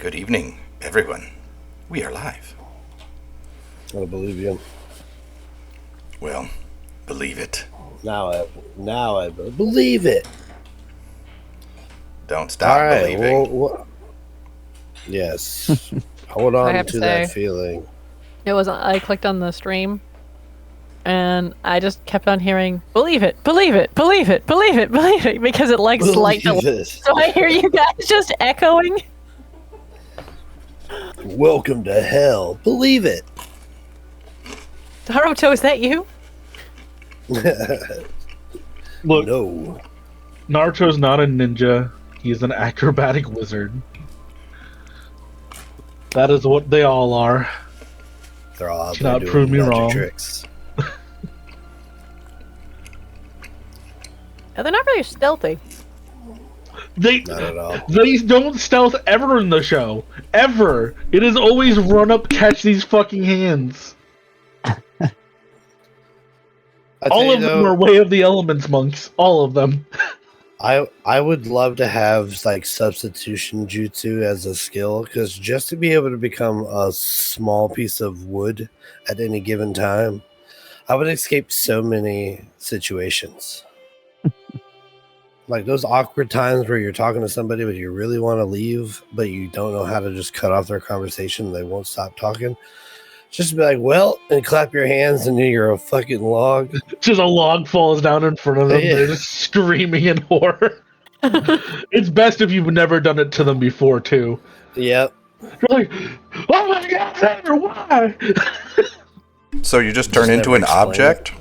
Good evening, everyone. We are live. I don't believe you. Well, believe it. Now I believe it. Don't stop believing. Yes. Hold I on have to to that say- feeling. I clicked on the stream, and I just kept on hearing, believe it, believe it, believe it, believe it, believe it, because it likes slight delay. Believe it. So I hear you guys just echoing. Welcome to hell. Believe it. Haruto, is that you? Look, No. Naruto's not a ninja. He is an acrobatic wizard. That is what they all are. They're all out Do there not doing prove me magic wrong. tricks. They're not very stealthy. They Not at all. don't stealth ever in the show. Ever. It is always run up, catch these fucking hands. All of them are Way of the Elements monks. All of them. I would love to have like substitution jutsu as a skill, because just to be able to become a small piece of wood at any given time, I would escape so many situations. Like those awkward times where you're talking to somebody but you really want to leave, but you don't know how to just cut off their conversation and they won't stop talking. Just be like, well, and clap your hands and you're a fucking log. Just a log falls down in front of them. Yeah. They're just screaming in horror. It's best if you've never done it to them before, too. Yep. You're like, oh my god, Xander, why? So you just turn Just into never an explain object?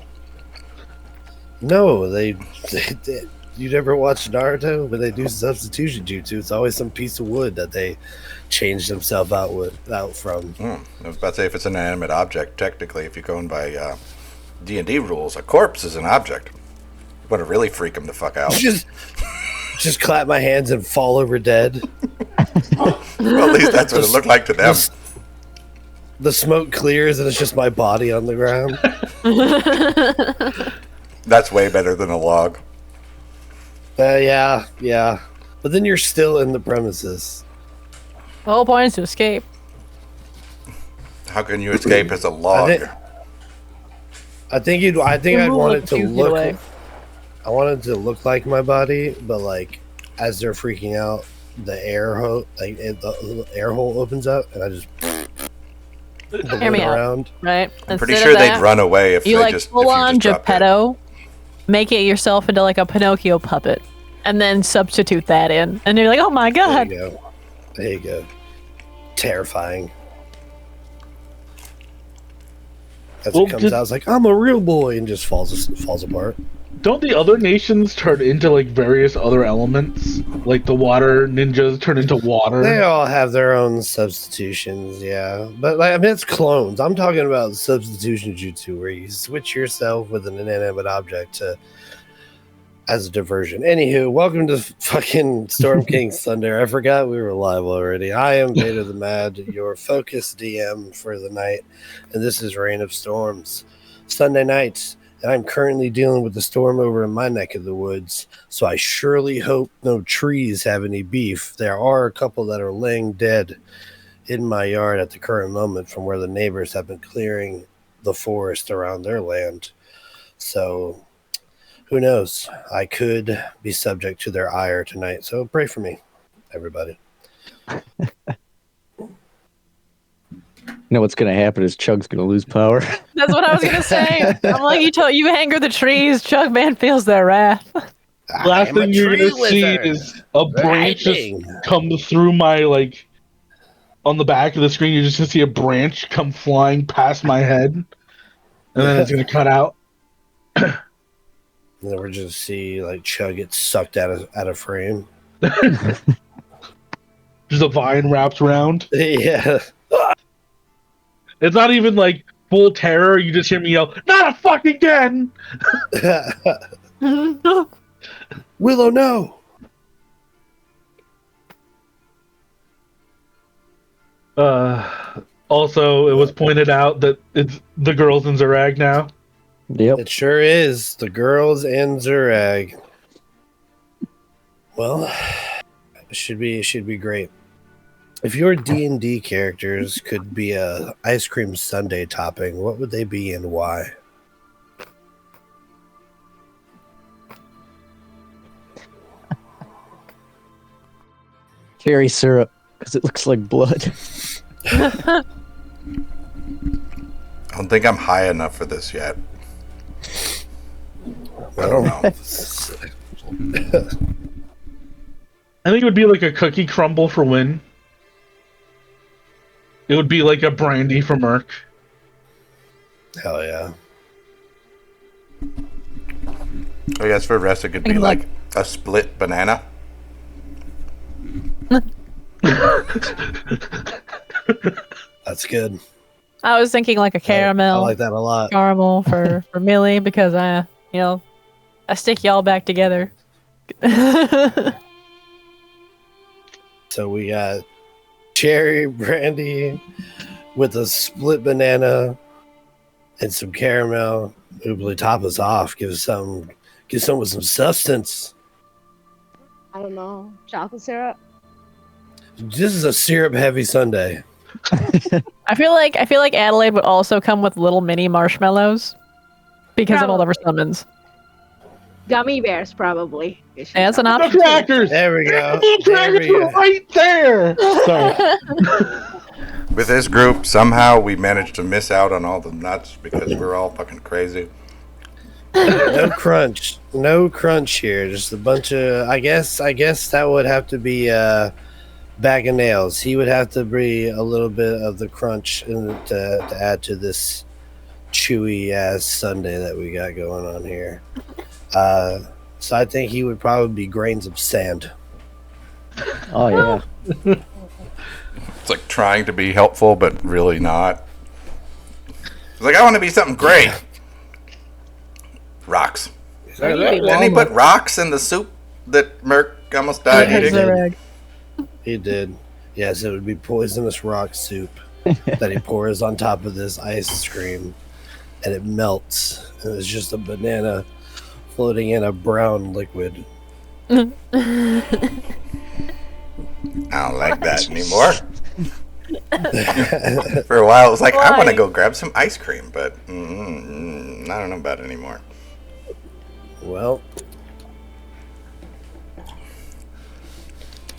No, they you never watch Naruto, but they do substitution jutsu. It's always some piece of wood that they change themselves out from. I was about to say, if it's an inanimate object, technically, if you're going by D&D rules, a corpse is an object. You want to really freak them the fuck out. Just clap my hands and fall over dead. Well, at least that's what it looked like to them. The smoke clears and it's just my body on the ground. That's way better than a log. Yeah. But then you're still in the premises. The whole point is to escape. How can you escape as a log? I think I'd Rule want of it to two, get look. away. I want it to look like my body, but like as they're freaking out, the air hole, the air hole opens up, and I just Hear me out. around. Right? I'm pretty sure they'd run away if You they like just full on if you just dropped it. Geppetto, make it yourself into like a Pinocchio puppet, and then substitute that in, and you're like, oh my There god. you go. There you go. Terrifying. As Well, it comes out, it's like I'm a real boy, and just falls apart. Don't the other nations turn into like various other elements? Like the water ninjas turn into water? They all have their own substitutions, yeah. But like, I mean, it's clones. I'm talking about substitution jutsu, where you switch yourself with an inanimate object as a diversion. Anywho, welcome to fucking Storm King's Thunder. I forgot we were live already. I am Vader the Mad, your focus DM for the night, and this is Reign of Storms, Sunday nights. And I'm currently dealing with the storm over in my neck of the woods, so I surely hope no trees have any beef. There are a couple that are laying dead in my yard at the current moment from where the neighbors have been clearing the forest around their land. So, who knows? I could be subject to their ire tonight, so pray for me, everybody. You know what's going to happen is Chug's going to lose power. That's what I was gonna say. I'm like, you anger the trees, Chug Man feels their wrath. Last I'm a thing you're tree gonna see wizard. is a branch just Lightning. come through my like on the back of the screen. You're just gonna see a branch come flying past my head, and then it's gonna cut out. And then we're just see like Chug get sucked out of frame. Just a vine wraps around. Yeah. It's not even like full terror. You just hear me yell, "Not a fucking again!" Willow, no. Also, it was pointed out that it's the girls in Zerag now. Yep. It sure is. The girls and Zurag. Well, it should be great. If your D&D characters could be a ice cream sundae topping, what would they be and why? Cherry syrup, because it looks like blood. I don't think I'm high enough for this yet. I don't know. I think it would be like a cookie crumble for Win. It would be like a brandy for Merc. Hell yeah. I guess for the rest, it could be Thinking like a split banana. That's good. I was thinking like a I caramel. like that a lot. Caramel for Millie because I stick y'all back together. So we got cherry brandy with a split banana and some caramel. Oobly, top us off. Give someone with some substance. I don't know. Chocolate syrup? This is a syrup heavy sundae. I feel like Adelaide would also come with little mini marshmallows because of all of her summons. Gummy bears, probably. That's an The option. crackers! There we go. The crackers were right there! Sorry. With this group, somehow we managed to miss out on all the nuts because we're all fucking crazy. No crunch. No crunch here. Just a bunch of I guess that would have to be bag of nails. He would have to be a little bit of the crunch to add to this chewy ass sundae that we got going on here. So I think he would probably be grains of sand. Oh yeah. It's like trying to be helpful, but really not. It's like, I want to be something great. Rocks. Didn't he put rocks in the soup that Merc almost died Yeah, he eating? did. He did. Yes, it would be poisonous rock soup that he pours on top of this ice cream, and it melts. And it's just a banana floating in a brown liquid. I don't like that anymore. For a while, it was like, I want to go grab some ice cream, but I don't know about it anymore. Well,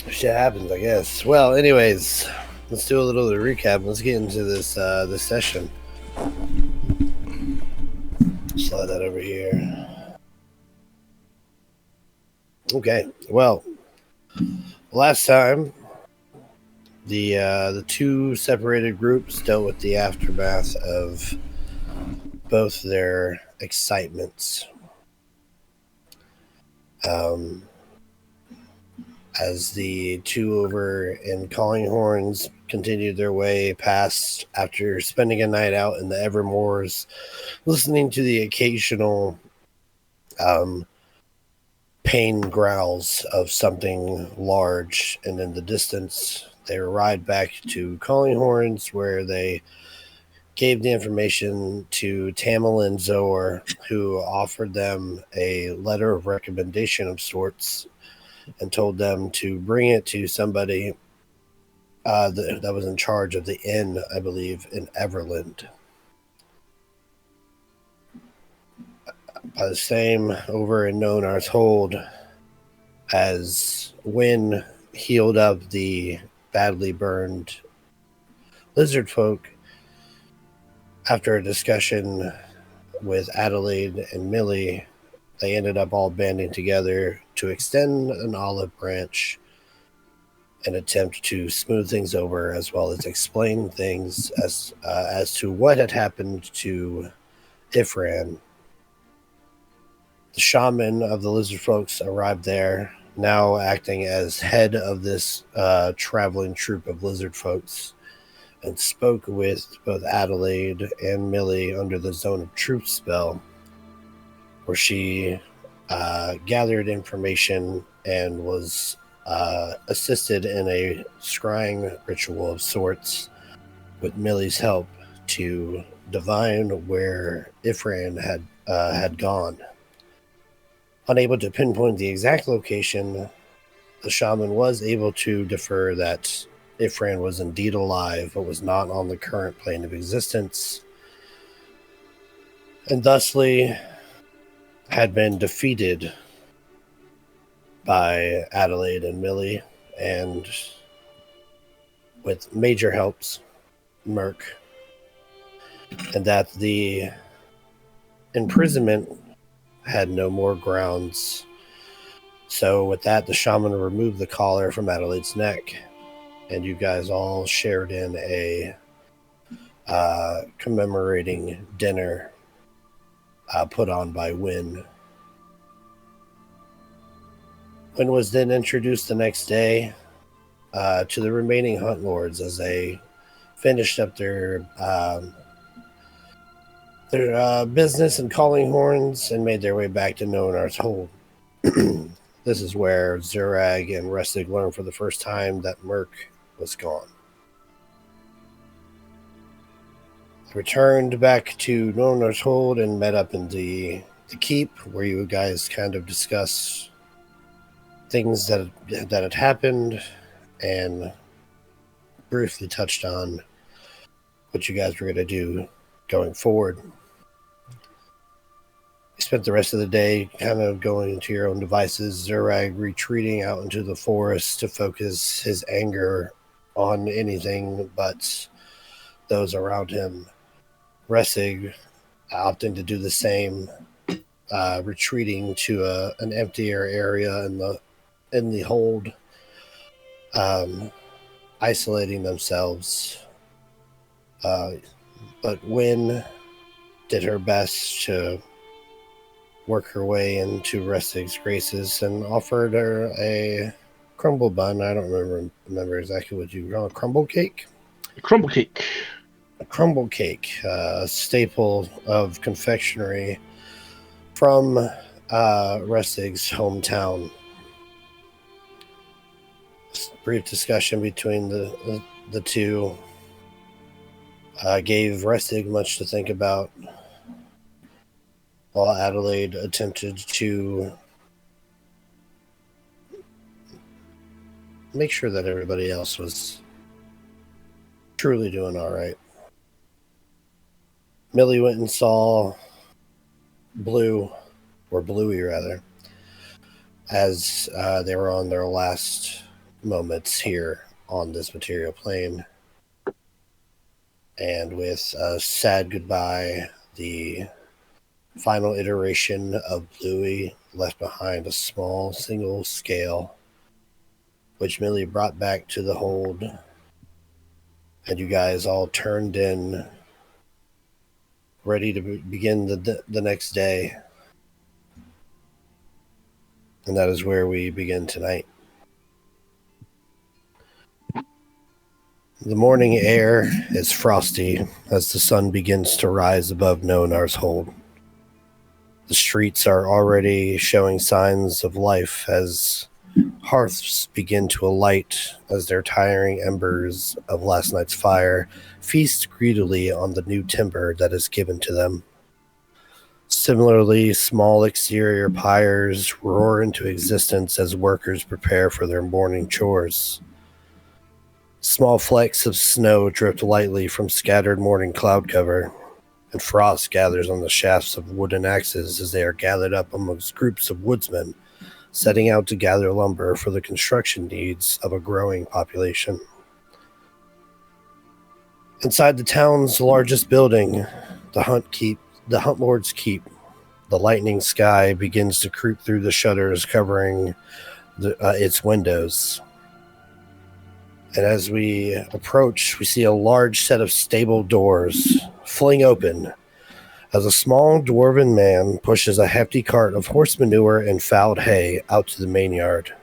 shit happens, I guess. Well, anyways, let's do a little recap. Let's get into this this session. Slide that over here. Okay. Well, last time the two separated groups dealt with the aftermath of both their excitements. As the two over in Calling Horns continued their way past after spending a night out in the Evermoors, listening to the occasional pain growls of something large, and in the distance, they arrived back to Calling Horns, where they gave the information to Tamil and Zoar, who offered them a letter of recommendation of sorts and told them to bring it to somebody that was in charge of the inn, I believe, in Everland. By the same, over in Nonar's hold, as Wynn healed up the badly burned lizard folk, after a discussion with Adelaide and Millie, they ended up all banding together to extend an olive branch and attempt to smooth things over, as well as explain things as to what had happened to Ifran. The shaman of the lizard folks arrived there, now acting as head of this traveling troupe of lizard folks, and spoke with both Adelaide and Millie under the Zone of Truth spell, where she gathered information and was assisted in a scrying ritual of sorts with Millie's help to divine where Ifran had gone. Unable to pinpoint the exact location, the shaman was able to defer that Ifran was indeed alive, but was not on the current plane of existence, and thusly had been defeated by Adelaide and Millie, and with major helps, Merc, and that the imprisonment had no more grounds. So with that, the shaman removed the collar from Adelaide's neck, and you guys all shared in a commemorating dinner put on by Wynn. Wynn was then introduced the next day to the remaining hunt lords as they finished up their business and calling horns and made their way back to Noanar's hold. This is where Zurag and Restig learned for the first time that Merc was gone. They returned back to Noanar's hold and met up in the keep, where you guys kind of discuss things that had happened and briefly touched on what you guys were going to do going forward. You spent the rest of the day kind of going into your own devices, Zurag retreating out into the forest to focus his anger on anything but those around him. Resig opting to do the same, retreating to an emptier area in the hold, isolating themselves. But Wynn did her best to work her way into Restig's graces and offered her a crumble bun. I don't remember exactly what you call a crumble cake. Crumble cake. A crumble cake, a staple of confectionery from Restig's hometown. Brief discussion between the two gave Restig much to think about, while Adelaide attempted to make sure that everybody else was truly doing all right. Millie went and saw Bluey rather, as they were on their last moments here on this material plane. And with a sad goodbye, the final iteration of Bluey left behind a small single scale, which Millie brought back to the hold, and you guys all turned in, ready to begin the next day. And that is where we begin tonight. The morning air is frosty as the sun begins to rise above Noanar's hold. The streets are already showing signs of life as hearths begin to alight as their tiring embers of last night's fire feast greedily on the new timber that is given to them. Similarly, small exterior pyres roar into existence as workers prepare for their morning chores. Small flecks of snow drift lightly from scattered morning cloud cover, and frost gathers on the shafts of wooden axes as they are gathered up amongst groups of woodsmen setting out to gather lumber for the construction needs of a growing population. Inside the town's largest building, the Hunt Lord's Keep, the lightning sky begins to creep through the shutters covering its windows. And as we approach, we see a large set of stable doors fling open as a small dwarven man pushes a hefty cart of horse manure and fouled hay out to the main yard.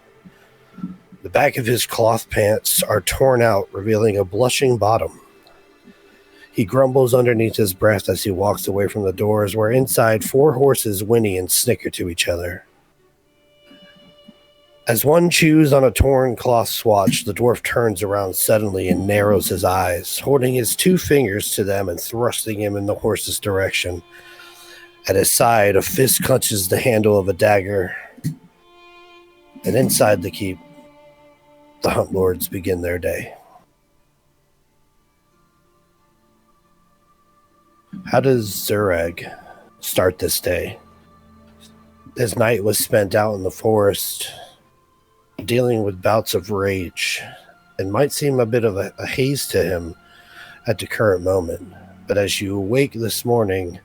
The back of his cloth pants are torn out, revealing a blushing bottom. He grumbles underneath his breath as he walks away from the doors, where inside 4 horses whinny and snicker to each other. As one chews on a torn cloth swatch, the dwarf turns around suddenly and narrows his eyes, holding his 2 fingers to them and thrusting him in the horse's direction. At his side, a fist clutches the handle of a dagger. And inside the keep, the Hunt Lords begin their day. How does Zureg start this day? His night was spent out in the forest, dealing with bouts of rage. It might seem a bit of a haze to him at the current moment, but as you awake this morning,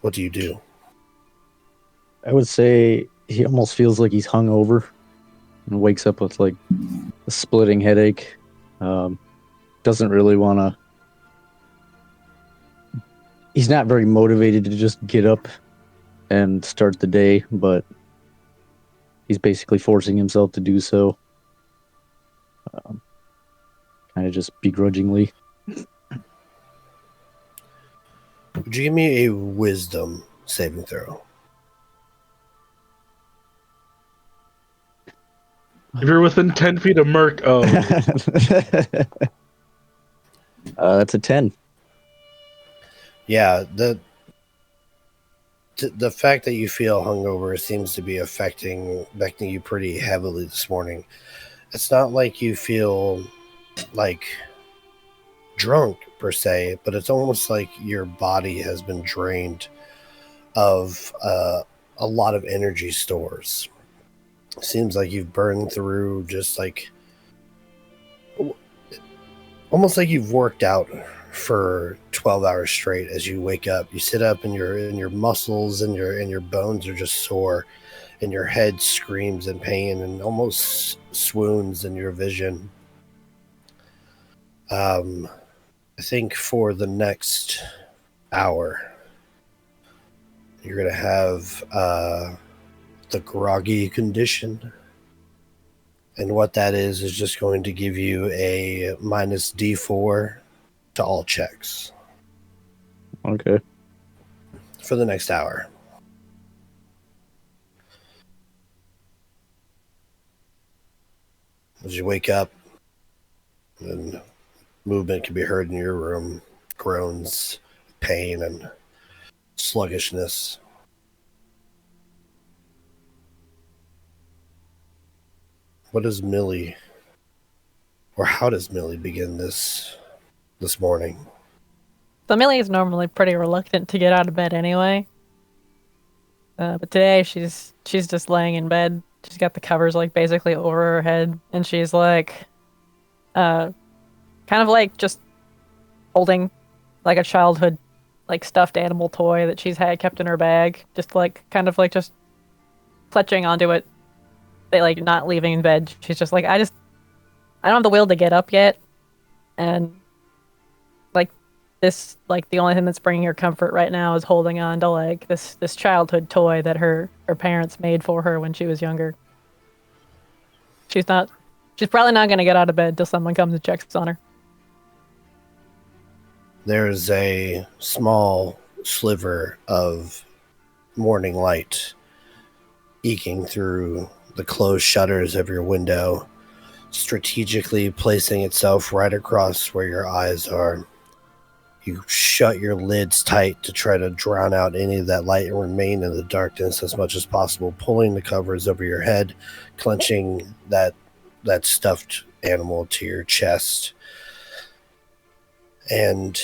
what do you do? I would say he almost feels like he's hungover and wakes up with like a splitting headache. Doesn't really want to. He's not very motivated to just get up and start the day, but he's basically forcing himself to do so. Kind of just begrudgingly. Would you give me a wisdom saving throw? If you're within 10 feet of Merc, oh. That's a 10. Yeah, the fact that you feel hungover seems to be affecting you pretty heavily this morning. It's not like you feel like drunk per se, but it's almost like your body has been drained of a lot of energy stores. It seems like you've burned through just like almost like you've worked out for 12 hours straight. As you wake up, you sit up and your muscles and your bones are just sore, and your head screams in pain and almost swoons in your vision. I think for the next hour, you're going to have the groggy condition. And what that is just going to give you a minus D4 to all checks. Okay. For the next hour. As you wake up, and movement can be heard in your room, groans, pain, and sluggishness. What does Millie, or how does Millie begin this morning? So Millie is normally pretty reluctant to get out of bed anyway. But today she's just laying in bed. She's got the covers like basically over her head, and she's like, kind of like just holding like a childhood like stuffed animal toy that she's had kept in her bag, just like kind of like just clutching onto it. They like not leaving in bed. She's just like, I don't have the will to get up yet, and like this, like the only thing that's bringing her comfort right now is holding on to like this childhood toy that her parents made for her when she was younger. She's probably not gonna get out of bed till someone comes and checks on her. There's a small sliver of morning light eking through the closed shutters of your window, strategically placing itself right across where your eyes are. You shut your lids tight to try to drown out any of that light and remain in the darkness as much as possible, pulling the covers over your head, clenching that stuffed animal to your chest. And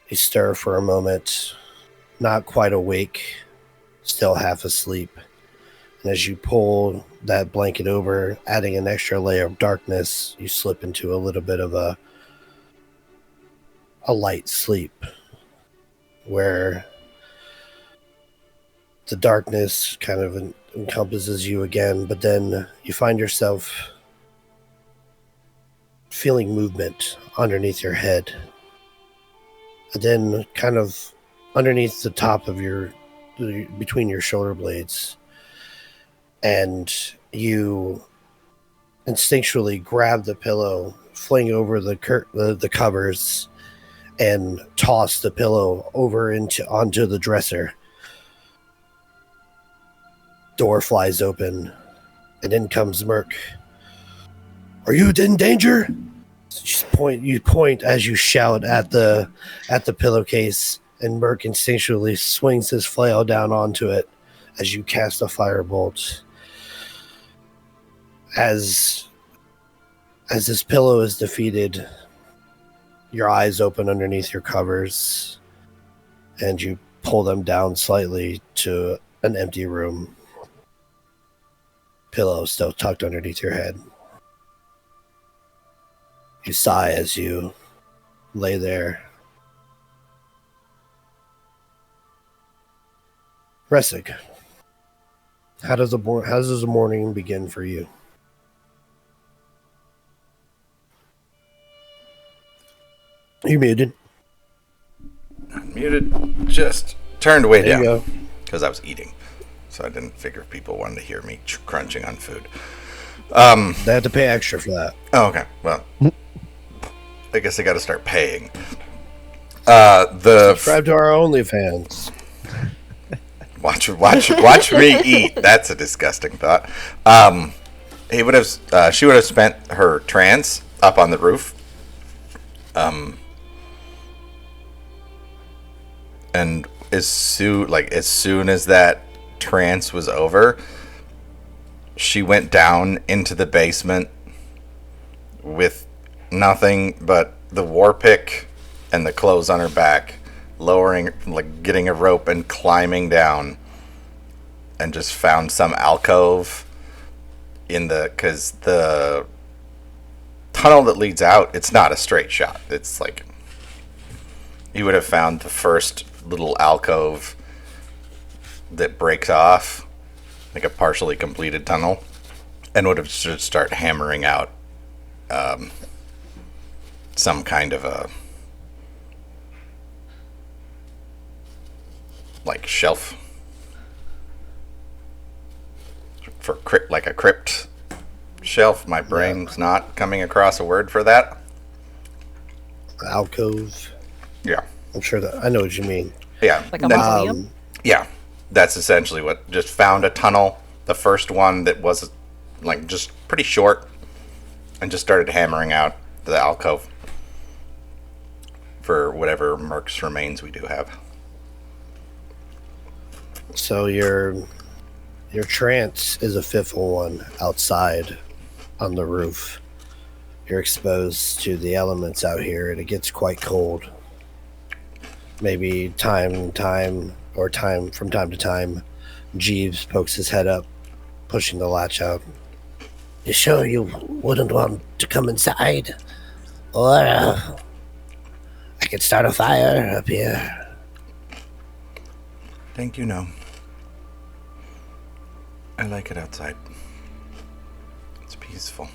you stir for a moment, not quite awake, still half asleep. And as you pull that blanket over, adding an extra layer of darkness, you slip into a little bit of a light sleep where the darkness kind of encompasses you again, but then you find yourself feeling movement underneath your head. And then kind of underneath the top of between your shoulder blades. And you instinctually grab the pillow, fling over the covers, and toss the pillow over onto the dresser. Door flies open, and in comes Merc. Are you in danger? You point as you shout at the pillowcase, and Merc instinctually swings his flail down onto it as you cast a firebolt. As this pillow is defeated, your eyes open underneath your covers, and you pull them down slightly to an empty room. Pillow still tucked underneath your head. You sigh as you lay there. Ressig, how does the morning begin for you? You muted. Muted. Just turned way There you down go. because I was eating, so I didn't figure people wanted to hear me crunching on food. They had to pay extra for that. Oh, okay. Well, I guess I got to start paying. Subscribe to our OnlyFans. Watch me eat. That's a disgusting thought. She would have spent her trance up on the roof. And as soon as that trance was over, she went down into the basement with nothing but the war pick and the clothes on her back, getting a rope and climbing down, and just found some alcove because the tunnel that leads out, it's not a straight shot. It's like you would have found the first little alcove that breaks off, like a partially completed tunnel, and would have just start hammering out some kind of a shelf for like a crypt shelf. My brain's not coming across a word for that. Alcove. Yeah. I'm sure that I know what you mean. Yeah. Like a mausoleum? Yeah. That's essentially what. Just found a tunnel, the first one that was just pretty short, and just started hammering out the alcove for whatever Merc's remains we do have. So your trance is a fitful one outside on the roof. You're exposed to the elements out here, and it gets quite cold. Maybe from time to time, Jeeves pokes his head up, pushing the latch out. You sure you wouldn't want to come inside? Or I could start a fire up here. Thank you, no. I like it outside. It's peaceful.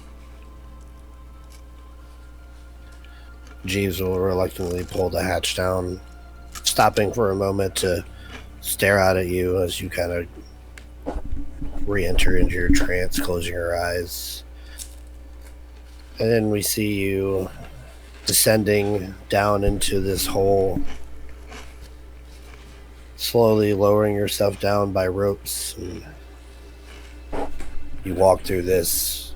Jeeves will reluctantly pull the hatch down, stopping for a moment to stare out at you as you kind of re-enter into your trance, closing your eyes. And then we see you descending down into this hole, slowly lowering yourself down by ropes. And you walk through this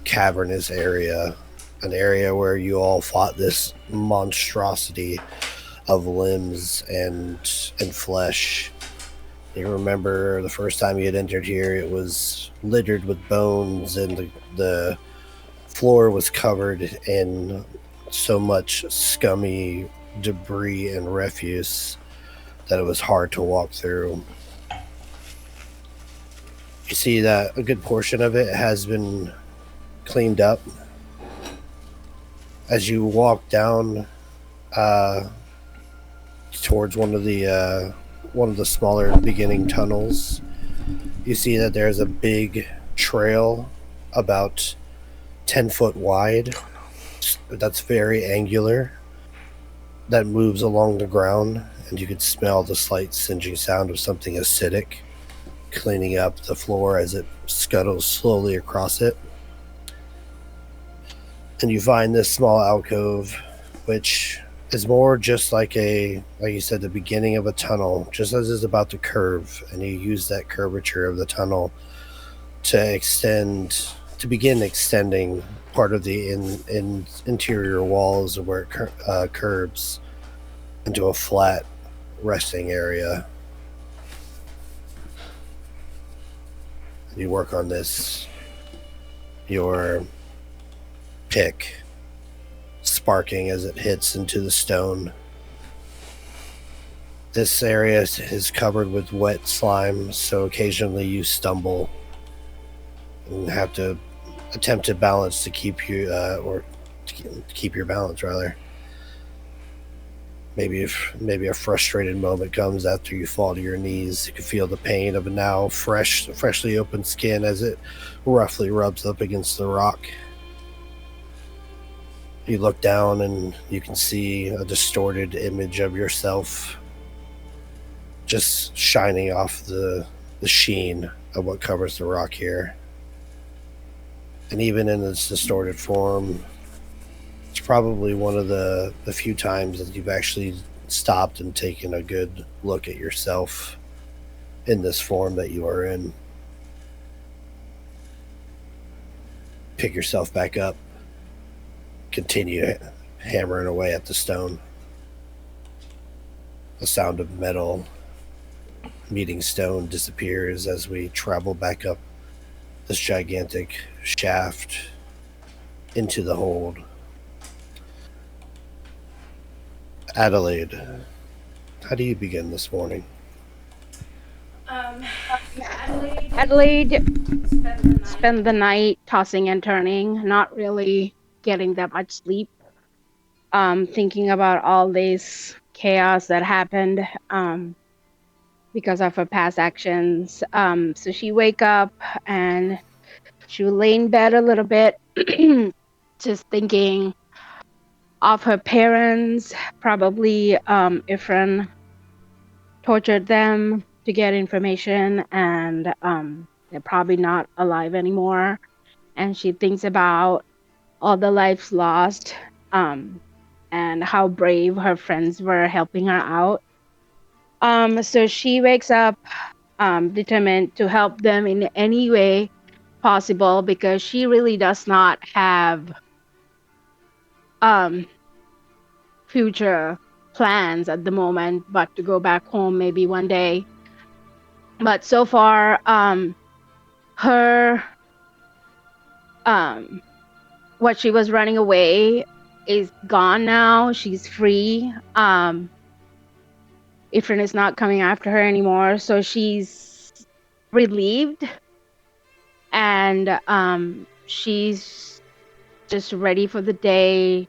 cavernous area, an area where you all fought this monstrosity of limbs and flesh. You remember the first time you had entered here, it was littered with bones, and the floor was covered in so much scummy debris and refuse that it was hard to walk through. You see that a good portion of it has been cleaned up. As you walk down towards one of the smaller beginning tunnels, you see that there's a big trail about 10 foot wide that's very angular that moves along the ground, and you could smell the slight singeing sound of something acidic cleaning up the floor as it scuttles slowly across it. And you find this small alcove, which is more just like you said, the beginning of a tunnel, just as it's about to curve, and you use that curvature of the tunnel to begin extending part of the interior walls of where it curves into a flat resting area. You work on this. Your pick sparking as it hits into the stone. This area is covered with wet slime, so occasionally you stumble and have to attempt to balance to keep you, or to keep your balance rather. Maybe a frustrated moment comes after you fall to your knees. You can feel the pain of a now freshly opened skin as it roughly rubs up against the rock. You look down and you can see a distorted image of yourself just shining off the sheen of what covers the rock here. And even in its distorted form, it's probably one of the few times that you've actually stopped and taken a good look at yourself in this form that you are in. Pick yourself back up. Continue hammering away at the stone. The sound of metal meeting stone disappears as we travel back up this gigantic shaft into the hold. Adelaide, how do you begin this morning? Adelaide spent the night tossing and turning, not really getting that much sleep. Thinking about all this chaos that happened because of her past actions. So she wake up and she would lay in bed a little bit, just thinking of her parents. Probably Ifrin tortured them to get information, and they're probably not alive anymore. And she thinks about all the lives lost, and how brave her friends were helping her out. So she wakes up determined to help them in any way possible, because she really does not have future plans at the moment, but to go back home maybe one day. But so far, her what she was running away is gone now. She's free. Ifrin is not coming after her anymore, so she's relieved, and she's just ready for the day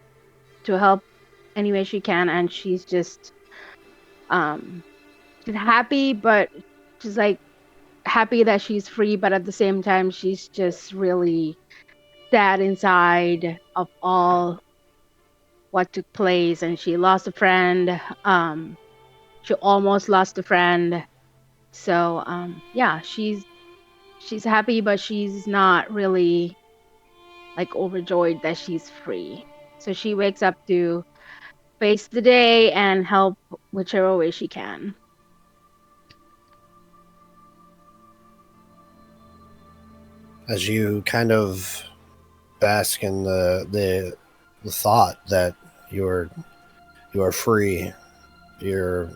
to help any way she can. And she's just she's happy, but she's like happy that she's free, but at the same time she's just really sad inside of all what took place. And she lost a friend. She almost lost a friend. So yeah, she's happy, but she's not really like overjoyed that she's free. So she wakes up to face the day and help whichever way she can. As you kind of bask in the thought that you are free, your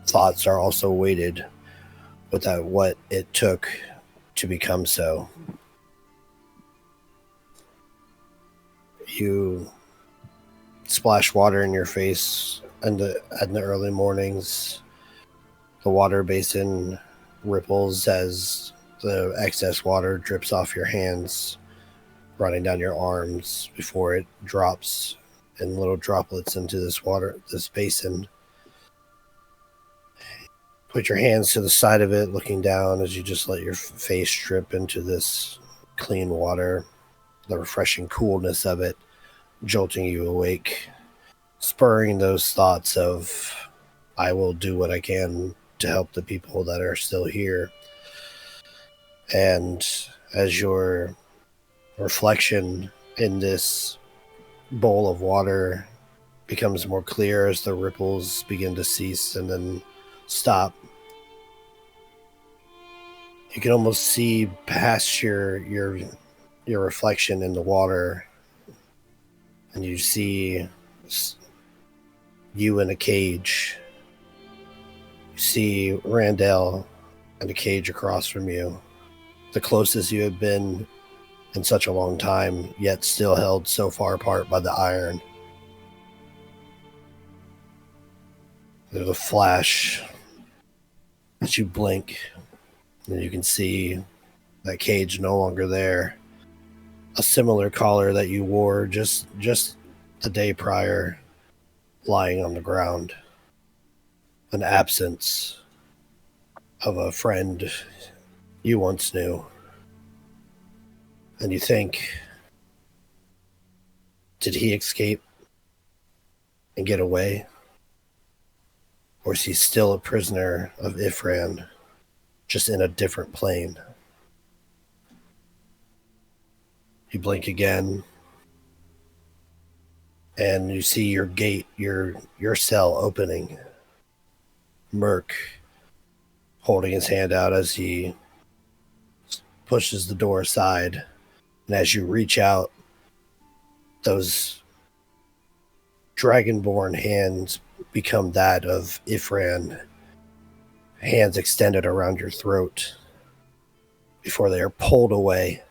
thoughts are also weighted with what it took to become so. You splash water in your face in the early mornings. The water basin ripples as the excess water drips off your hands, running down your arms before it drops in little droplets into this basin. Put your hands to the side of it, looking down as you just let your face drip into this clean water, the refreshing coolness of it jolting you awake, spurring those thoughts of, I will do what I can to help the people that are still here. And as your reflection in this bowl of water becomes more clear, as the ripples begin to cease and then stop, you can almost see past your reflection in the water, and you see you in a cage. You see Randall in a cage across from you, the closest you have been in such a long time, yet still held so far apart by the iron. There's a flash as you blink, and you can see that cage no longer there. A similar collar that you wore just the day prior, lying on the ground. An absence of a friend you once knew. And you think, did he escape and get away? Or is he still a prisoner of Ifran, just in a different plane? You blink again, and you see your gate, your cell opening. Merc holding his hand out as he pushes the door aside. And as you reach out, those dragonborn hands become that of Ifran, hands extended around your throat before they are pulled away.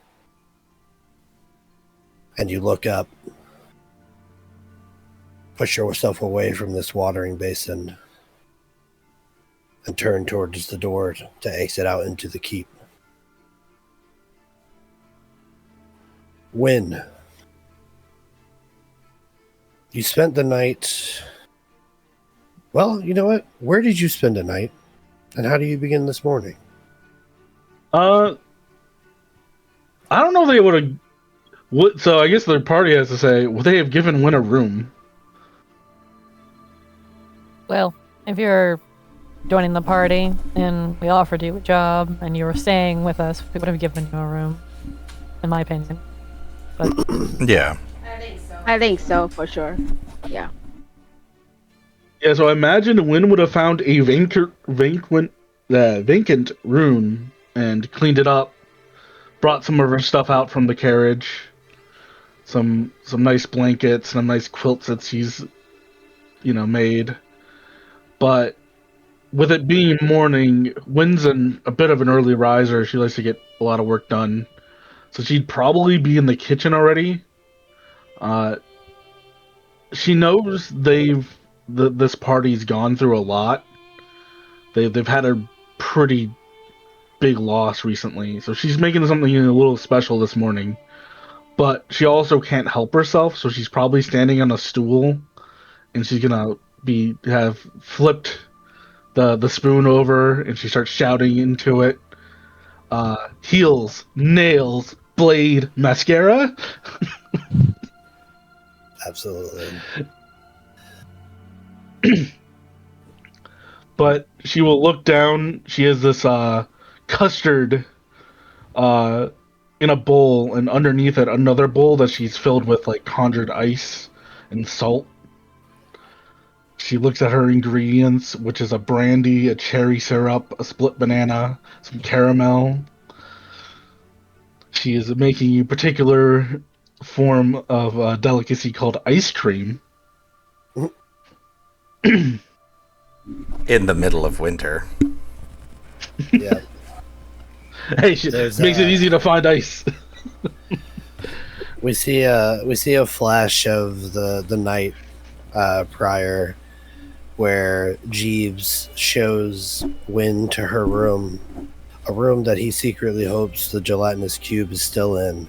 And you look up, push yourself away from this watering basin, and turn towards the door to exit out into the keep. Win. You spent the night... Well, you know what? Where did you spend the night? And how do you begin this morning? I don't know if they would have... So I guess their party has to say, would they have given Win a room? Well, if you're joining the party and we offered you a job and you were staying with us, we would have given you a room, in my opinion. But Yeah. I think so, for sure. Yeah. Yeah, so I imagine Win would have found a vacant room and cleaned it up, brought some of her stuff out from the carriage, some nice blankets, some nice quilts that she's, made. But with it being morning, Win's a bit of an early riser. She likes to get a lot of work done. So she'd probably be in the kitchen already. She knows this party's gone through a lot. They've had a pretty big loss recently, so she's making something a little special this morning. But she also can't help herself, so she's probably standing on a stool, and she's gonna have flipped the spoon over, and she starts shouting into it. Heels, nails, blade, mascara. Absolutely. But she will look down. She has this custard in a bowl, and underneath it, another bowl that she's filled with like conjured ice and salt. She looks at her ingredients, which is a brandy, a cherry syrup, a split banana, some caramel. She is making a particular form of a delicacy called ice cream. In the middle of winter. Yeah. Hey, makes it easy to find ice. We see a flash of the night prior, where Jeeves shows Win to her room, a room that he secretly hopes the gelatinous cube is still in,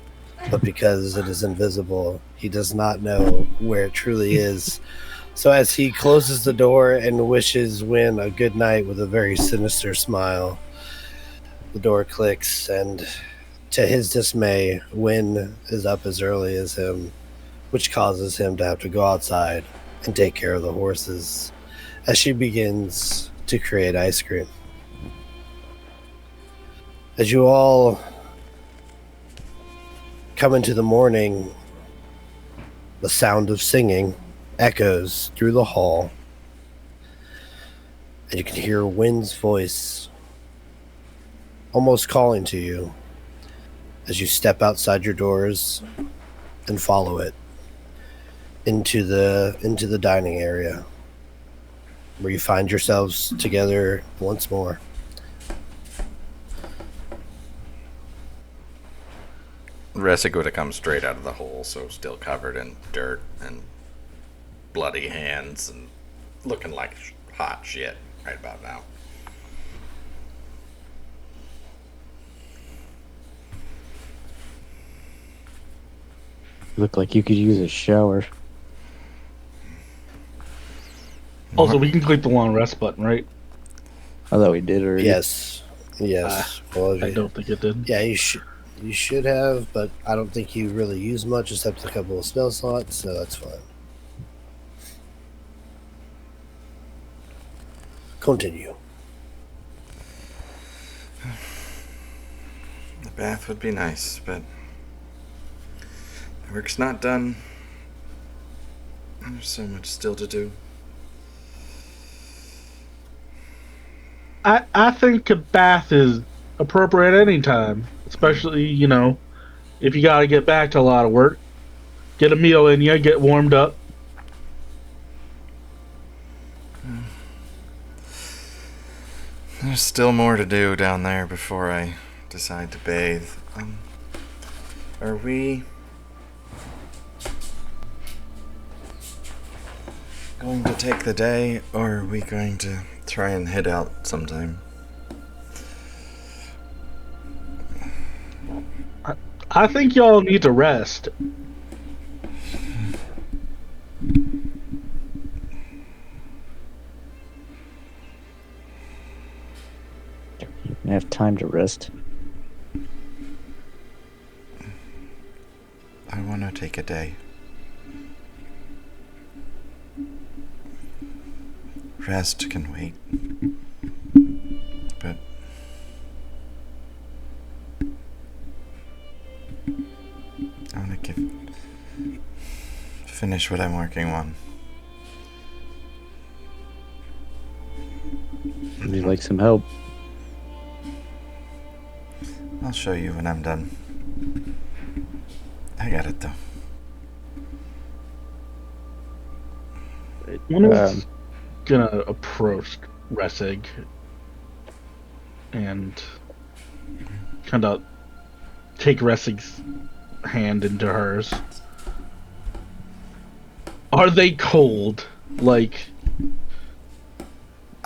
but because it is invisible, he does not know where it truly is. So as he closes the door and wishes Win a good night with a very sinister smile, the door clicks, and to his dismay, Win is up as early as him, which causes him to have to go outside and take care of the horses as she begins to create ice cream. As you all come into the morning, the sound of singing echoes through the hall, and you can hear Win's voice almost calling to you as you step outside your doors and follow it into the dining area, where you find yourselves together once more. Resic would have come straight out of the hole, so still covered in dirt and bloody hands and looking like hot shit right about now. Look like you could use a shower. Also, we can click the long rest button, right? I thought we did already. Yes. Yes. Well, I don't think it did. Yeah, you should. You should have, but I don't think you really use much except a couple of spell slots, so that's fine. Continue. The bath would be nice, but the work's not done. There's so much still to do. I think a bath is appropriate any time, especially, if you got to get back to a lot of work. Get a meal in you, get warmed up. There's still more to do down there before I decide to bathe. Are we going to take the day, or are we going to try and head out sometime? I think y'all need to rest. I have time to rest. I want to take a day. Rest can wait. But I want to finish what I'm working on. Would you like some help? I'll show you when I'm done. I got it though. One is gonna approach Resig and kind of take Resig's hand into hers. Are they cold? Like,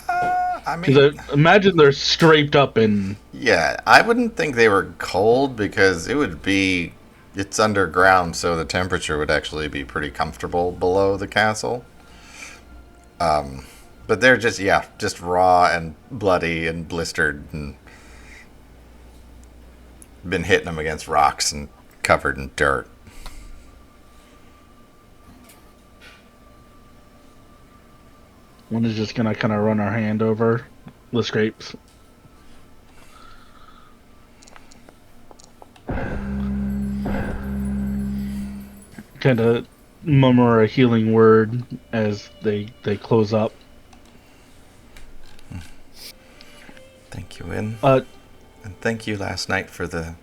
I mean, because I imagine they're scraped up in. yeah, I wouldn't think they were cold because it's underground, so the temperature would actually be pretty comfortable below the castle. But they're just raw and bloody and blistered and been hitting them against rocks and covered in dirt. One is just gonna kind of run her hand over the scrapes. Kind of murmur a healing word as they close up. Thank you, Win. Uh, And thank you last night for the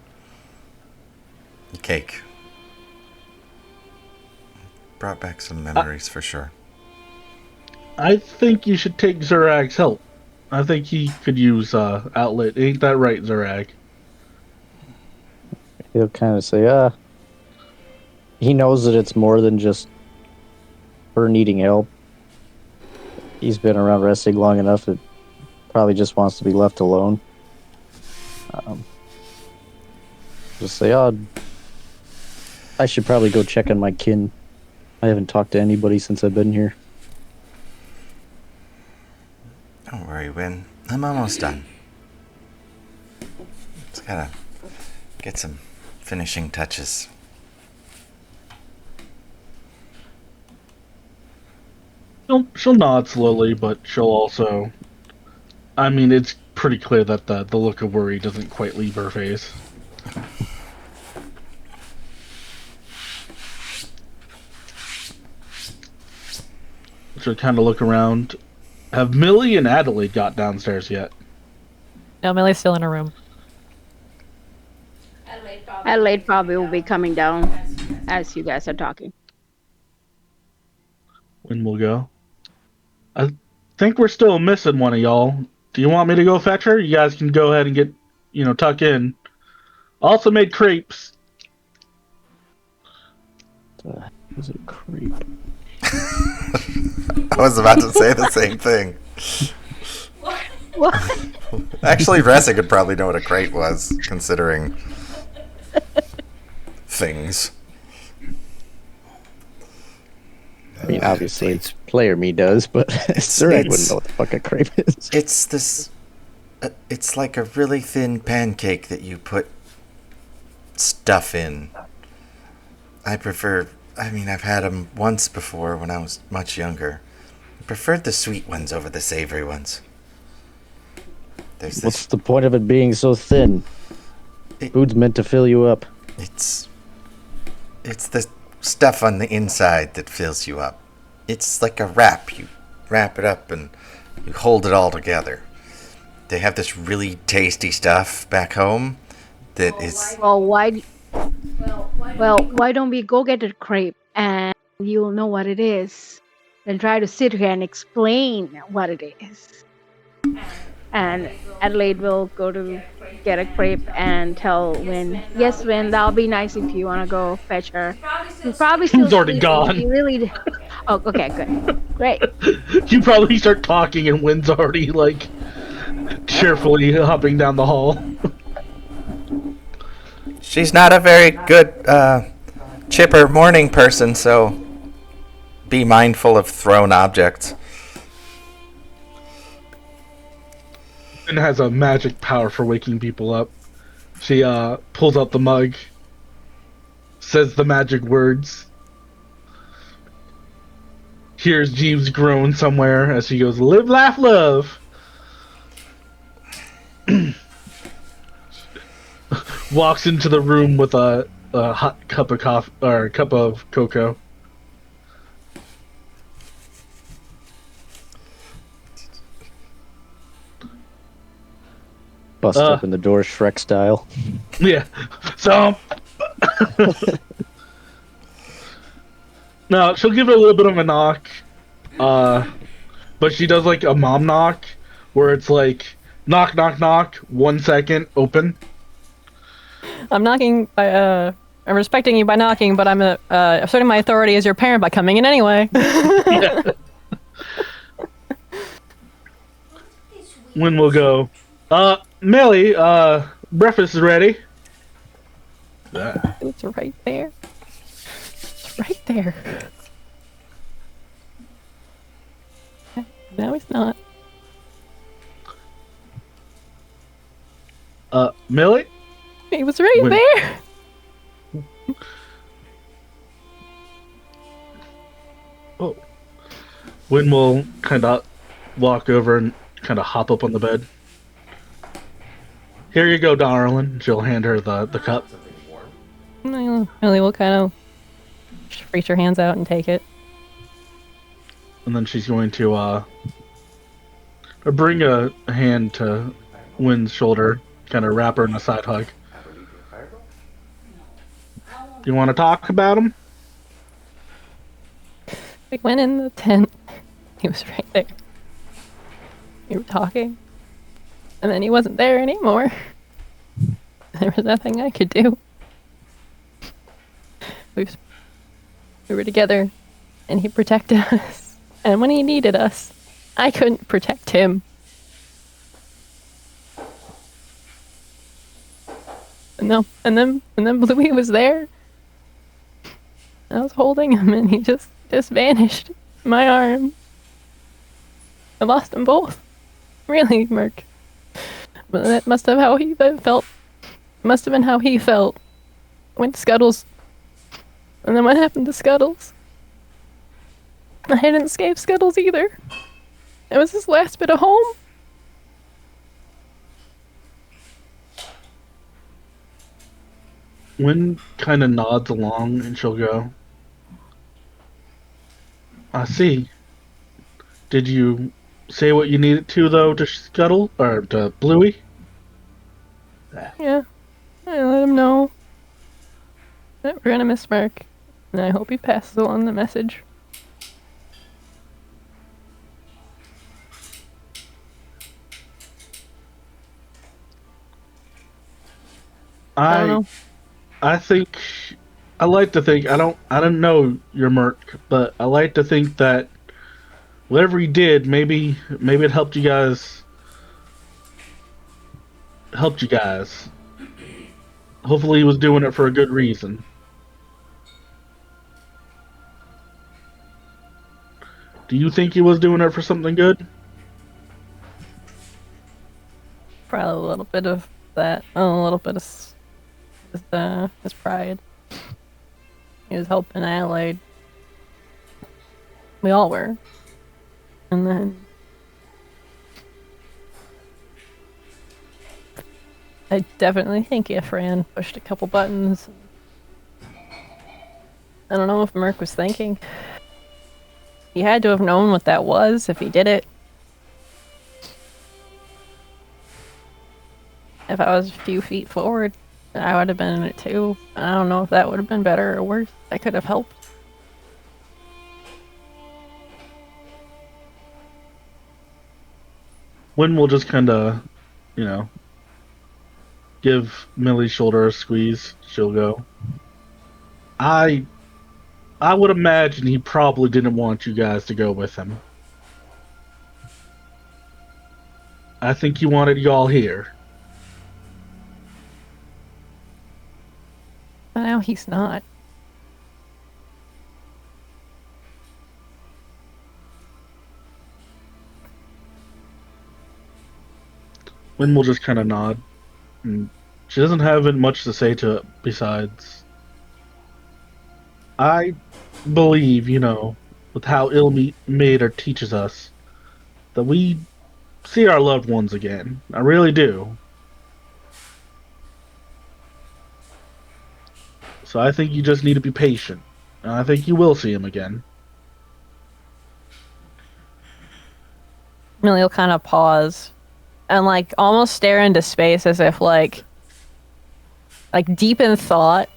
cake. Brought back some memories for sure. I think you should take Zurag's help. I think he could use outlet. Ain't that right, Zurag? He'll kind of say, he knows that it's more than just her needing help. He's been around Resig long enough that probably just wants to be left alone. Just say, I should probably go check on my kin. I haven't talked to anybody since I've been here. Don't worry, Win. I'm almost done. Just gotta get some finishing touches. She'll nod slowly, but she'll also. I mean, it's pretty clear that the look of worry doesn't quite leave her face. She'll kind of look around. Have Millie and Adelaide got downstairs yet? No, Millie's still in her room. Adelaide probably will be coming down as you guys are talking. When we'll go? I think we're still missing one of y'all. Do you want me to go fetch her? You guys can go ahead and get, tuck in. Also made crepes. Was it creep? I was about to say the same thing. What? Actually, Ressa could probably know what a crate was, considering things. I mean, obviously, it's player me does, but Surag wouldn't know what the fuck a crepe is. It's this. It's like a really thin pancake that you put stuff in. I prefer. I mean, I've had them once before when I was much younger. I preferred the sweet ones over the savory ones. What's the point of it being so thin? Food's meant to fill you up. It's the stuff on the inside that fills you up. It's like a wrap. You wrap it up and you hold it all together. They have this really tasty stuff back home that is... Well, why don't we go get a crepe and you'll know what it is, and try to sit here and explain what it is. And Adelaide will go to get a crepe and tell Win, yes, Win, that'll be nice if you want to go fetch her. She's probably still He's already sleeping. gone. She really... Oh, okay, good. Great. You probably start talking and Wynn's already, like, cheerfully hopping down the hall. She's not a very good, chipper morning person, so be mindful of thrown objects. Wynn has a magic power for waking people up. She, pulls out the mug, says the magic words, hears Jeeves groan somewhere as she goes, "Live, laugh, love." Walks into the room with a hot cup of coffee or a cup of cocoa. Bust open the door Shrek style. Yeah. So no, she'll give it a little bit of a knock. But she does like a mom knock where it's like knock knock knock, 1 second, open. I'm knocking by I'm respecting you by knocking, but I'm asserting my authority as your parent by coming in anyway. Yeah. When we'll go. Millie, breakfast is ready. It's right there. It's right there. No, it's not. Millie? He was right When- there. Oh. Wynn will kind of walk over and kind of hop up on the bed. Here you go, darling. She'll hand her the cup. Millie will kind of reach her hands out and take it. And then she's going to bring a hand to Wynn's shoulder, kind of wrap her in a side hug. You want to talk about him? We went in the tent. He was right there. We were talking. And then he wasn't there anymore. There was nothing I could do. We were together, and he protected us. And when he needed us, I couldn't protect him. And then Bluey was there. I was holding him, and he just vanished. My arm. I lost them both. Really, Merc. But that must have how he felt. Must have been how he felt. Went to Scuttles. And then what happened to Scuttles? I didn't escape Scuttles either. It was his last bit of home. Wynn kind of nods along and she'll go, I see. Did you say what you needed to, though, to Scuttle? Or to Bluey? Yeah. I let him know that we're gonna miss Mark. And I hope he passes along the message. I don't know. I think I like to think I don't know your Merc, but I like to think that whatever he did, maybe it helped you guys. Helped you guys. Hopefully, he was doing it for a good reason. Do you think he was doing it for something good? Probably a little bit of that. A little bit of his pride. He was helping Adelaide. We all were. And then I definitely think if Fran pushed a couple buttons. I don't know if Merc was thinking. He had to have known what that was if he did it. If I was a few feet forward, I would have been in it too. I don't know if that would have been better or worse. I could have helped. Wynn will just kind of, give Millie's shoulder a squeeze. She'll go. I would imagine he probably didn't want you guys to go with him. I think he wanted y'all here. But now he's not. Wynn will just kind of nod. And she doesn't have much to say to it besides, I believe, with how Ilmater teaches us, that we see our loved ones again. I really do. So I think you just need to be patient. And I think you will see him again. Millie will kind of pause and like almost stare into space as if like deep in thought.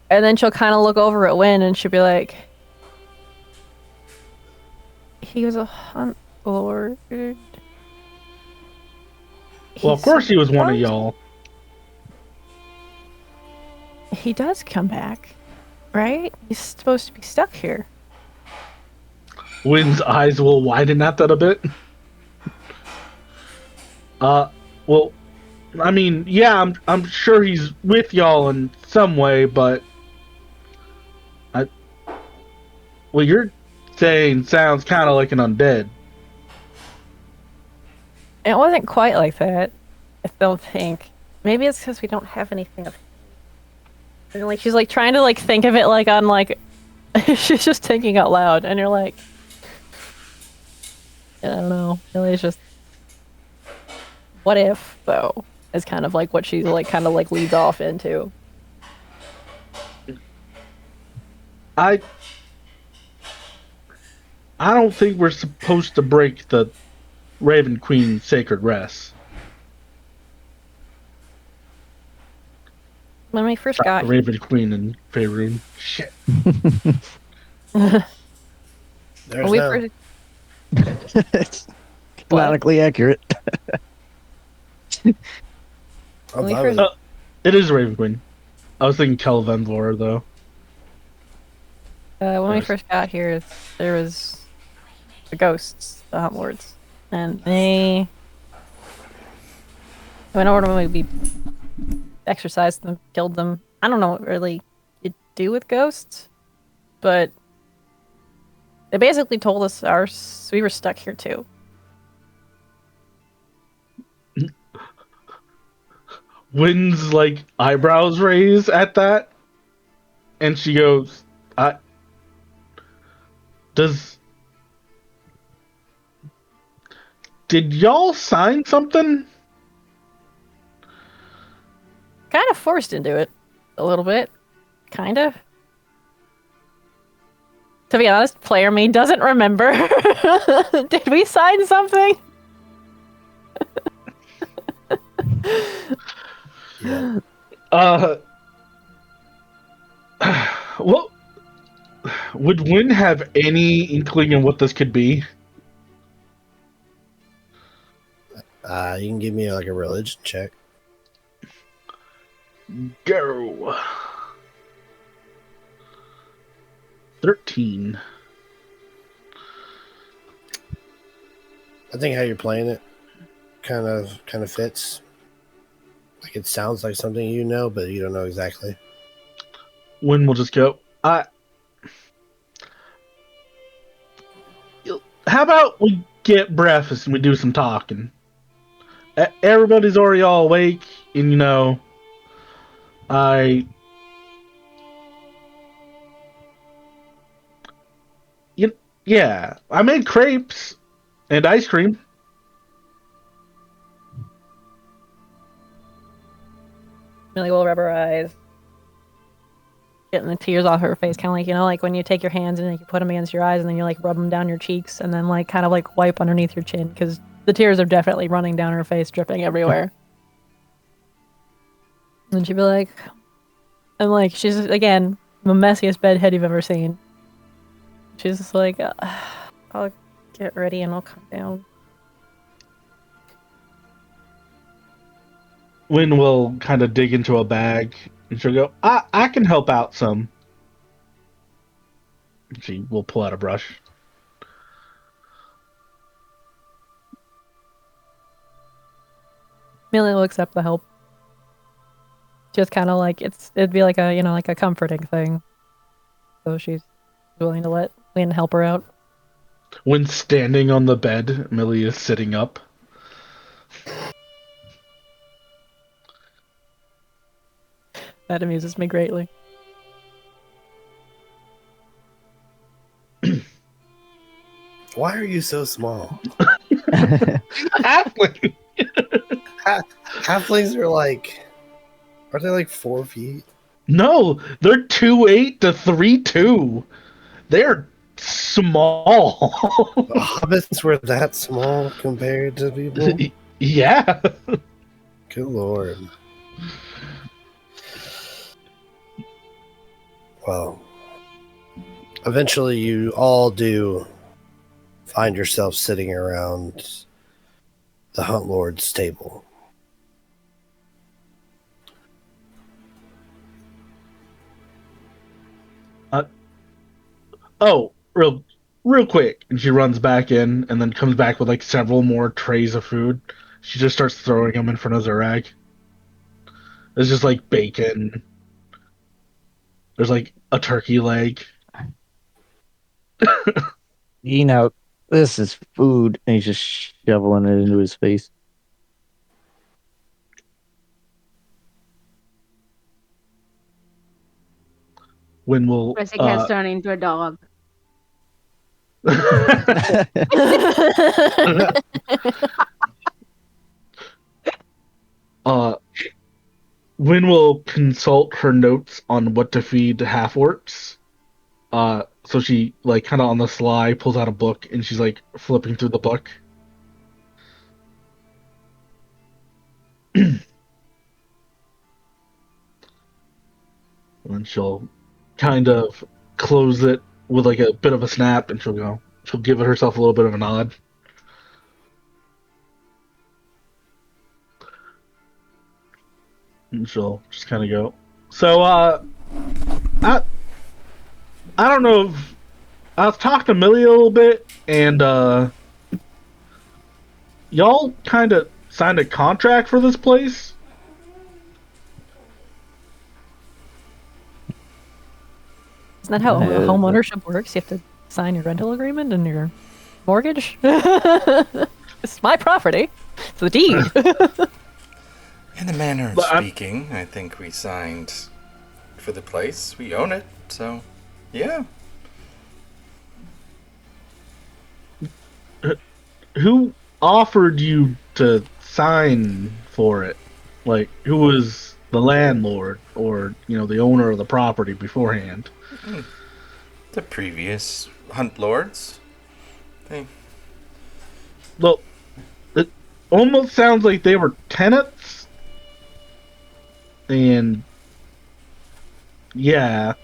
And then she'll kind of look over at Wynn and she'll be like, he was a hunt lord. Well, of course he was one of y'all. He does come back, right? He's supposed to be stuck here. Wynn's eyes will widen at that a bit. Well, I mean, yeah, I'm sure he's with y'all in some way, but what you're saying sounds kind of like an undead. It wasn't quite like that. I don't think. Maybe it's because we don't have anything of. And like she's like trying to like think of it like on like she's just thinking out loud, and you're like, I don't know. Really, it's just what if though is kind of like what she like kind of like leads off into. I don't think we're supposed to break the Raven Queen's sacred rest. When we first got Raven Queen and Faerun. Shit. There's we no. first, It's canonically accurate. I'm we fine first- with it. It is Raven Queen. I was thinking Kelvenvor, though. when we Yes. first got here, there was the ghosts, the hunt lords, and they went over to we exorcised them, killed them. I don't know what really you do with ghosts, but they basically told us we were stuck here too. Wynn's like eyebrows raise at that, and she goes, Did y'all sign something?" Kind of forced into it a little bit, kind of. To be honest, player me doesn't remember. Did we sign something? Yeah. Well, would Wynn have any inkling in what this could be? You can give me like a religion check. Go. 13. I think how you're playing it kind of fits. Like it sounds like something you know, but you don't know exactly. Wynn will just go, how about we get breakfast and we do some talking? Everybody's already all awake, and I, yeah, I made crepes and ice cream. Millie will rub her eyes, getting the tears off her face, kind of like, like when you take your hands and you put them against your eyes and then you like rub them down your cheeks and then like kind of like wipe underneath your chin because the tears are definitely running down her face, dripping everywhere. And she'd be like, and like she's again the messiest bedhead you've ever seen. She's just like, I'll get ready and I'll come down. Wynn will kind of dig into a bag and she'll go, I can help out some. She will pull out a brush. Millie will accept the help. Just kind of like it'd be like a like a comforting thing. So she's willing to let Wynn help her out. When standing on the bed, Millie is sitting up. That amuses me greatly. Why are you so small? Halfling. Halflings are like, aren't they like 4 feet? No, they're 2'8" to 3'2". They're small. Hobbits were that small compared to people? Yeah. Good lord. Well, eventually you all do find yourself sitting around the Hunt Lord's table. Oh, real quick. And she runs back in and then comes back with like several more trays of food. She just starts throwing them in front of Zarag. There's just like bacon. There's like a turkey leg. This is food. And he's just shoveling it into his face. When will Resic has turned into a dog. Wynn will consult her notes on what to feed half-orcs. So she, like, kind of on the sly, pulls out a book, and she's, like, flipping through the book. And then she'll kind of close it with, like, a bit of a snap, and she'll give it herself a little bit of a nod. And she'll just kind of go, so, I don't know if... I was talking to Millie a little bit, and, y'all kind of signed a contract for this place? Isn't that how home ownership works? You have to sign your rental agreement and your mortgage? It's my property. It's the deed. In the manner of speaking, I think we signed for the place. We own it, so yeah. Who offered you to sign for it? Like, who was the landlord or, the owner of the property beforehand? The previous Hunt Lords. Well, it almost sounds like they were tenants. And yeah.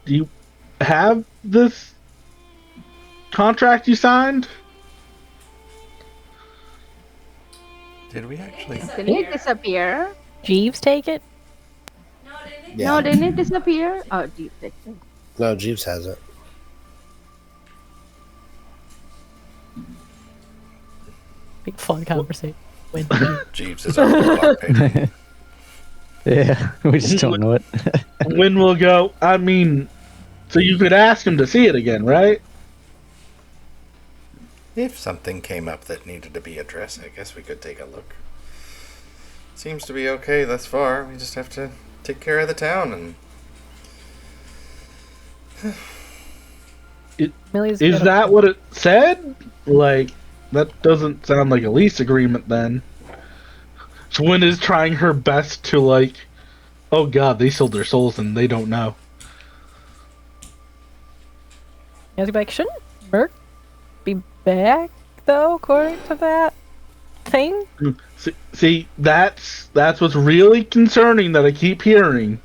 Do you have this contract you signed? Did we actually? Didn't it disappear? Jeeves take it? Yeah. No, didn't it disappear? Oh, Jeeves. No, Jeeves has it. Be a fun conversation. Win. Jeeves is on the block painting. Yeah, we just don't know it. When we'll go, I mean, so you could ask him to see it again, right? If something came up that needed to be addressed, I guess we could take a look. Seems to be okay thus far. We just have to take care of the town and Millie's Is gonna- that what it said? Like, that doesn't sound like a lease agreement then. Twin is trying her best to, like, oh god, they sold their souls and they don't know. I was like, shouldn't Merc be back though, according to that thing? See, that's what's really concerning that I keep hearing.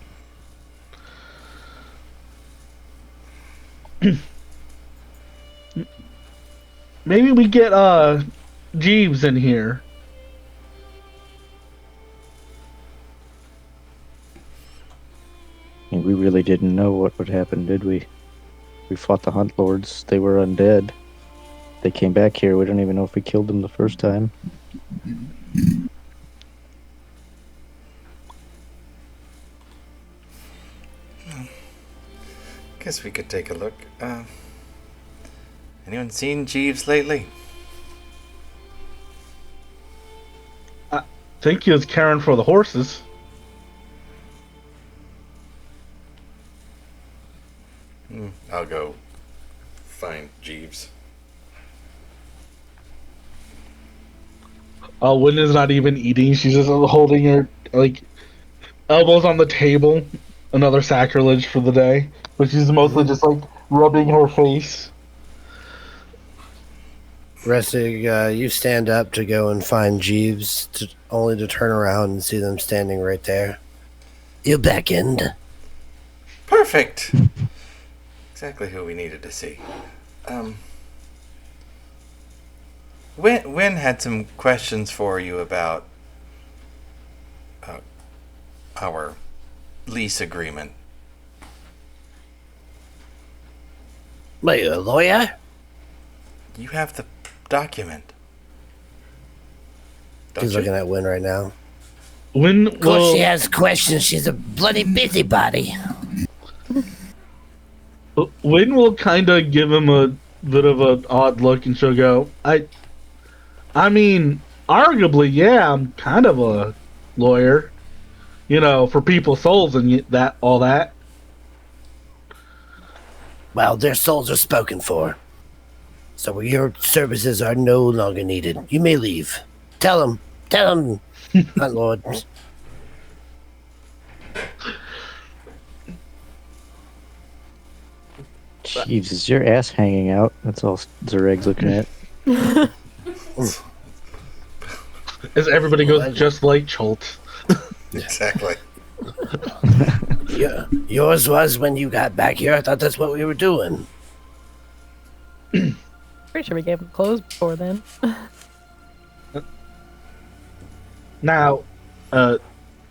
Maybe we get Jeeves in here. I mean, we really didn't know what would happen, did we? We fought the Hunt Lords. They were undead. They came back here. We don't even know if we killed them the first time. guess we could take a look. Anyone seen Jeeves lately? I think he was caring for the horses. I'll go find Jeeves. Wynn's not even eating. She's just holding her, like, elbows on the table. Another sacrilege for the day. But she's mostly just, like, rubbing her face. Ressig, you stand up to go and find Jeeves, only to turn around and see them standing right there. You beckoned. Perfect! Exactly who we needed to see. Wynn had some questions for you about our lease agreement. Wait, you a lawyer? You have the document. Don't He's you? looking at Wynn right now. Wynn Of course will, she has questions. She's a bloody busybody. Wynn will kind of give him a bit of an odd look, and she'll go, I mean, arguably, yeah, I'm kind of a lawyer. You know, for people's souls and that, all that. Well, their souls are spoken for. So your services are no longer needed. You may leave. Tell them, my lord. Jeeves, is your ass hanging out? That's all Zereg's looking at. As everybody goes, just like Schultz. Exactly. Yeah, yours was when you got back here. I thought that's what we were doing. Pretty sure we gave him clothes before then. Now,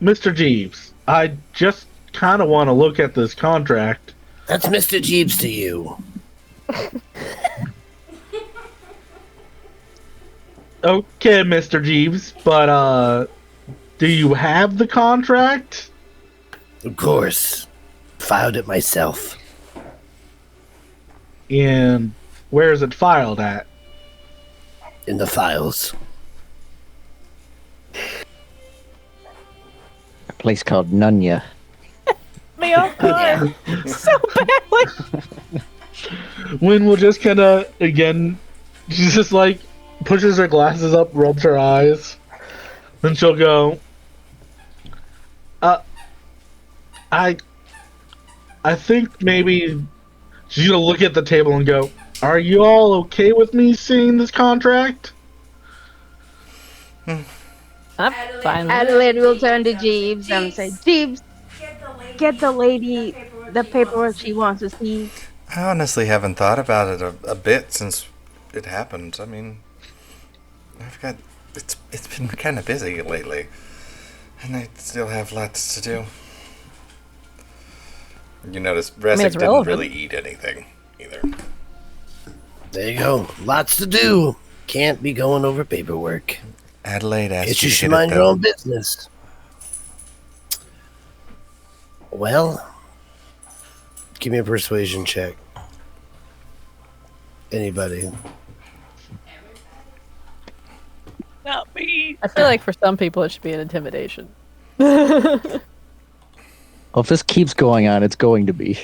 Mr. Jeeves, I just kind of want to look at this contract. That's Mr. Jeeves to you. Okay, Mr. Jeeves, but, do you have the contract? Of course. Filed it myself. And where is it filed at? In the files. A place called Nunya. Me off guard. So badly. Wynn will just kind of, again, she's just like, pushes her glasses up, rubs her eyes. Then she'll go, I think maybe she's gonna look at the table and go, are you all okay with me seeing this contract? I'm fine with it. Adelaide will turn to Jeeves and say, Jeeves, get the lady the paperwork she wants to see. I honestly haven't thought about it a bit since it happened. I mean, it's been kind of busy lately, and I still have lots to do. You notice Resic it's didn't relevant. really eat anything either. There you go. Lots to do. can't be going over paperwork. Adelaide asked Guess you you to should get it mind your done. own business. Well, give me a persuasion check. Anybody? Not me. I feel like for some people it should be an intimidation. Well, if this keeps going on, it's going to be.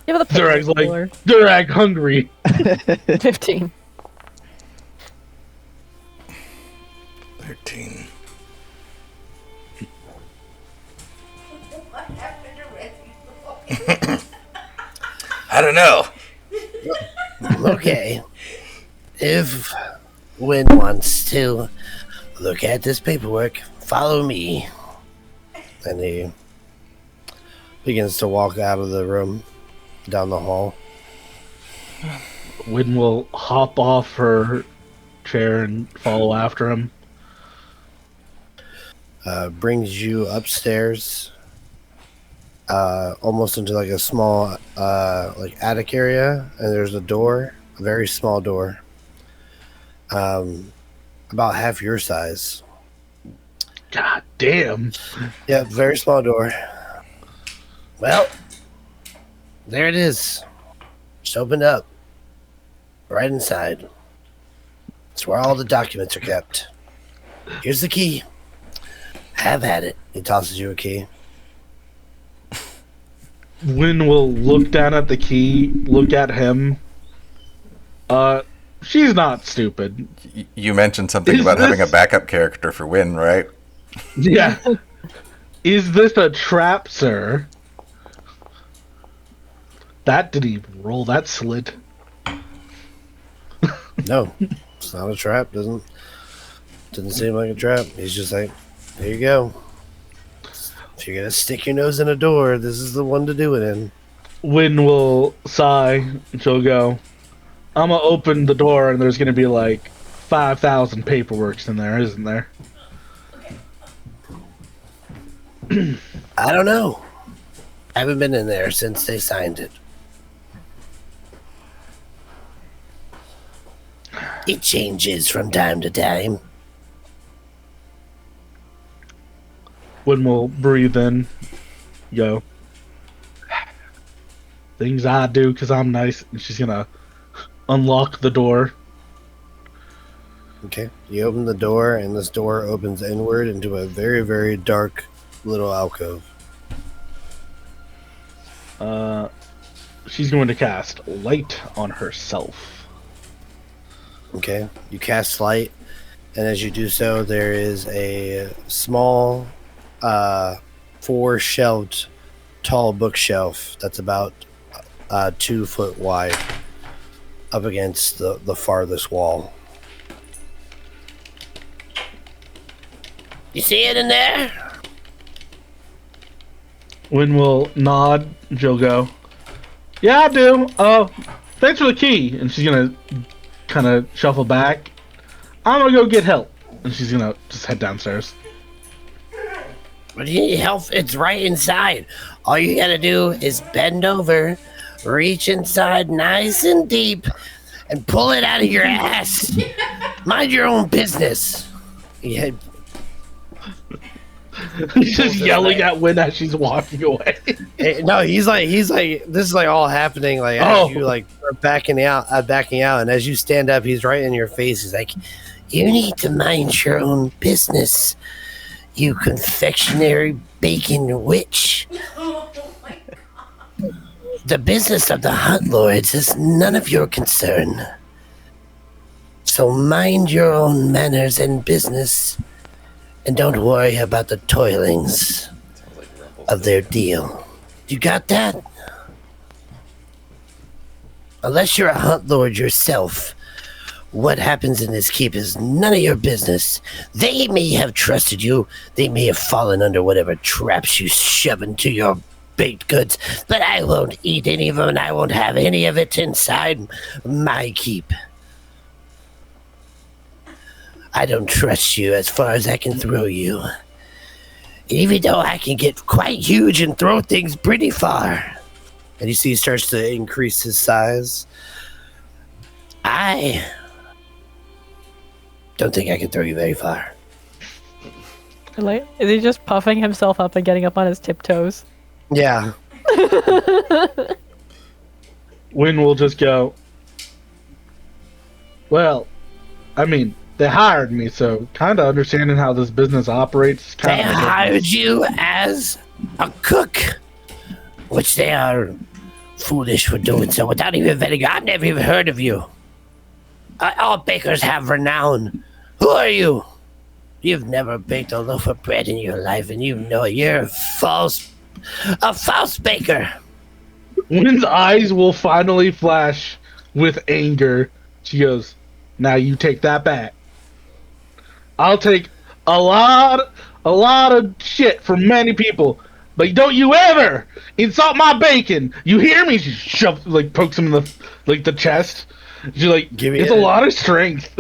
Give it a Durag's like, roller. Durag hungry. 15. 13. I don't know. Okay. If Wynn wants to look at this paperwork, follow me. And he begins to walk out of the room, down the hall. Wynn will hop off her chair and follow after him. Brings you upstairs, almost into like a small like attic area, and there's a door, a very small door, about half your size. God damn. Yeah, very small door. Well, there it is. Just opened up. Right inside. It's where all the documents are kept. Here's the key. Have at it. He tosses you a key. Wynn will look down at the key, look at him. She's not stupid. You mentioned something Is about having a this- backup character for Win, right? Yeah. Is this a trap, sir? That didn't even roll. That slid. No, it's not a trap. Doesn't seem like a trap. He's just like, there you go. If you're gonna stick your nose in a door, this is the one to do it in. Wynn will sigh. And she'll go, I'm gonna open the door and there's gonna be like 5,000 paperworks in there, isn't there? I don't know. I haven't been in there since they signed it. It changes from time to time. Wynn will breathe in, go, things I do because I'm nice. And she's gonna unlock the door. Okay. You open the door, and this door opens inward into a very, very dark little alcove. She's going to cast light on herself. Okay. You cast light, and as you do so, there is a small, 4-shelved, tall bookshelf that's about 2 foot wide up against the farthest wall. You see it in there? Wynn will nod. She'll go, yeah, I do. Thanks for the key. And she's gonna kind of shuffle back. I'm gonna go get help. And she's gonna just head downstairs. But you need help. It's right inside. All you gotta do is bend over, reach inside nice and deep, and pull it out of your ass. Mind your own business. Yeah. He's just yelling at Wynn as she's walking away. No, he's like, this is like all happening like as you like are backing out, and as you stand up, he's right in your face. He's like, you need to mind your own business, you confectionery bacon witch. The business of the Hunt Lords is none of your concern. So mind your own manners and business, and don't worry about the toilings of their deal. You got that? Unless you're a Hunt Lord yourself, what happens in this keep is none of your business. They may have trusted you. They may have fallen under whatever traps you shove into your baked goods, but I won't eat any of them, and I won't have any of it inside my keep. I don't trust you as far as I can throw you. Even though I can get quite huge and throw things pretty far. And you see he starts to increase his size. I don't think I can throw you very far. Like, is he just puffing himself up and getting up on his tiptoes? Yeah. Wynn will just go, well, I mean, they hired me, so kind of understanding how this business operates is They kind of... hired you as a cook, which they are foolish for doing so without even vetting you. I've never even heard of you. All bakers have renown. Who are you? You've never baked a loaf of bread in your life, and you know you're a false baker. Wynn's eyes will finally flash with anger. She goes, now you take that back. I'll take a lot of shit from many people, but don't you ever insult my bacon. You hear me? She shoves, like, pokes him in the chest. She's like, it's a lot of strength.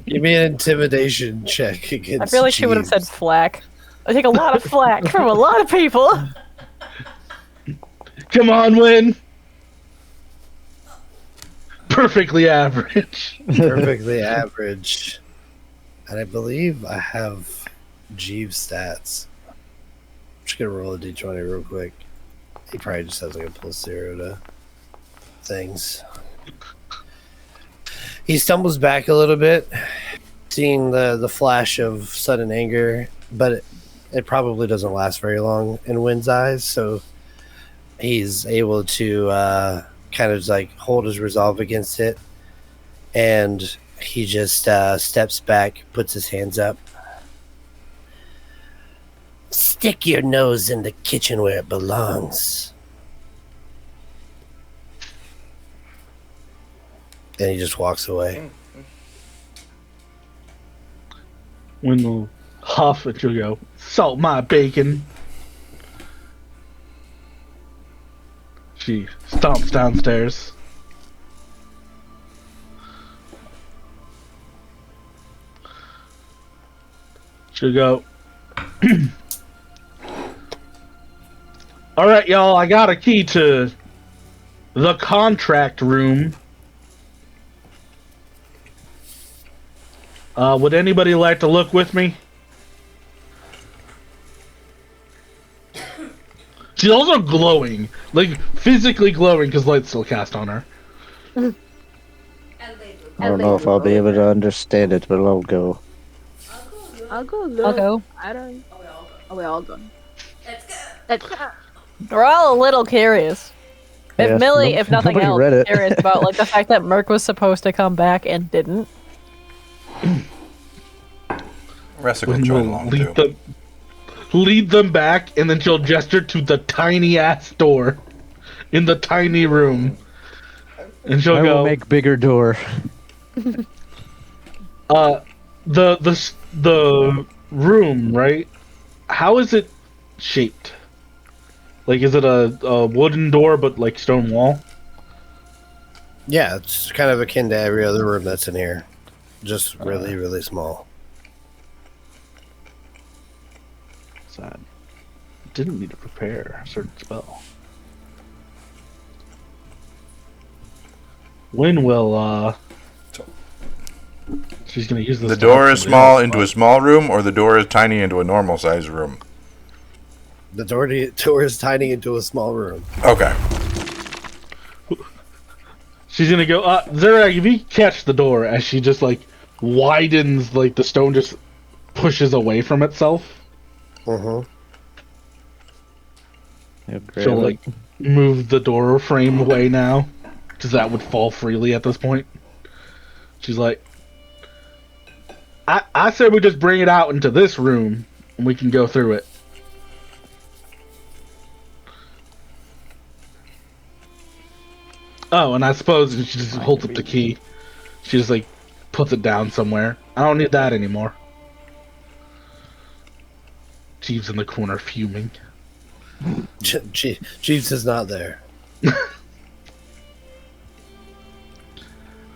Give me an intimidation check against I feel like she would have said Jeeves. flack. I take a lot of flack from a lot of people. Come on, Wynn. Perfectly average. Perfectly average. And I believe I have Jeeves' stats. I'm just gonna roll a d20 real quick. He probably just has like a +0 to things. He stumbles back a little bit, seeing the flash of sudden anger, but it probably doesn't last very long in Wynn's eyes, so he's able to kind of like hold his resolve against it, and he just steps back, puts his hands up. Stick your nose in the kitchen where it belongs. And he just walks away. Wynn will huff and she'll go, salt my bacon. She stomps downstairs. She'll go, alright, y'all, I got a key to the contract room. Would anybody like to look with me? She's also glowing, like physically glowing, because light's still cast on her. I don't know if I'll be able to understand it, but I'll go. I'll go look. I'll go. I don't. Oh, we all go. Let's go. We're all a little curious. If Yeah, Millie, if nothing nobody else, read it. curious about like the fact that Merc was supposed to come back and didn't. Ressa will join along too. Lead them back, and then she'll gesture to the tiny ass door in the tiny room, and she'll I go. will make bigger door. The room, right? How is it shaped? Like, is it a wooden door but like stone wall? Yeah, it's kind of akin to every other room that's in here. Just really, really small. Sad. Didn't need to prepare a certain spell. Wynn will, she's gonna use this. The door is small into a small room, or the door is tiny into a normal size room? The door is tiny into a small room. Okay. She's gonna go, Zerag, if you catch the door as she just, like, widens, like, the stone just pushes away from itself. Mm-hmm. She'll, like, move the door frame away now, because that would fall freely at this point. She's like, I said we just bring it out into this room, and we can go through it. Oh, and I suppose she just holds up the key. She just, like, puts it down somewhere. I don't need that anymore. Jeeves in the corner fuming. Jeeves is not there.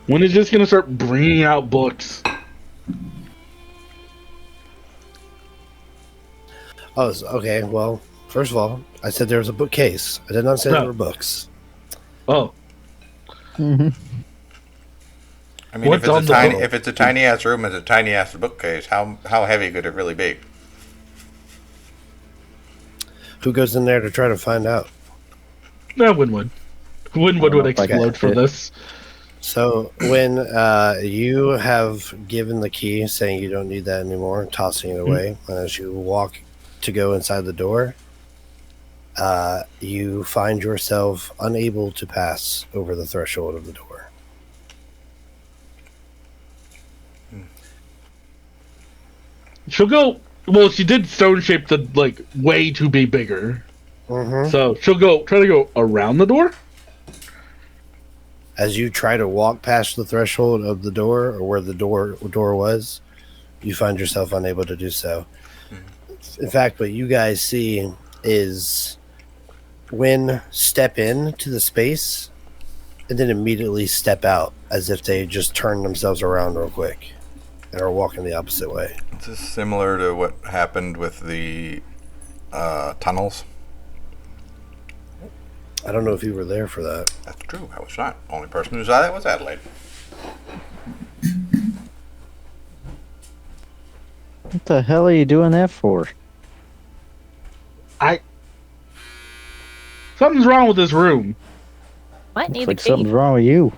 When is just gonna start bringing out books? Oh, okay. Well, First of all, I said there was a bookcase. I did not say there were books. Oh. Mm-hmm. I mean, if it's a tiny ass room, it's a tiny ass bookcase. How heavy could it really be? Who goes in there to try to find out? No, Winwood. Winwood would explode for this. So when you have given the key, saying you don't need that anymore, tossing it away, and as you walk to go inside the door, you find yourself unable to pass over the threshold of the door. She'll go. Well, she did stone shape the way to be bigger. Mm-hmm. So she'll try to go around the door. As you try to walk past the threshold of the door, or where the door was, you find yourself unable to do so. In fact, what you guys see is Wynn step in to the space and then immediately step out as if they just turned themselves around real quick and are walking the opposite way. Is this similar to what happened with the tunnels? I don't know if you were there for that. That's true. I was not. Only person who saw that was Adelaide. What the hell are you doing that for? Something's wrong with this room. Might need Looks the like key. something's wrong with you.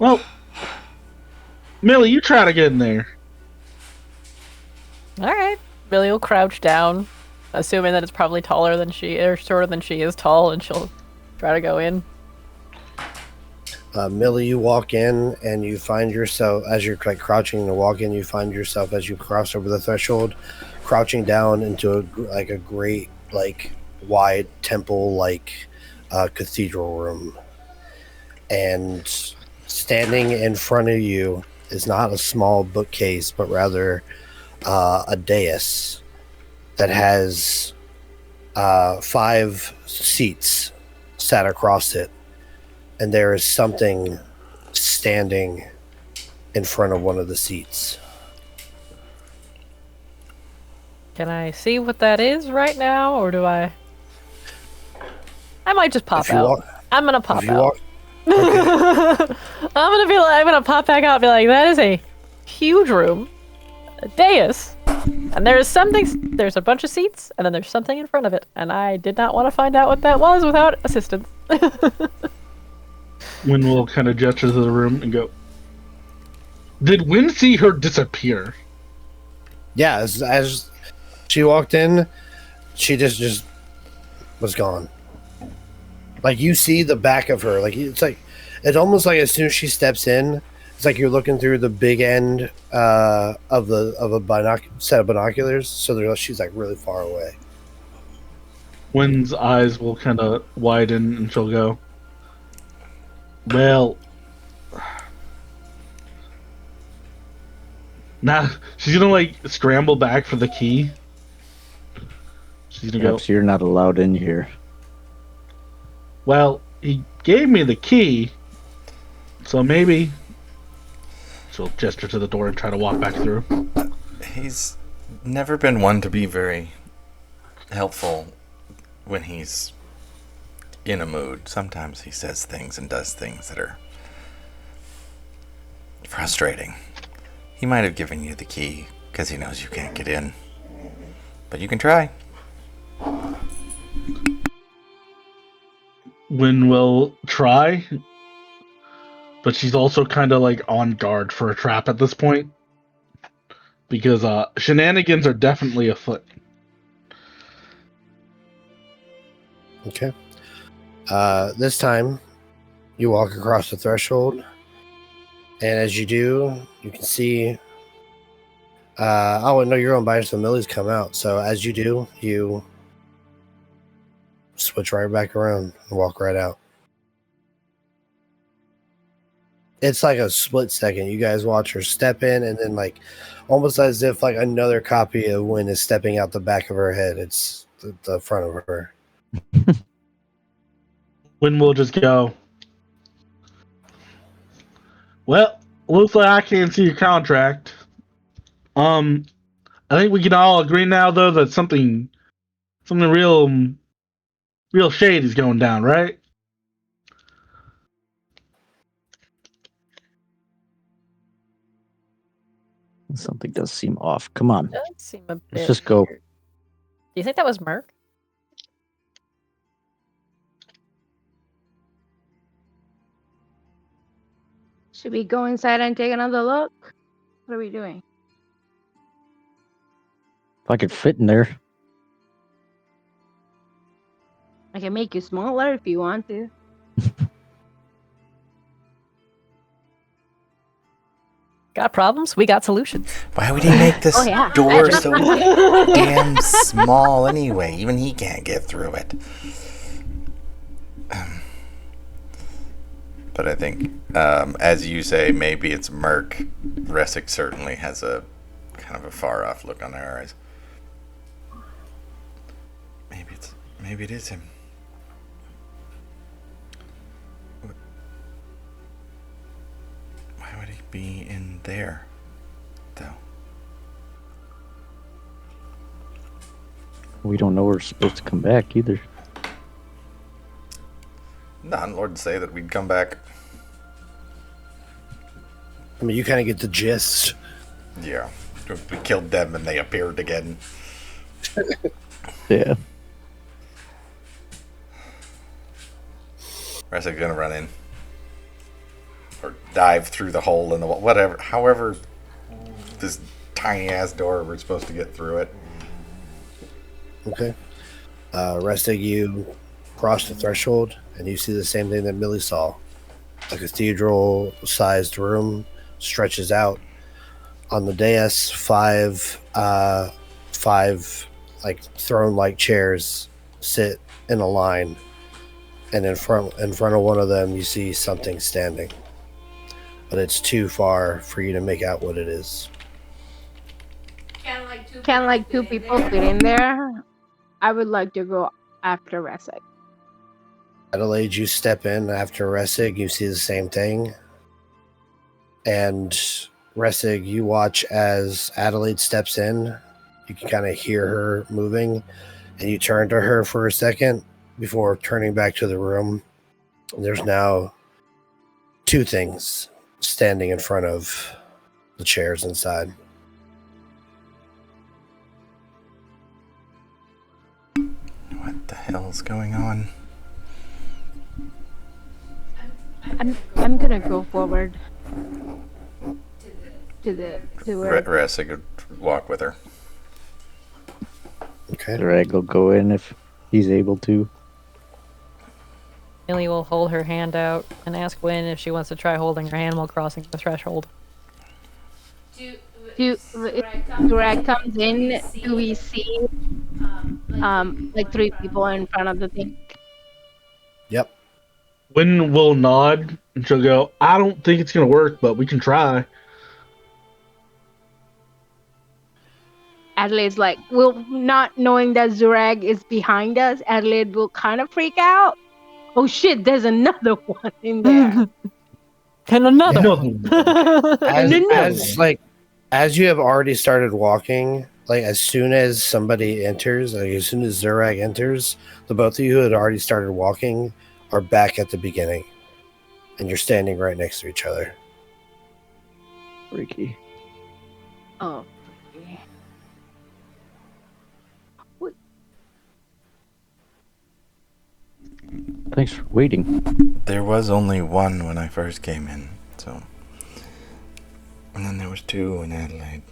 Well, Millie, you try to get in there. All right. Billy will crouch down, assuming that it's probably taller than she, or shorter than she is tall, and she'll try to go in. Millie, you walk in and you find yourself, as you're crouching to walk in, you find yourself as you cross over the threshold, crouching down into a great, wide temple, cathedral room. And standing in front of you is not a small bookcase, but rather a dais that has 5 seats sat across it. And there is something standing in front of one of the seats. Can I see what that is right now, or do I? I might just pop out. I'm gonna pop out. Okay. I'm gonna pop back out and be like, that is a huge room, a dais, and there's a bunch of seats, and then there's something in front of it, and I did not want to find out what that was without assistance. Wynn will kind of gesture to the room and go, did Wynn see her disappear? Yeah, as she walked in, she just was gone. You see the back of her. It's almost like as soon as she steps in, it's like you're looking through the big end of a set of binoculars. So she's really far away. Wynn's eyes will kind of widen and she'll go, well, now she's gonna scramble back for the key. She's gonna go, Perhaps you're not allowed in here. well, he gave me the key, so maybe. She'll gesture to the door and try to walk back through. He's never been one to be very helpful when he's in a mood. Sometimes he says things and does things that are frustrating. He might have given you the key because he knows you can't get in. But you can try. Wynn will try, but she's also kind of on guard for a trap at this point. Because shenanigans are definitely afoot. Okay. This time, you walk across the threshold, and as you do, you can see. No, you're on by so Millie's come out. So as you do, you switch right back around and walk right out. It's like a split second. You guys watch her step in, and then almost as if another copy of Wynn is stepping out the back of her head. It's the front of her. Wynn will just go, well, looks like I can't see your contract. I think we can all agree now, though, that something Something real shade is going down, right? Something does seem off. Come on. Does seem a bit Let's just go. weird. Do you think that was Merc? Should we go inside and take another look? What are we doing? If I could fit in there. I can make you smaller if you want to. Got problems? We got solutions. Why would he make this Oh, yeah. door so damn small anyway? Even he can't get through it. But I think, as you say, maybe it's Merc. Resic certainly has a kind of a far-off look on her eyes. Maybe it is him. Why would he be in there, though? We don't know we're supposed to come back either. Non-Lord say that we'd come back. I mean, you kind of get the gist. Yeah. We killed them and they appeared again. Yeah. Resic's gonna run in. Or dive through the hole in the wall. Whatever. However, this tiny ass door, we're supposed to get through it. Okay. Restig, you cross the threshold and you see the same thing that Millie saw. A cathedral-sized room stretches out. On the dais, five like throne-like chairs sit in a line, and in front of one of them, you see something standing, but it's too far for you to make out what it is. Can like two people fit in there? I would like to go after Resig. Adelaide, you step in after Resig, you see the same thing. And Resig, you watch as Adelaide steps in. You can kind of hear her moving, and you turn to her for a second before turning back to the room. And there's now two things standing in front of the chairs inside. What the hell's going on? I'm gonna go forward to where. Resig would walk with her. Okay. Drag will go in if he's able to. Millie will hold her hand out and ask Wynn if she wants to try holding her hand while crossing the threshold. If Durag comes in, do we see like three people in front of the thing? Yep. Wynn will nod and she'll go, I don't think it's going to work, but we can try. Adelaide's like, not knowing that Zurag is behind us, Adelaide will kind of freak out. Oh shit, there's another one in there. And another one. As you have already started walking, like as soon as somebody enters, like as soon as Zurag enters, the both of you who had already started walking are back at the beginning. And you're standing right next to each other. Freaky. Oh. Thanks for waiting. There was only one when I first came in, so. And then there was two in Adelaide.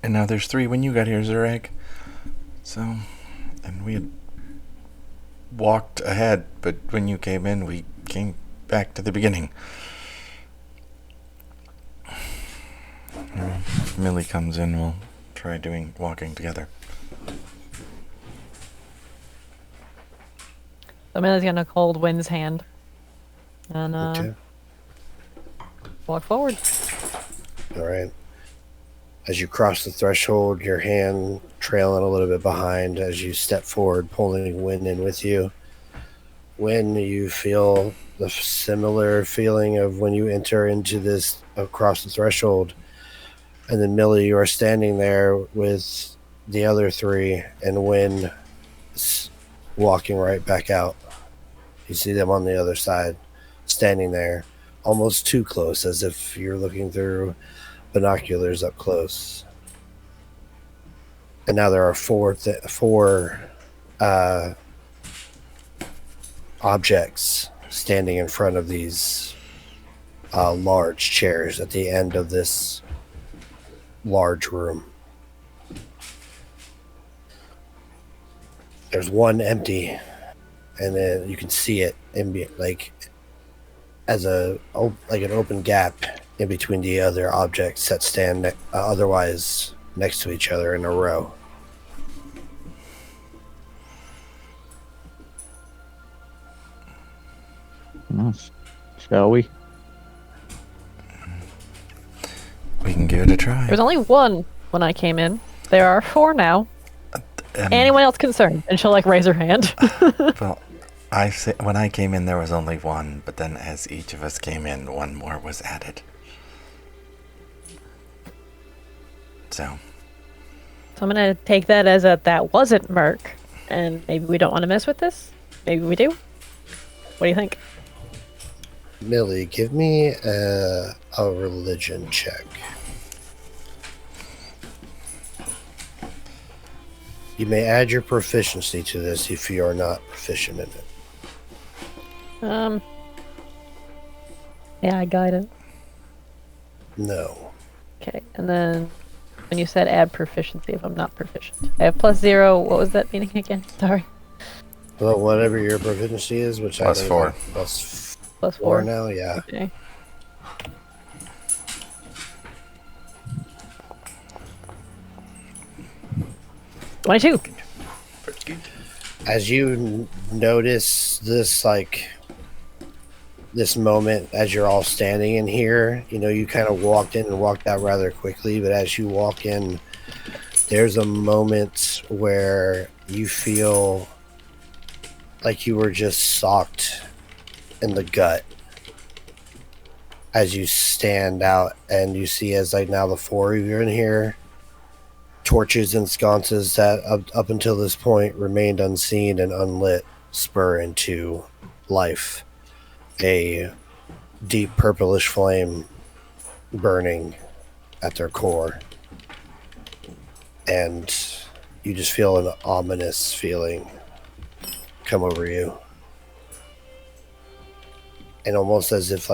And now there's three when you got here, Zurag. So, and we had walked ahead, but when you came in, we came back to the beginning. If Millie comes in, we'll try walking together. So Millie's gonna hold Wynn's hand and Okay. walk forward. All right. As you cross the threshold, your hand trailing a little bit behind as you step forward, pulling Wynn in with you. Wynn, you feel the similar feeling of when you enter into this across the threshold. And then Millie, you are standing there with the other three, and Wynn, walking right back out. You see them on the other side, standing there, almost too close, as if you're looking through binoculars up close. And now there are four objects standing in front of these large chairs at the end of this large room. There's one empty, and then you can see it as an open gap in between the other objects that stand otherwise next to each other in a row. Shall we? We can give it a try. There was only one when I came in. There are 4 now. Anyone else concerned? And she'll raise her hand. Well, when I came in, there was only one, but then as each of us came in, one more was added. So I'm gonna take that as that wasn't Merc, and maybe we don't want to mess with this. Maybe we do. What do you think? Millie, give me a religion check. You may add your proficiency to this if you are not proficient in it. Yeah, I got it. No. Okay, and then when you said add proficiency, if I'm not proficient, I have +0. What was that meaning again? Sorry. Well, whatever your proficiency is, which I think +4. Plus +4 4 now, yeah. Okay. +22. As you notice this, this moment as you're all standing in here, you kind of walked in and walked out rather quickly, but as you walk in, there's a moment where you feel like you were just socked in the gut as you stand out, and you see as now the 4 of you are in here, torches and sconces that up until this point remained unseen and unlit spur into life. A deep purplish flame burning at their core, and you just feel an ominous feeling come over you, and almost as if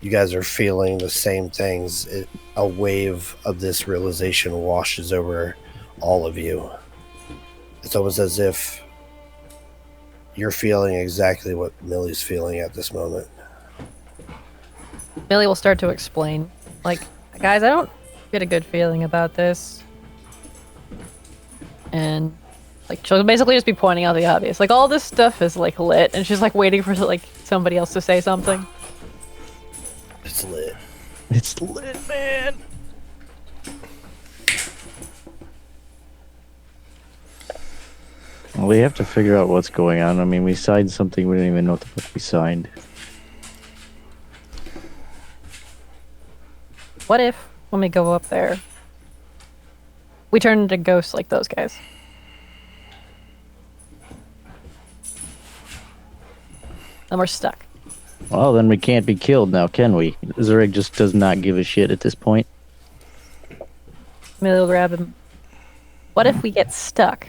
you guys are feeling the same things. A wave of this realization washes over all of you. It's almost as if you're feeling exactly what Millie's feeling at this moment. Millie will start to explain. Guys, I don't get a good feeling about this. And she'll basically just be pointing out the obvious. All this stuff is lit, and she's waiting for somebody else to say something. It's lit. It's lit, man. Well, we have to figure out what's going on. I mean, we signed something we didn't even know what the fuck we signed. What if, when we go up there, we turn into ghosts like those guys? And we're stuck. Well, then we can't be killed now, can we? Zurich just does not give a shit at this point. Millie will grab him. What if we get stuck?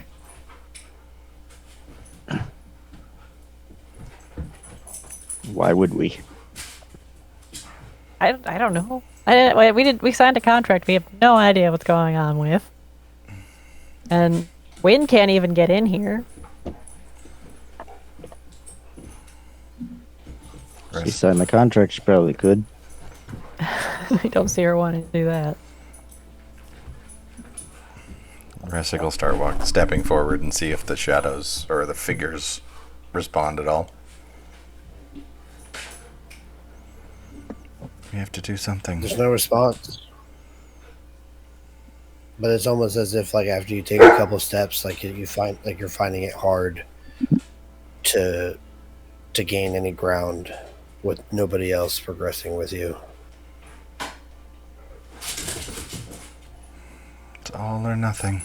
Why would we? I don't know. We signed a contract we have no idea what's going on with. And Wynn can't even get in here. She signed the contract, she probably could. I don't see her wanting to do that. Ressic will start stepping forward and see if the shadows or the figures respond at all. We have to do something. There's no response. But it's almost as if after you take a couple steps, you find you're finding it hard to gain any ground with nobody else progressing with you. It's all or nothing.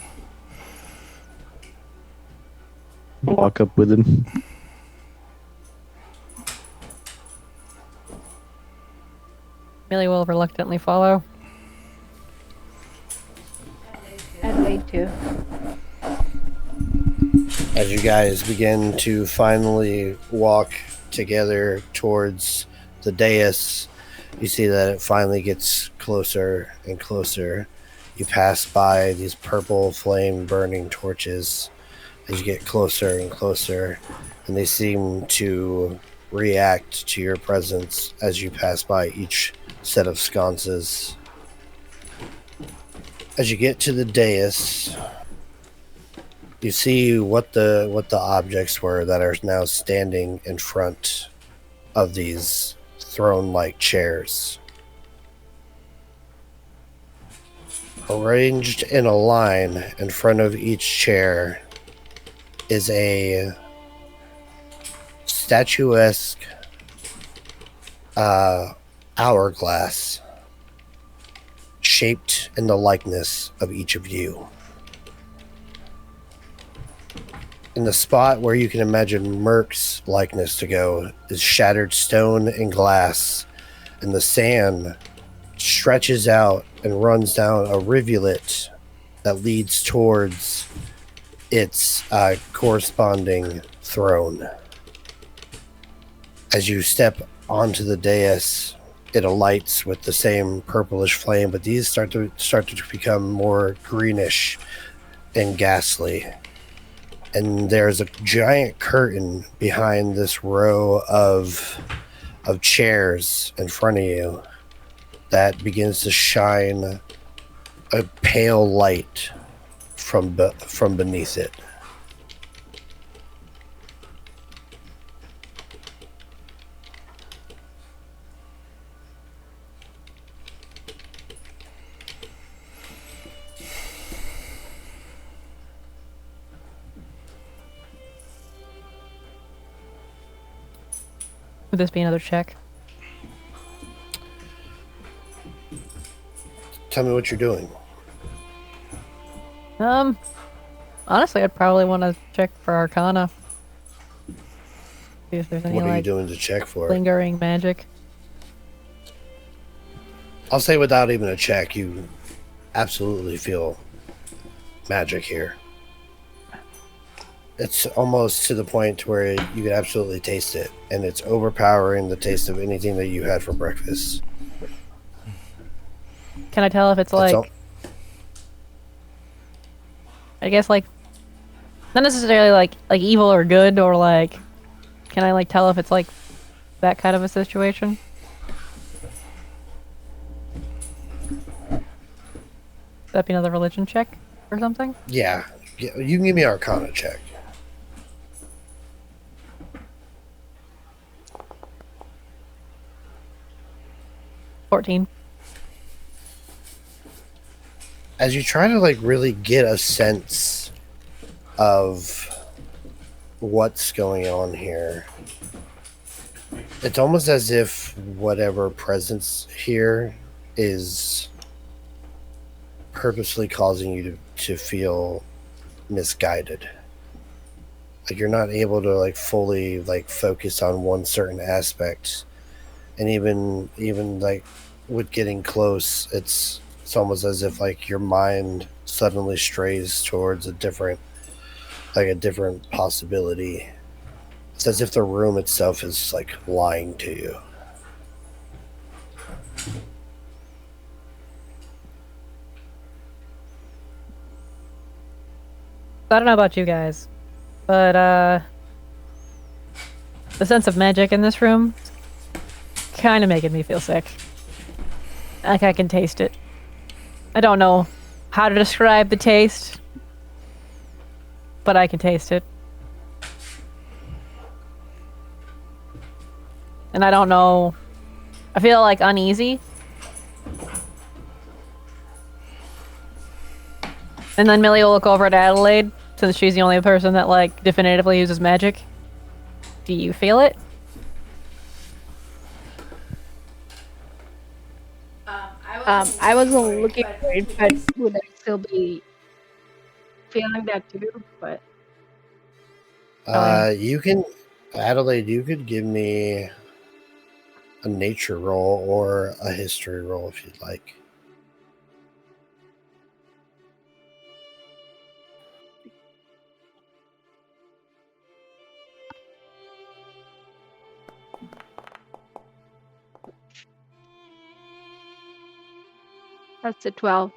Walk up with him. Millie will reluctantly follow. Adelaide too. As you guys begin to finally walk together towards the dais, you see that it finally gets closer and closer. You pass by these purple flame burning torches as you get closer and closer, and they seem to react to your presence as you pass by each set of sconces. As you get to the dais, you see what the objects were that are now standing in front of these throne-like chairs. Arranged in a line in front of each chair is a statuesque hourglass shaped in the likeness of each of you. In the spot where you can imagine Merc's likeness to go is shattered stone and glass, and the sand stretches out and runs down a rivulet that leads towards its corresponding throne. As you step onto the dais, it alights with the same purplish flame, but these start to become more greenish and ghastly. And there's a giant curtain behind this row of chairs in front of you that begins to shine a pale light from beneath it. Would this be another check? Tell me what you're doing. Honestly, I'd probably want to check for Arcana. See if there's any What are you like doing to check for it? lingering magic. I'll say without even a check, you absolutely feel magic here. It's almost to the point where you can absolutely taste it, and it's overpowering the taste of anything that you had for breakfast. Can I tell if it's That's like, all- I guess like, not necessarily like evil or good, or like, can I like tell if it's like that kind of a situation? Would that be another religion check or something? Yeah, you can give me an Arcana check. $14. As you try to like really get a sense of what's going on here, it's almost as if whatever presence here is purposely causing you to feel misguided. Like you're not able to like fully like focus on one certain aspect, and even like with getting close, it's almost as if like your mind suddenly strays towards a different possibility. It's as if the room itself is like lying to you. I don't know about you guys, but the sense of magic in this room kind of making me feel sick. Like I can taste it. I don't know how to describe the taste, but I can taste it. And I don't know. I feel like uneasy. And then Millie will look over at Adelaide, since she's the only person that like definitively uses magic. Do you feel it? I wasn't looking for it, but would I still be feeling that too? But You can, Adelaide. You could give me a nature roll or a history roll if you'd like. That's a 12.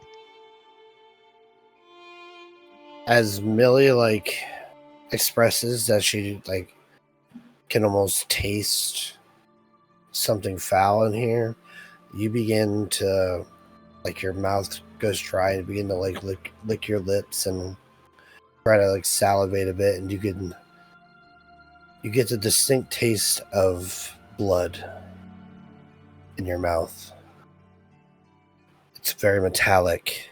As Millie expresses that she can almost taste something foul in here, you begin to your mouth goes dry and begin to lick your lips and try to salivate a bit, and you get the distinct taste of blood in your mouth. It's very metallic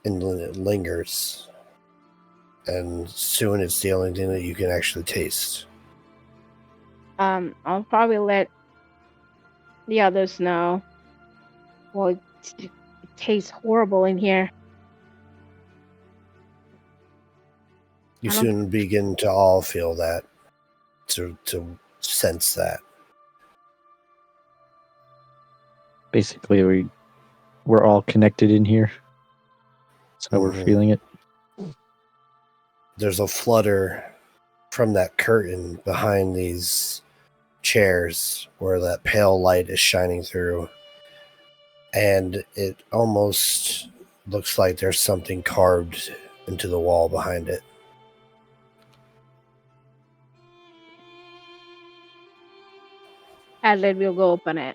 and it lingers, and soon it's the only thing that you can actually taste. I'll probably let the others know. Well, it tastes horrible in here. You soon begin to all feel that, to sense that. Basically, we're all connected in here. That's how we're feeling it. There's a flutter from that curtain behind these chairs where that pale light is shining through, and it almost looks like there's something carved into the wall behind it. Adelaide will go open it.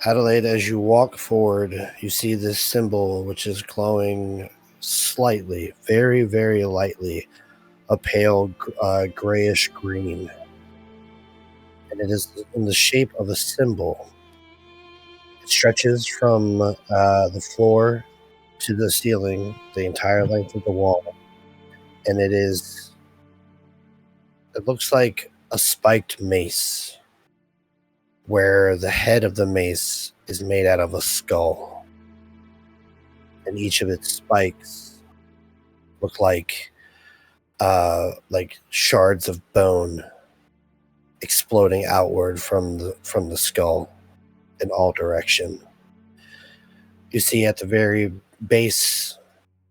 Adelaide, as you walk forward, you see this symbol which is glowing slightly, very, very lightly, a pale grayish green. And it is in the shape of a symbol. It stretches from the floor to the ceiling, the entire length of the wall. And it looks like a spiked mace, where the head of the mace is made out of a skull. And each of its spikes look like shards of bone exploding outward from the skull in all direction. You see at the very base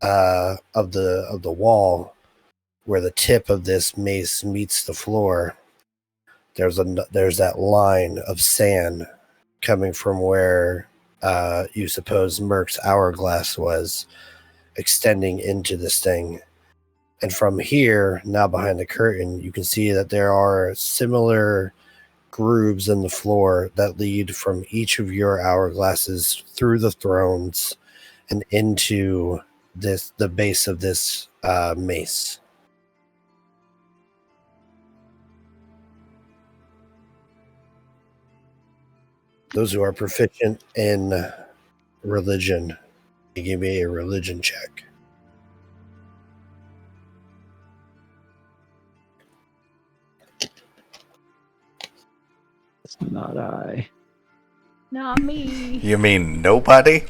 of the wall, where the tip of this mace meets the floor, there's that line of sand coming from where you suppose Merc's hourglass was, extending into this thing. And from here, now behind the curtain, you can see that there are similar grooves in the floor that lead from each of your hourglasses through the thrones and into the base of this mace. Those who are proficient in religion, give me a religion check. It's not I. Not me. You mean nobody?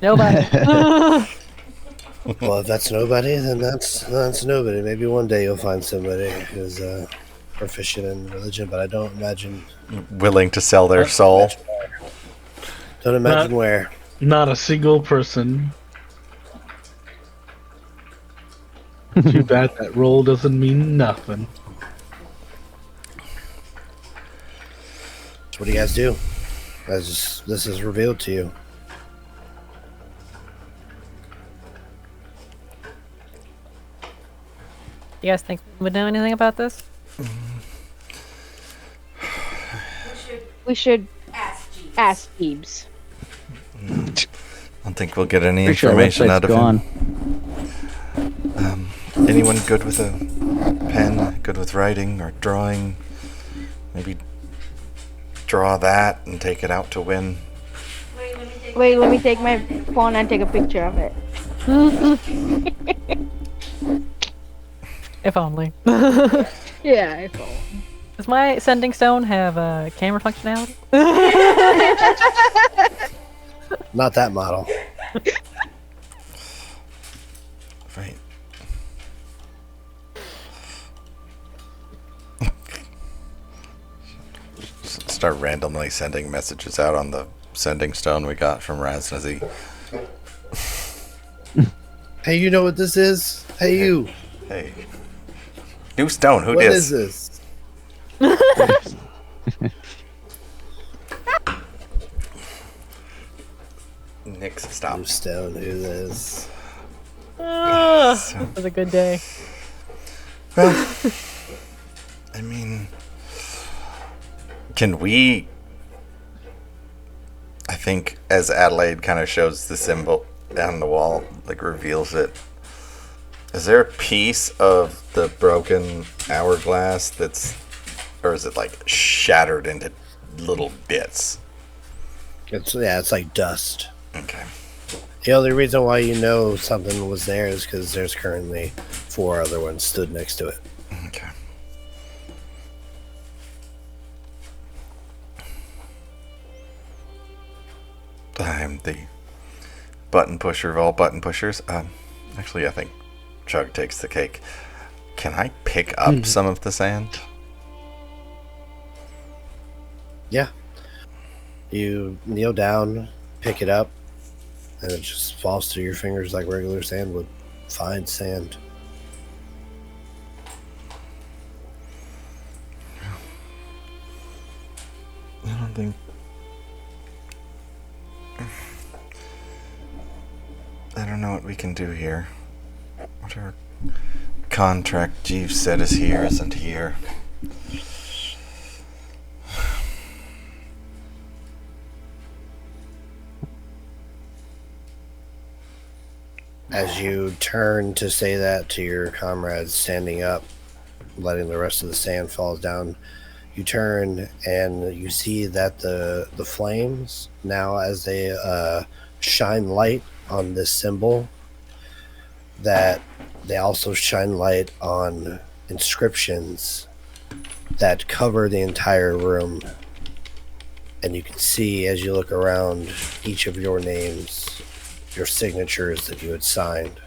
Nobody. Well, if that's nobody, then that's nobody. Maybe one day you'll find somebody who's proficient in religion, but I don't imagine. Willing to sell their soul? Don't imagine where. Not a single person. Too bad that roll doesn't mean nothing. What do you guys do? As this is revealed to you. You guys think we would know anything about this? We should ask Jeeves. I don't think we'll get any Pretty sure our information out of website's him. Anyone good with a pen? Good with writing or drawing? Maybe draw that and take it out to win. Wait, let me take my phone and take a picture of it. If only. Yeah, if only. Does my sending stone have camera functionality? Not that model. Right. start randomly sending messages out on the sending stone we got from Raznazi. Hey, you know what this is? Hey, you. Hey. New stone, who What dis? is this? Nix, New stop. stone, who this? It was a good day. Well, I mean, can we... I think as Adelaide kind of shows the symbol on the wall, like reveals it, is there a piece of the broken hourglass that's... Or is it like shattered into little bits? It's like dust. Okay. The only reason why you know something was there is because there's currently 4 other ones stood next to it. Okay. I'm the button pusher of all button pushers. Actually, I think Chug takes the cake. Can I pick up some of the sand? Yeah. You kneel down, pick it up, and it just falls through your fingers like regular sand would. Fine sand. I don't think... I don't know what we can do here. Whatever contract Jeeves said is here isn't here. As you turn to say that to your comrades standing up, letting the rest of the sand fall down, you turn and you see that the flames, now as they shine light on this symbol, that they also shine light on inscriptions that cover the entire room. And you can see, as you look around, each of your names, your signatures that you had signed,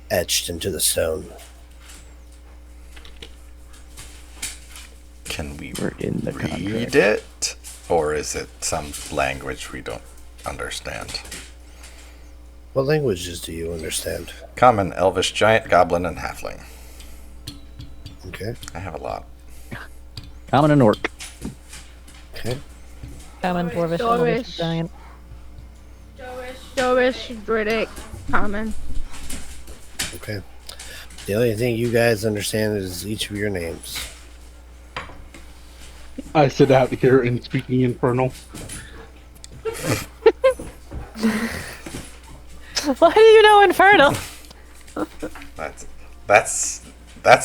etched into the stone. Can we We're in the read contract. it? Or is it some language we don't understand? What languages do you understand? Common, Elvish, Giant, Goblin, and Halfling. Okay. I have a lot. Common and orc. Okay. Common, dwarvish, Dwarvish. elvish, giant. Jovish, Druidic, common. Okay. The only thing you guys understand is each of your names. I sit out here and speaking Infernal. Why do you know infernal? That's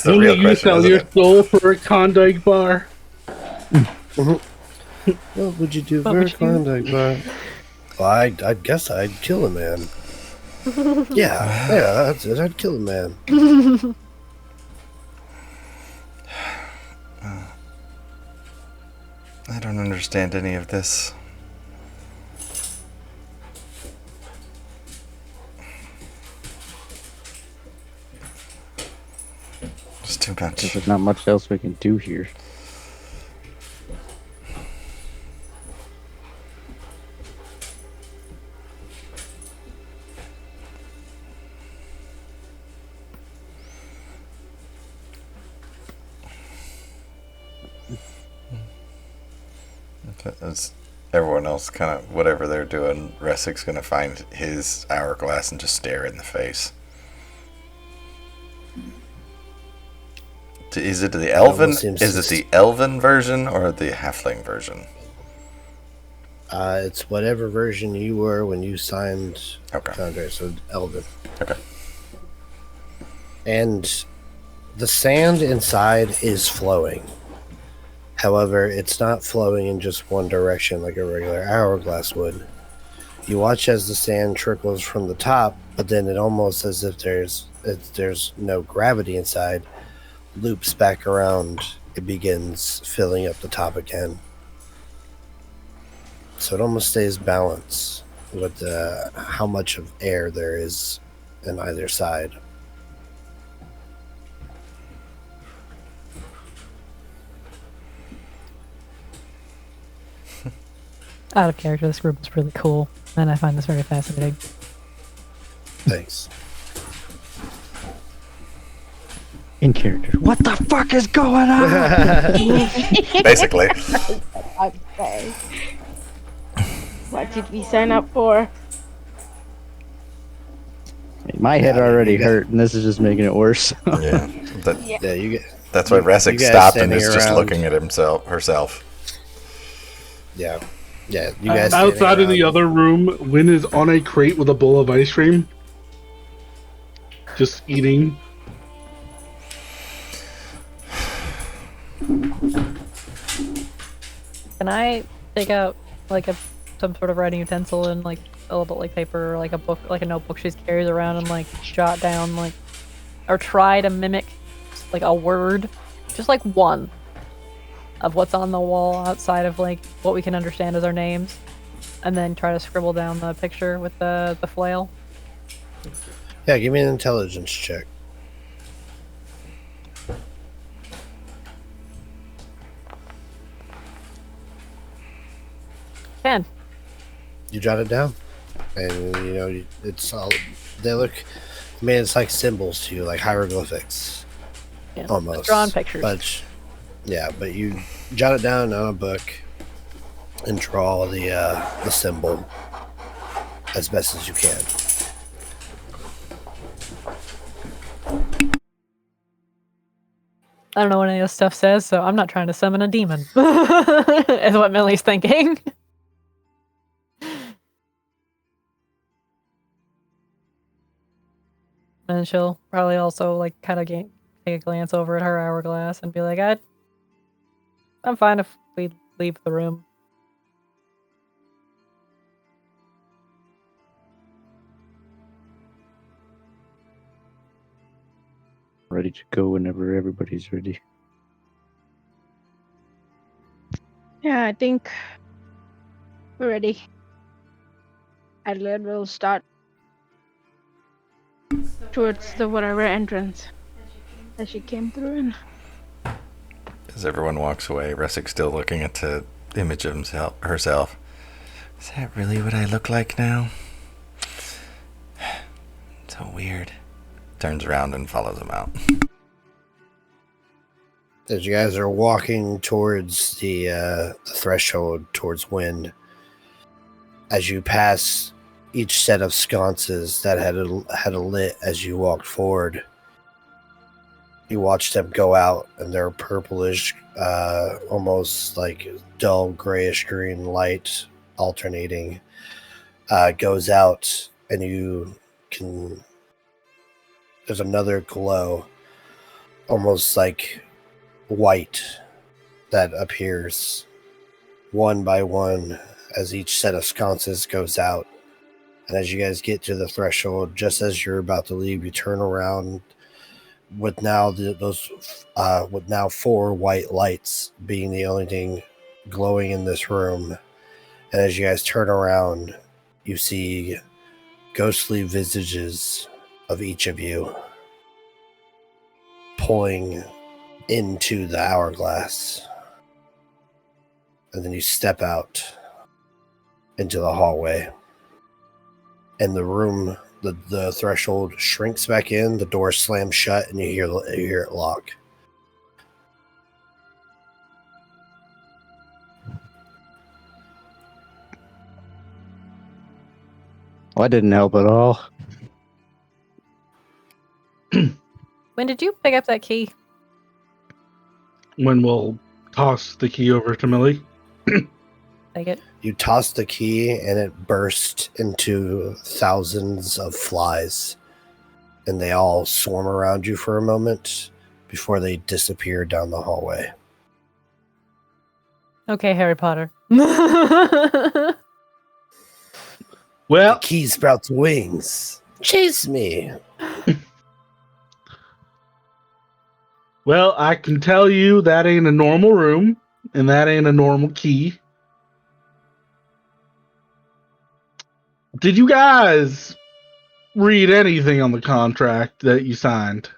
the Will real you question, sell isn't your it? soul for a Klondike bar? What would you do What for a would you- Klondike bar? Well, I guess I'd kill a man. Yeah, that's it. I'd kill a man. I don't understand any of this. It's too much. There's not much else we can do here. As everyone else kind of, whatever they're doing, Ressig's going to find his hourglass and just stare it in the face. Is it the elven? almost seems Is to it the elven version or the halfling version? It's whatever version you were when you signed Okay. contract, so Elven. Okay. And the sand inside is flowing. However, it's not flowing in just one direction like a regular hourglass would. You watch as the sand trickles from the top, but then it almost as if there's no gravity inside, loops back around. It begins filling up the top again. So it almost stays balanced with how much of air there is in either side. Out of character, this group is really cool, and I find this very fascinating. Thanks. In character. What the fuck is going on? Basically. Okay. What did we sign up for? My head Yeah, already you got- hurt, and this is just making it worse. Yeah. Yeah. Yeah, you get. That's why You Resic guys stopped and standing is just around. looking at herself. Yeah, yeah. You guys Outside standing in the around. other room, Win is on a crate with a bowl of ice cream. Just eating. Can I take out like some sort of writing utensil and like a little bit like paper or like a book, like a notebook she carries around and like jot down like or try to mimic like a word, just like one of what's on the wall outside of like what we can understand as our names, and then try to scribble down the picture with the flail. Yeah, give me an intelligence check. Ten. You jot it down, and you know it's all. They look. I mean, it's like symbols to you, like hieroglyphics, Yeah. almost. Drawn pictures. But yeah, but you jot it down on a book and draw the symbol as best as you can. I don't know what any of this stuff says, so I'm not trying to summon a demon. Is what Millie's thinking. And she'll probably also like kind of take a glance over at her hourglass and be like, I'm fine if we leave the room. Ready to go whenever everybody's ready. Yeah, I think we're ready. Adelaide will start towards the whatever entrance that she came through in. As everyone walks away, Resic's still looking at the image of herself. Is that really what I look like now? So weird. Turns around and follows him out. As you guys are walking towards the threshold, towards Wind, as you pass each set of sconces that had a lit as you walked forward, you watch them go out, and they're purplish, almost like dull grayish green light alternating goes out, and you can. There's another glow, almost like white, that appears one by one as each set of sconces goes out. And as you guys get to the threshold, just as you're about to leave, you turn around with now with now 4 white lights being the only thing glowing in this room. And as you guys turn around, you see ghostly visages of each of you pulling into the hourglass. And then you step out into the hallway. And the room, the threshold shrinks back in, the door slams shut, and you hear it lock. Well, that didn't help at all. When did you pick up that key? When we'll toss the key over to Millie. Take it. You toss the key, and it bursts into thousands of flies. And they all swarm around you for a moment before they disappear down the hallway. Okay, Harry Potter. The Well, key sprouts wings. Chase me. well, I can tell you that ain't a normal room, and that ain't a normal key. Did you guys read anything on the contract that you signed?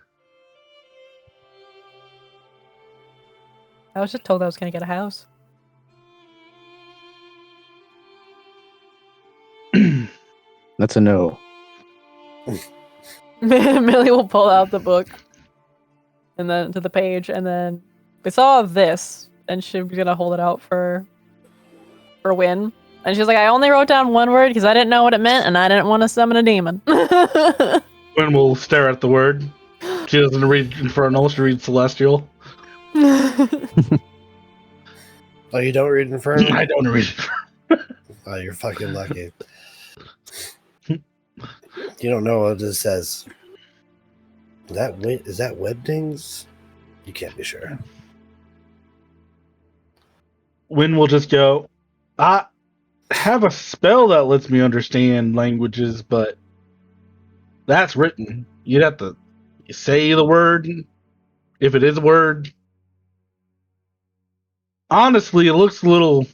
I was just told I was gonna get a house. That's a no. Millie will pull out the book and then to the page, and then we saw this, and she was gonna hold it out for Win. And she's like, I only wrote down one word because I didn't know what it meant, and I didn't want to summon a demon. Gwen will stare at the word. She doesn't read Infernal, she reads Celestial. Oh, you don't read Inferno? I don't read Oh, you're fucking lucky. You don't know what this says. Is that Webdings? You can't be sure. Win will just go, I have a spell that lets me understand languages, but that's written. You'd have to say the word, if it is a word. Honestly, it looks a little...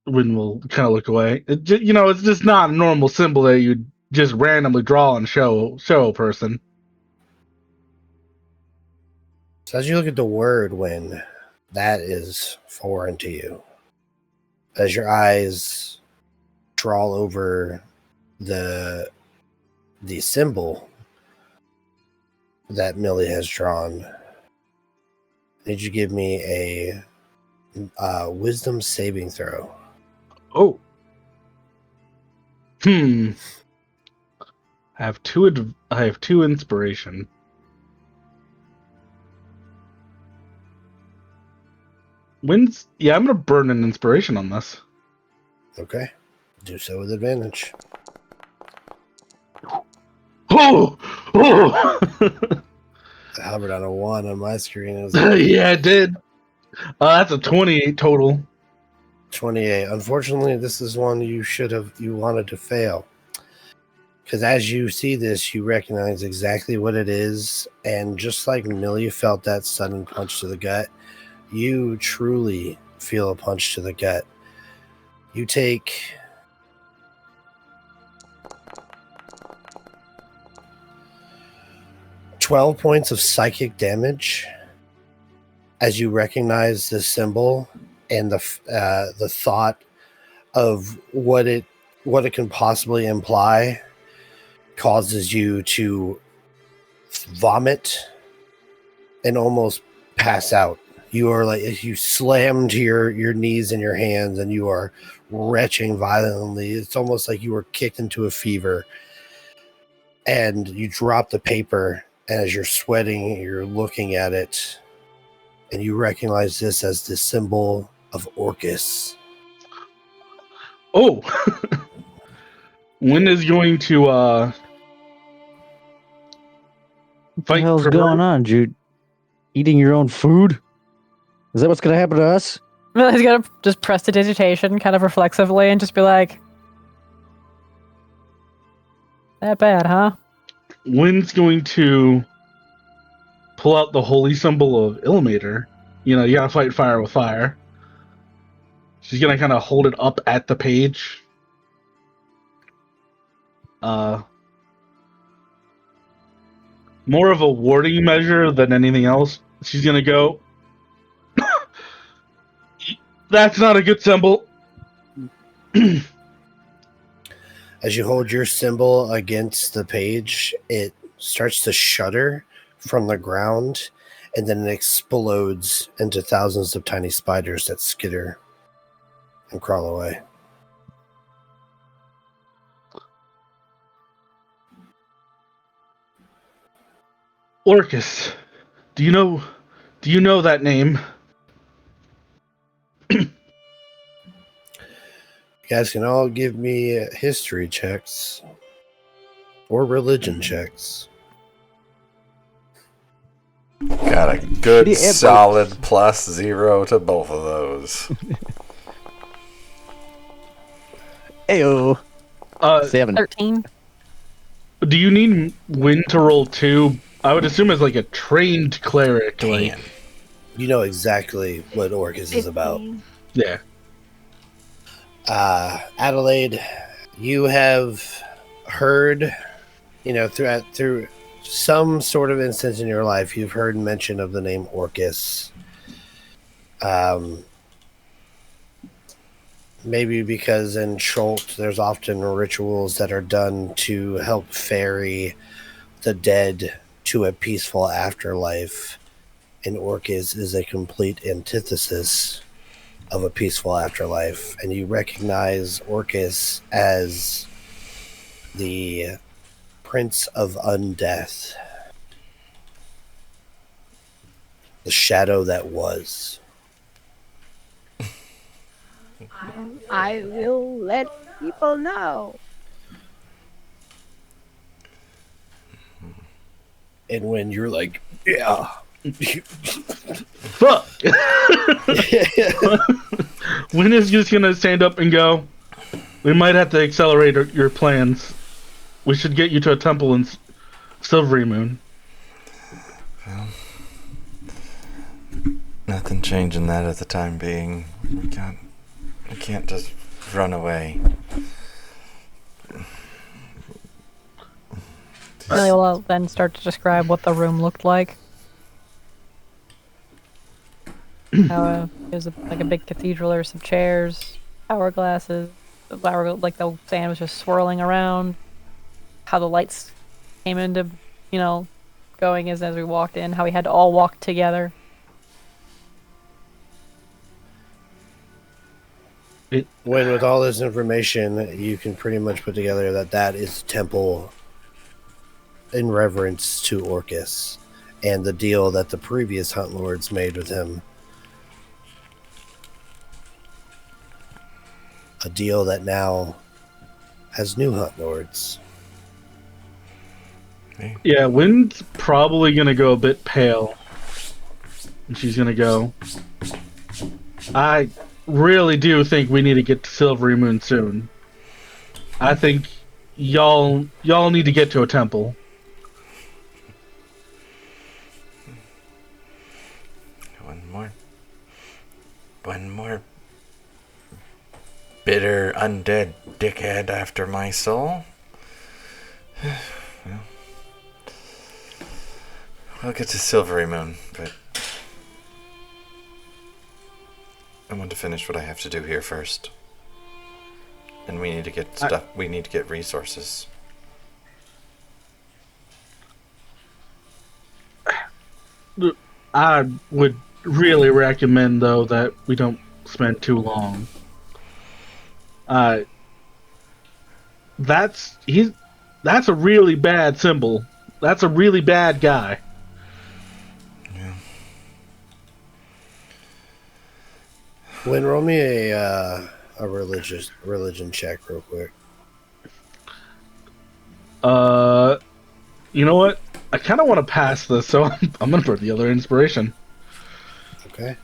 Win will kind of look away. It's just not a normal symbol that you just randomly draw and show a person. So as you look at the word when, that is foreign to you. As your eyes draw over the symbol that Millie has drawn, did you give me a wisdom saving throw? Oh. I have two inspiration. I'm gonna burn an inspiration on this. Okay. Do so with advantage. Oh! I hovered on a 1 on my screen. It was Yeah, I did. That's a 28 total. 28. Unfortunately, this is one you wanted to fail. Because as you see this, you recognize exactly what it is. And just like Millie felt that sudden punch to the gut, you truly feel a punch to the gut. You take 12 points of psychic damage as you recognize this symbol and the thought of what it can possibly imply causes you to vomit and almost pass out. You are like, you slam to your knees and your hands, and you are retching violently. It's almost like you were kicked into a fever, and you drop the paper. And as you're sweating, you're looking at it, and you recognize this as the symbol of Orcus. Oh! Wynn is going to What the hell's going on, Jude? Eating your own food? Is that what's going to happen to us? Millie's gonna just press the digitation kind of reflexively and just be like, that bad, huh? Wynn's going to pull out the holy symbol of Illuminator. You gotta fight fire with fire. She's gonna kind of hold it up at the page. More of a warding measure than anything else. She's gonna go, that's not a good symbol. As you hold your symbol against the page, it starts to shudder from the ground, and then it explodes into thousands of tiny spiders that skitter and crawl away. Orcus, do you know that name? You guys can all give me history checks or religion checks. Got a good solid +0 to both of those. Ayo. 7. 13. Do you need Wynn to roll 2? I would assume as like a trained cleric. Can. You know exactly what Orcus is about. Yeah. Adelaide, you have heard, through some sort of instance in your life, you've heard mention of the name Maybe because in Chult, there's often rituals that are done to help ferry the dead to a peaceful afterlife. And Orcus is a complete antithesis of a peaceful afterlife. And you recognize Orcus as the Prince of Undeath, the shadow that was. I will let people know. And when you're like, yeah. Fuck! When is just gonna stand up and go, we might have to accelerate your plans. We should get you to a temple in Silverymoon. Well, nothing changing that at the time being. We can't just run away. Millie will then start to describe what the room looked like. How it was like a big cathedral. There were some chairs, hourglasses. Like the sand was just swirling around. How the lights came into, going as we walked in. How we had to all walk together. When with all this information, you can pretty much put together that is the temple in reverence to Orcus and the deal that the previous Hunt Lords made with him. A deal that now has new Hunt Lords. Yeah, Wynn's probably gonna go a bit pale. And she's gonna go, I really do think we need to get to Silverymoon soon. I think y'all need to get to a temple. One more bitter undead dickhead after my soul. Well, I'll get to Silverymoon, but I want to finish what I have to do here first. And we need to get stuff. We need to get resources. I would really recommend, though, that we don't spend too long. That's a really bad symbol. That's a really bad guy. Yeah. Wynn, roll me a religion check real quick. You know what? I kind of want to pass this, so I'm gonna put the other inspiration. Okay.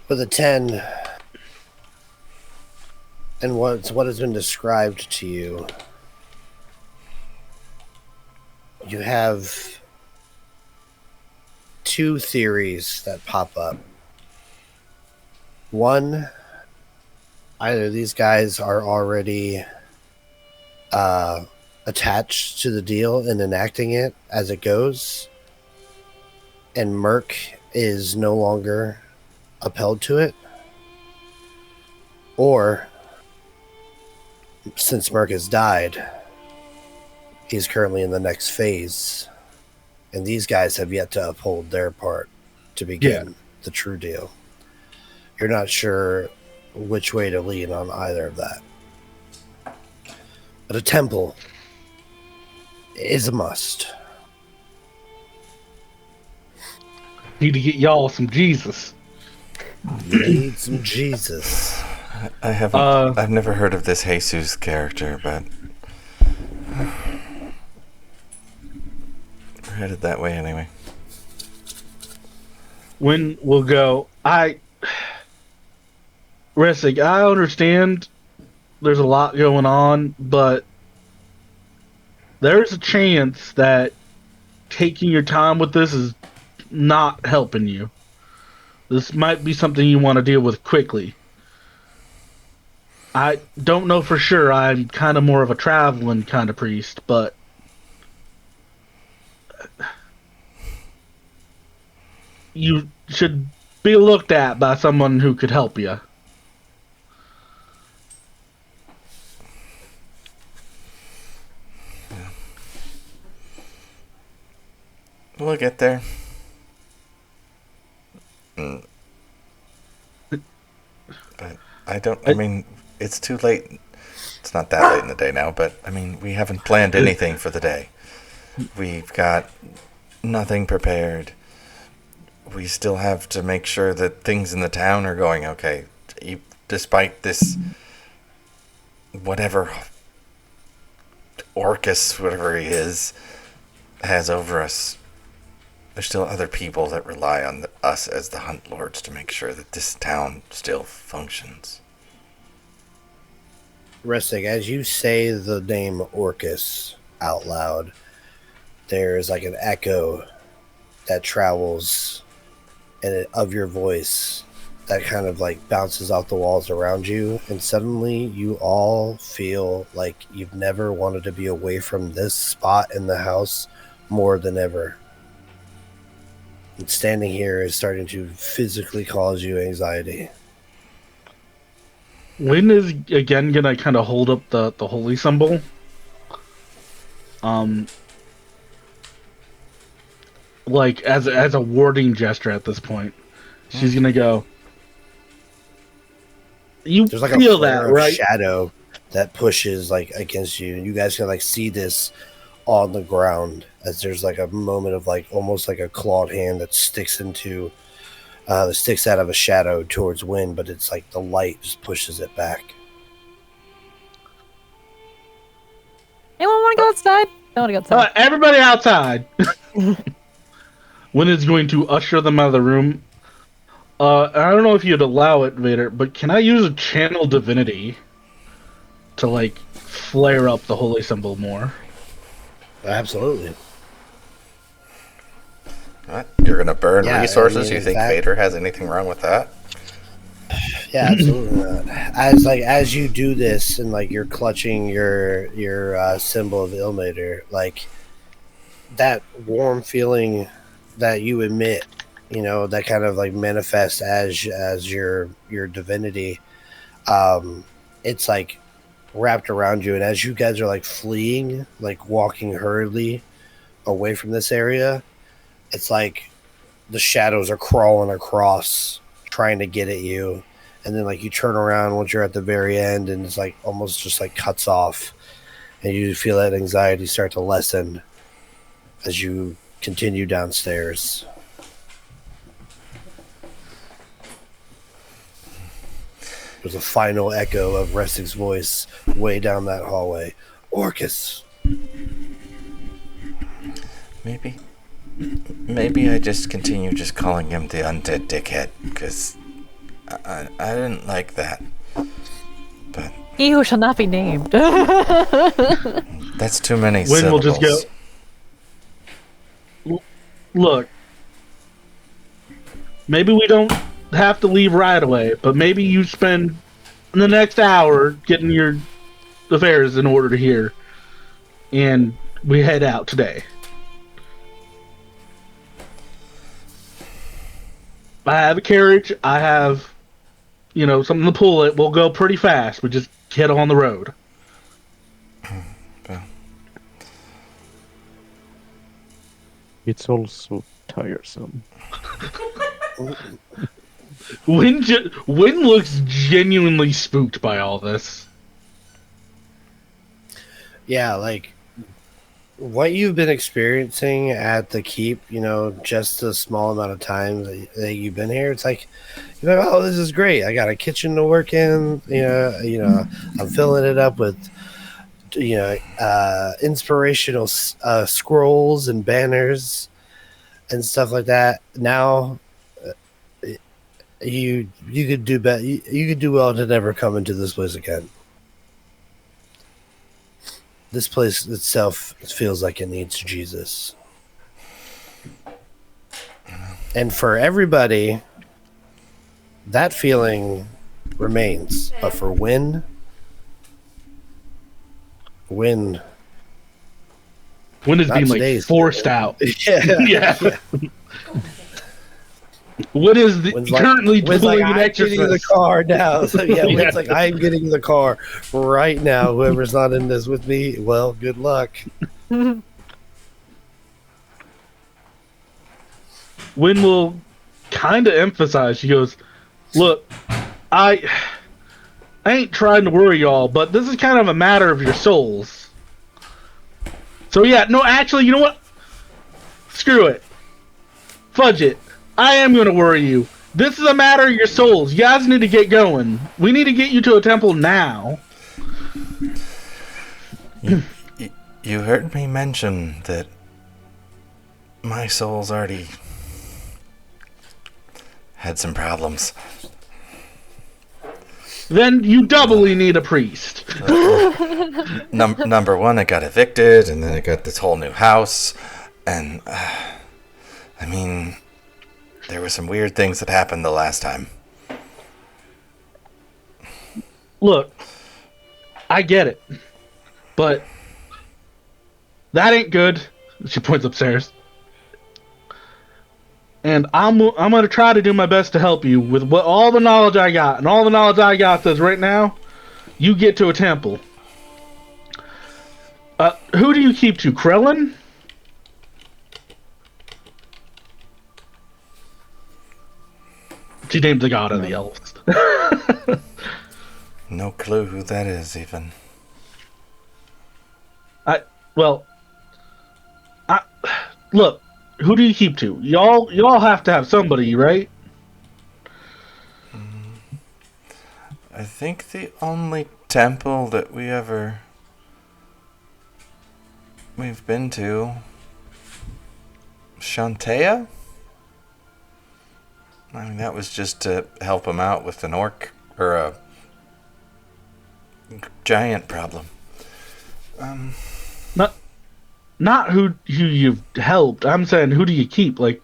With a 10, and what has been described to you, you have two theories that pop up. One, either these guys are already attached to the deal and enacting it as it goes, and Merc is no longer upheld to it, or since Merc has died, he's currently in the next phase, and these guys have yet to uphold their part to begin the true deal. You're not sure which way to lean on either of that. But a temple is a must. Need to get y'all some Jesus. You need some Jesus. I haven't. I've never heard of this Jesus character, but we're headed that way anyway. When we'll go, Ressig, I understand there's a lot going on, but there's a chance that taking your time with this is not helping you. This might be something you want to deal with quickly. I don't know for sure. I'm kind of more of a traveling kind of priest, but you should be looked at by someone who could help you. We'll get there. But I mean, it's too late. It's not that late in the day now, but I mean, we haven't planned anything for the day. We've got nothing prepared. We still have to make sure that things in the town are going okay. Despite this, whatever Orcus, whatever he is, has over us, there's still other people that rely on us as the Hunt Lords to make sure that this town still functions. Restig, as you say the name Orcus out loud, there's like an echo that travels of your voice that kind of like bounces off the walls around you, and suddenly you all feel like you've never wanted to be away from this spot in the house more than ever. And standing here is starting to physically cause you anxiety. Lynn is again gonna kind of hold up the holy symbol. Like as a warding gesture at this point. She's gonna go. There's like feel a flare that, of right? shadow that pushes like against you. You guys can like see this on the ground as there's like a moment of like almost like a clawed hand that sticks out of a shadow towards wind, but it's like the light just pushes it back. Anyone want to go outside? I want to go outside. Everybody outside. Wynn is going to usher them out of the room. I don't know if you'd allow it, Vader, but can I use a channel divinity to like flare up the holy symbol more? Absolutely. What? You're gonna burn resources? I mean, you think Vader has anything wrong with that? Yeah, absolutely not. As you do this and like you're clutching your symbol of Ilmater, like that warm feeling that you emit, you know, that kind of like manifests as your divinity. It's like wrapped around you, and as you guys are like fleeing, like walking hurriedly away from this area, it's like the shadows are crawling across trying to get at you, and then like you turn around once you're at the very end and it's like almost just like cuts off, and you feel that anxiety start to lessen as you continue downstairs. There's a final echo of Restig's voice way down that hallway. Orcus. Maybe I just continue just calling him the undead dickhead, because I didn't like that. But He who shall not be named. that's too many Wynn syllables. will just go. Look, maybe we don't have to leave right away, but maybe you spend the next hour getting your affairs in order here, and we head out today. I have a carriage. I have, something to pull it. We'll go pretty fast. We just get on the road. It's also tiresome. Wynn looks genuinely spooked by all this. Yeah, like what you've been experiencing at the keep, just a small amount of time that you've been here, it's like, oh, this is great. I got a kitchen to work in. I'm filling it up with, inspirational scrolls and banners and stuff like that. Now, you could do better. You could do well to never come into this place again. This place itself feels like it needs Jesus. And for everybody, that feeling remains. But for Wynn, Wynn is Not being like today's forced Wynn. out. Yeah. Yeah. What is Wynn's currently Wynn's pulling like, an I'm getting the exorcist? car now. So yeah, Yeah. Wynn's like, I'm getting the car right now. Whoever's not in this with me, well, good luck. Wynn will kind of emphasize. She goes, "Look, I ain't trying to worry y'all, but this is kind of a matter of your souls. So yeah, no, actually, you know what? Screw it. Fudge it. I am going to worry you. This is a matter of your souls. You guys need to get going. We need to get you to a temple now." You heard me mention that my soul's already had some problems. Then you doubly need a priest. Number one, I got evicted, and then I got this whole new house, and I mean, there were some weird things that happened the last time. Look, I get it, but that ain't good. She points upstairs. And I'm gonna try to do my best to help you with all the knowledge I got. And all the knowledge I got says right now, you get to a temple. Who do you keep to? Krellin? She named the god of the elves. No clue who that is, even. Look, who do you keep to? Y'all have to have somebody, right? I think the only temple that we've been to, Shantea? I mean, that was just to help him out with an orc, or a giant problem. Not who you've helped. I'm saying, who do you keep? Like,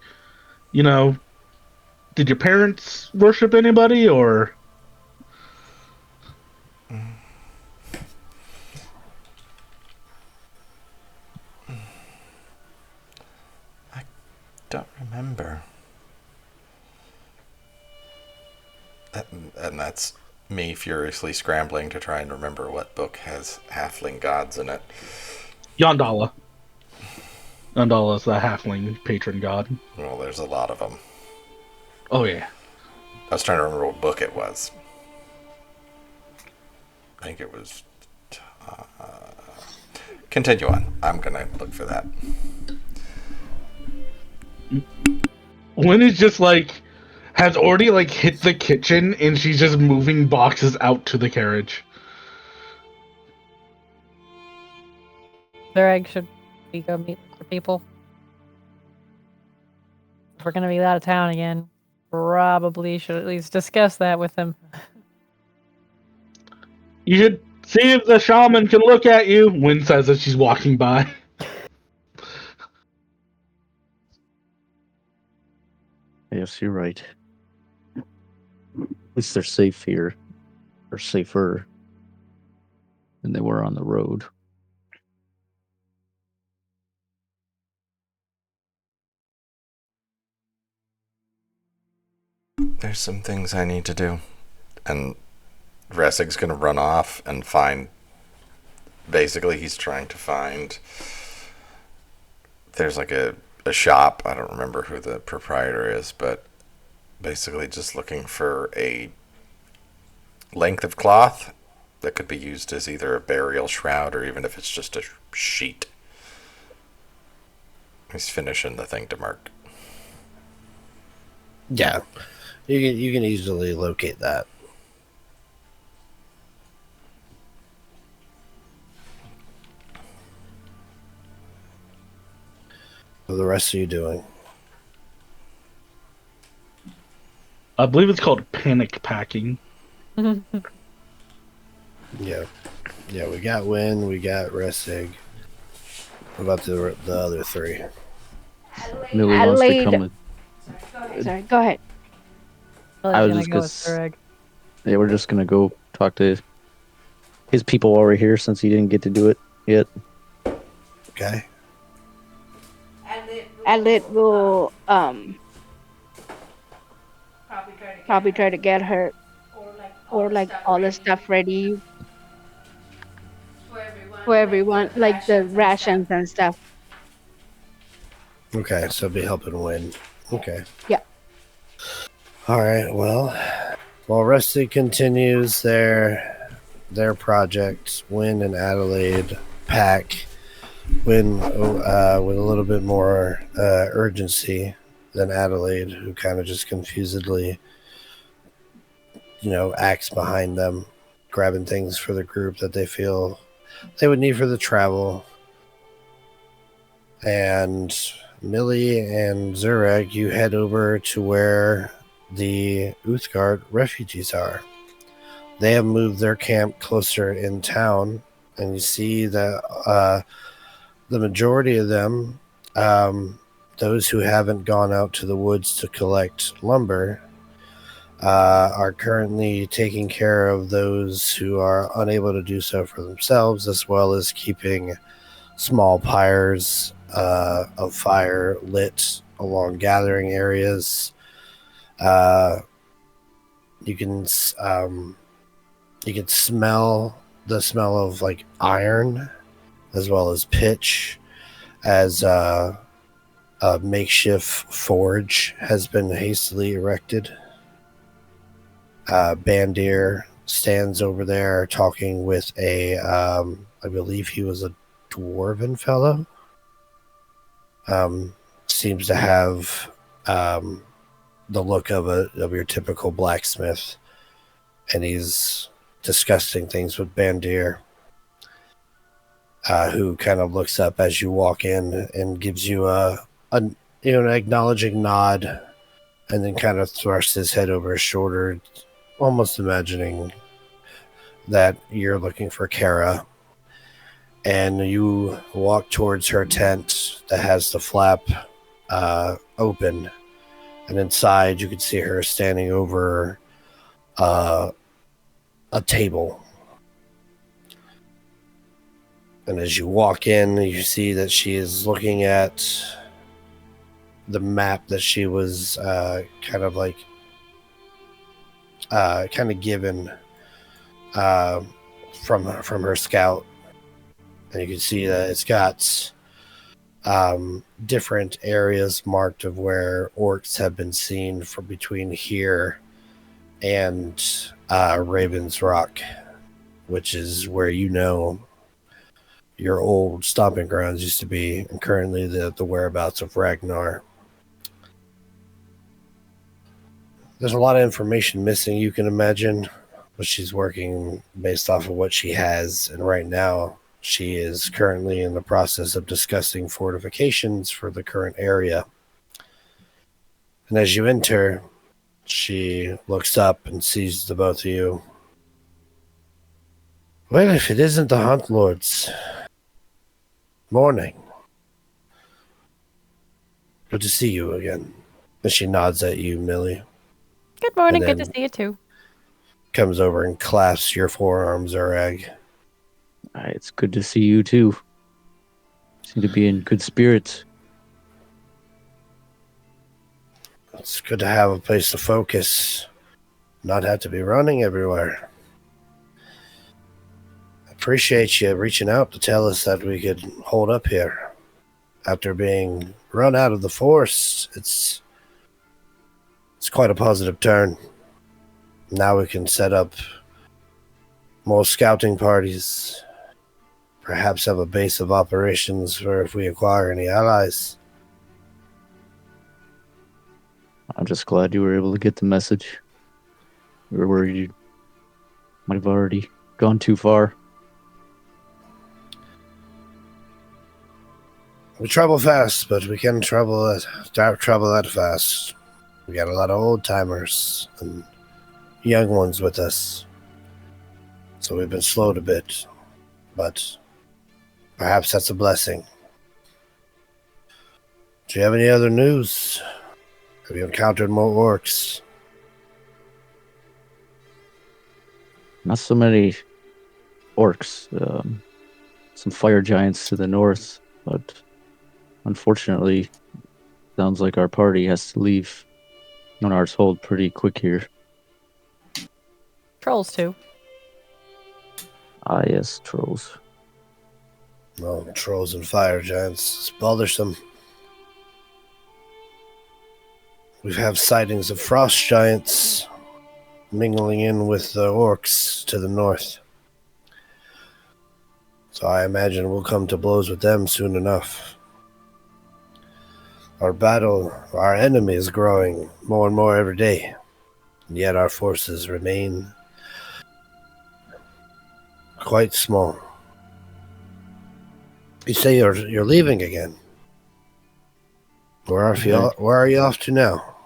did your parents worship anybody, or? I don't remember. And that's me furiously scrambling to try and remember what book has halfling gods in it. Yondala. Yondala is the halfling patron god. Well, there's a lot of them. Oh, yeah. I was trying to remember what book it was. I think it was... continue on. I'm going to look for that. Lynn is just has already hit the kitchen and she's just moving boxes out to the carriage. Their egg should we go meet the people? If we're gonna be out of town again, probably should at least discuss that with them. You should see if the shaman can look at you, Wynn says as she's walking by. Yes, you're right. At least they're safe here. Or safer than they were on the road. There's some things I need to do. And Ressig's going to run off and find... Basically, he's trying to find... There's a shop. I don't remember who the proprietor is, but basically just looking for a length of cloth that could be used as either a burial shroud or even if it's just a sheet. He's finishing the thing to Merc. Yeah, you can easily locate that. What the rest of you doing? I believe it's called panic packing. Yeah, we got Wynn, we got Resig. What about the other three? Millie wants to Adelaide. come with. Sorry, go ahead. I was Gonna just go with their egg. Yeah, we're just gonna go talk to his people over here since he didn't get to do it yet. Okay. Adelaide will probably try to get her or like all the stuff ready for everyone, like the rations and stuff. Okay, so be helping Win. Okay. Yeah. All right. Well, while Rusty continues their project, Win and Adelaide pack. Win with a little bit more urgency than Adelaide, who kind of just confusedly, acts behind them, grabbing things for the group that they feel they would need for the travel. And Millie and Zureg, you head over to where the Uthgard refugees are. They have moved their camp closer in town, and you see that the majority of them, those who haven't gone out to the woods to collect lumber, are currently taking care of those who are unable to do so for themselves, as well as keeping small pyres of fire lit along gathering areas. You can smell the smell of like iron as well as pitch, as a makeshift forge has been hastily erected. Bandir stands over there talking with I believe he was a dwarven fellow. Seems to have the look of your typical blacksmith, and he's discussing things with Bandir, who kind of looks up as you walk in and gives you an acknowledging nod, and then kind of thrusts his head over his shoulder, almost imagining that you're looking for Kara. And you walk towards her tent that has the flap open, and inside you can see her standing over a table. And as you walk in, you see that she is looking at the map that she was kind of given from her scout. And you can see that it's got different areas marked of where orcs have been seen from between here and Raven's Rock, which is where your old stomping grounds used to be, and currently the whereabouts of Ragnar. There's a lot of information missing, you can imagine, but she's working based off of what she has, and right now she is currently in the process of discussing fortifications for the current area. And as you enter, she looks up and sees the both of you. Well, if it isn't the Hunt Lords. Morning. Good to see you again. And she nods at you, Millie. Good morning. And Good to then see you too. Comes over and clasps your forearms, Zureg. It's good to see you too. Seem to be in good spirits. It's good to have a place to focus, not have to be running everywhere. Appreciate you reaching out to tell us that we could hold up here. After being run out of the forest, it's quite a positive turn. Now we can set up more scouting parties. Perhaps have a base of operations for if we acquire any allies. I'm just glad you were able to get the message. We were worried you might have already gone too far. We travel fast, but we can travel that fast. We got a lot of old timers and young ones with us, so we've been slowed a bit, but perhaps that's a blessing. Do you have any other news? Have you encountered more orcs? Not so many orcs. Some fire giants to the north, but Unfortunately, sounds like our party has to leave Noanar's hold pretty quick here. Trolls too. Ah, yes, trolls. No, trolls and fire giants. It's bothersome. We have sightings of frost giants mingling in with the orcs to the north. So I imagine we'll come to blows with them soon enough. Our enemy is growing more and more every day, and yet our forces remain quite small. You say you're leaving again. Where are you off to now?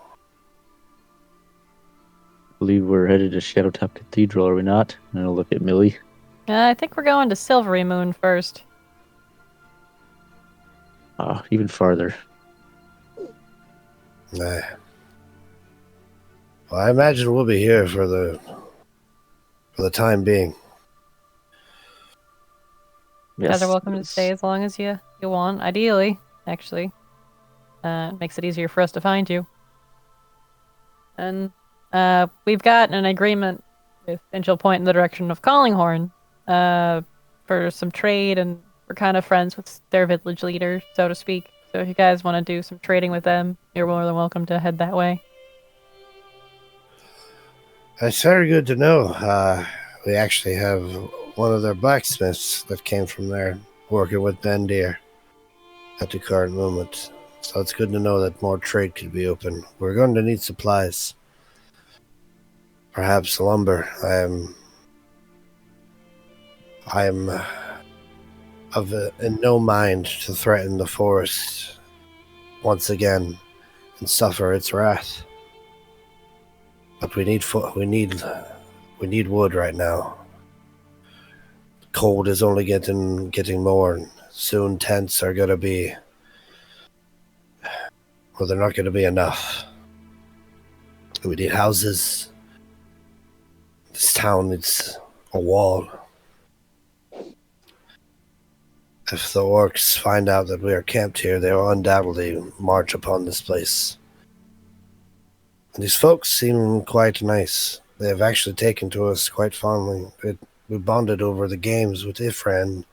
I believe we're headed to Shadowtop Cathedral, are we not? And I'll look at Millie. I think we're going to Silverymoon first. Ah, even farther. Nah. Well, I imagine we'll be here for the time being. You guys are welcome to yes. stay as long as you want. Ideally, actually, makes it easier for us to find you. And we've got an agreement with Angel Point in the direction of Callinghorn for some trade, and we're kind of friends with their village leader, so to speak. So if you guys want to do some trading with them, you're more than welcome to head that way. That's very good to know. We actually have one of their blacksmiths that came from there working with Bendir at the current moment. So it's good to know that more trade could be open. We're going to need supplies. Perhaps lumber. I am in no mind to threaten the forest once again and suffer its wrath. But we need wood right now. Cold is only getting more, and soon tents are gonna be. Well, they're not gonna be enough. We need houses. This town needs a wall. If the orcs find out that we are camped here, they will undoubtedly march upon this place. And these folks seem quite nice. They have actually taken to us quite fondly. We bonded over the games with Ifran,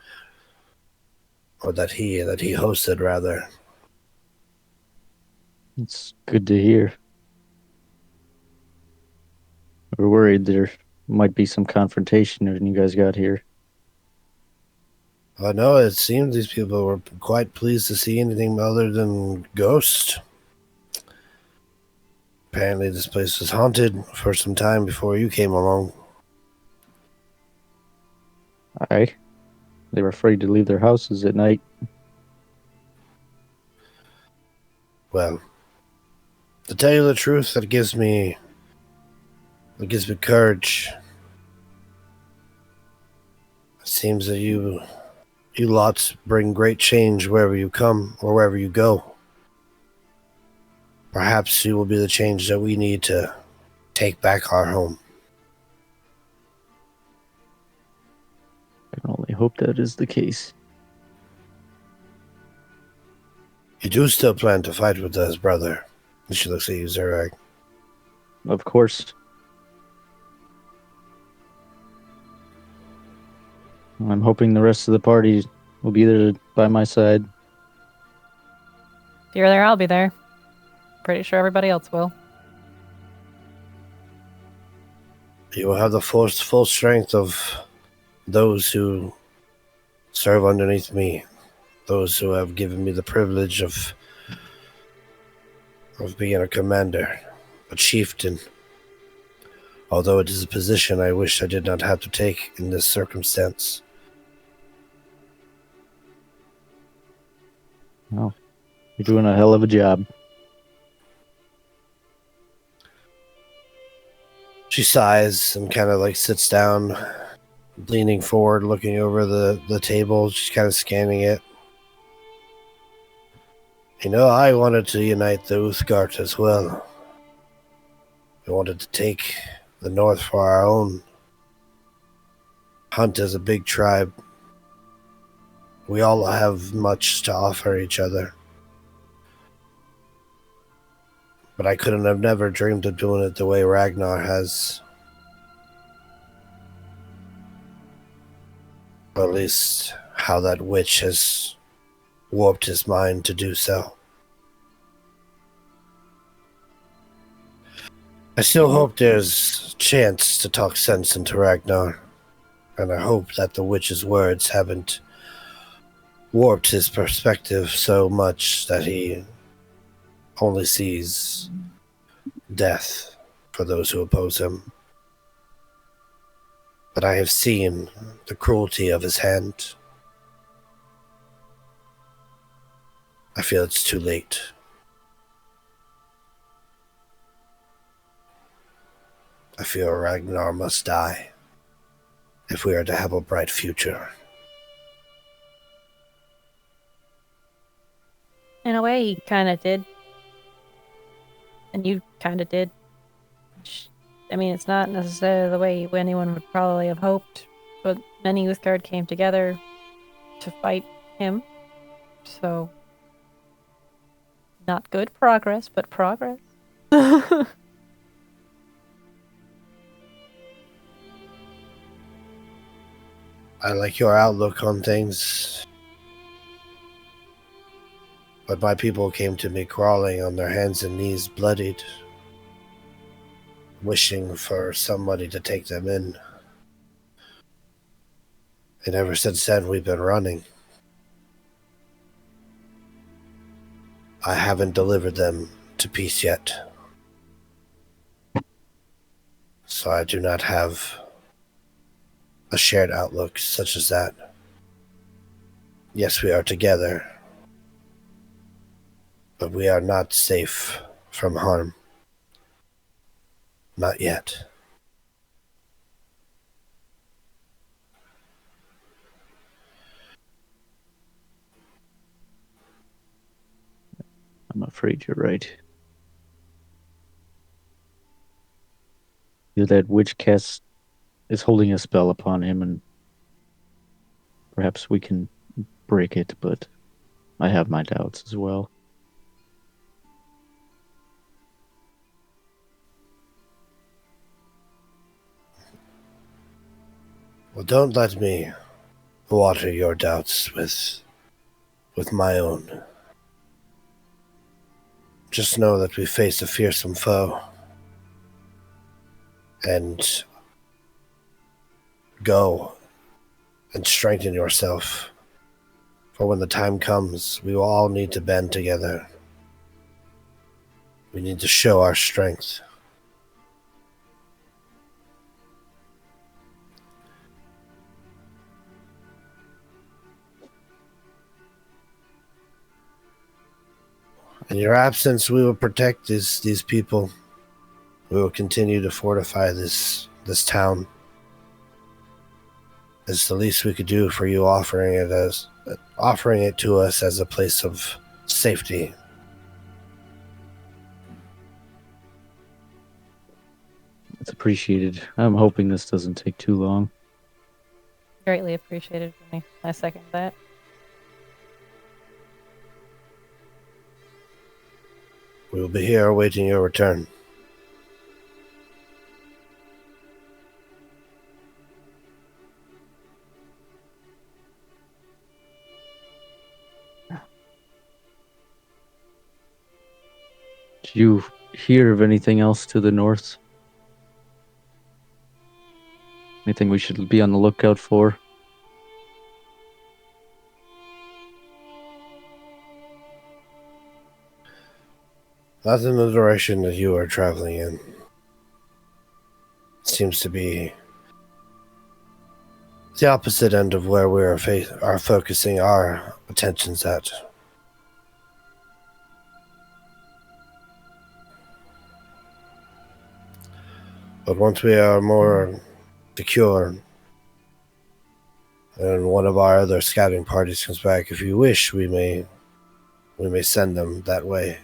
or that he hosted, rather. It's good to hear. We're worried there might be some confrontation when you guys got here. I know it seemed these people were quite pleased to see anything other than ghosts. Apparently this place was haunted for some time before you came along. Aye. They were afraid to leave their houses at night. Well, to tell you the truth, that gives me courage. It seems that you lots bring great change wherever you come or wherever you go. Perhaps you will be the change that we need to take back our home. I can only hope that is the case. You do still plan to fight with us, brother. And she looks at you, Zerag. Of course. I'm hoping the rest of the party will be there by my side. If you're there, I'll be there. Pretty sure everybody else will. You will have the full strength of those who serve underneath me. Those who have given me the privilege of being a commander, a chieftain. Although it is a position I wish I did not have to take in this circumstance. Oh, you're doing a hell of a job. She sighs and kind of like sits down, leaning forward, looking over the table. She's kind of scanning it. You know, I wanted to unite the Uthgard as well. We wanted to take the north for our own. Hunt as a big tribe. We all have much to offer each other. But I couldn't have never dreamed of doing it the way Ragnar has. Or at least how that witch has warped his mind to do so. I still hope there's a chance to talk sense into Ragnar, and I hope that the witch's words haven't warped his perspective so much that he only sees death for those who oppose him. But I have seen the cruelty of his hand. I feel it's too late. I feel Ragnar must die if we are to have a bright future. In a way, he kind of did. And you kind of did. I mean, it's not necessarily the way anyone would probably have hoped, but many Youthguard came together to fight him. So, not good progress, but progress. I like your outlook on things. But my people came to me crawling on their hands and knees, bloodied, wishing for somebody to take them in. And ever since then, we've been running. I haven't delivered them to peace yet. So I do not have a shared outlook such as that. Yes, we are together, but we are not safe from harm. Not yet. I'm afraid you're right. That witch cast is holding a spell upon him, and perhaps we can break it, but I have my doubts as well. Well, don't let me water your doubts with my own. Just know that we face a fearsome foe. And go and strengthen yourself. For when the time comes, we will all need to band together. We need to show our strength. In your absence, we will protect these people. We will continue to fortify this town. It's the least we could do for you, offering it to us as a place of safety. It's appreciated. I'm hoping this doesn't take too long. Greatly appreciated for me. I second that. We will be here awaiting your return. Did you hear of anything else to the north? Anything we should be on the lookout for? Not in the direction that you are traveling in. It seems to be the opposite end of where we are focusing our attentions at. But once we are more secure, and one of our other scouting parties comes back, if you wish, we may send them that way.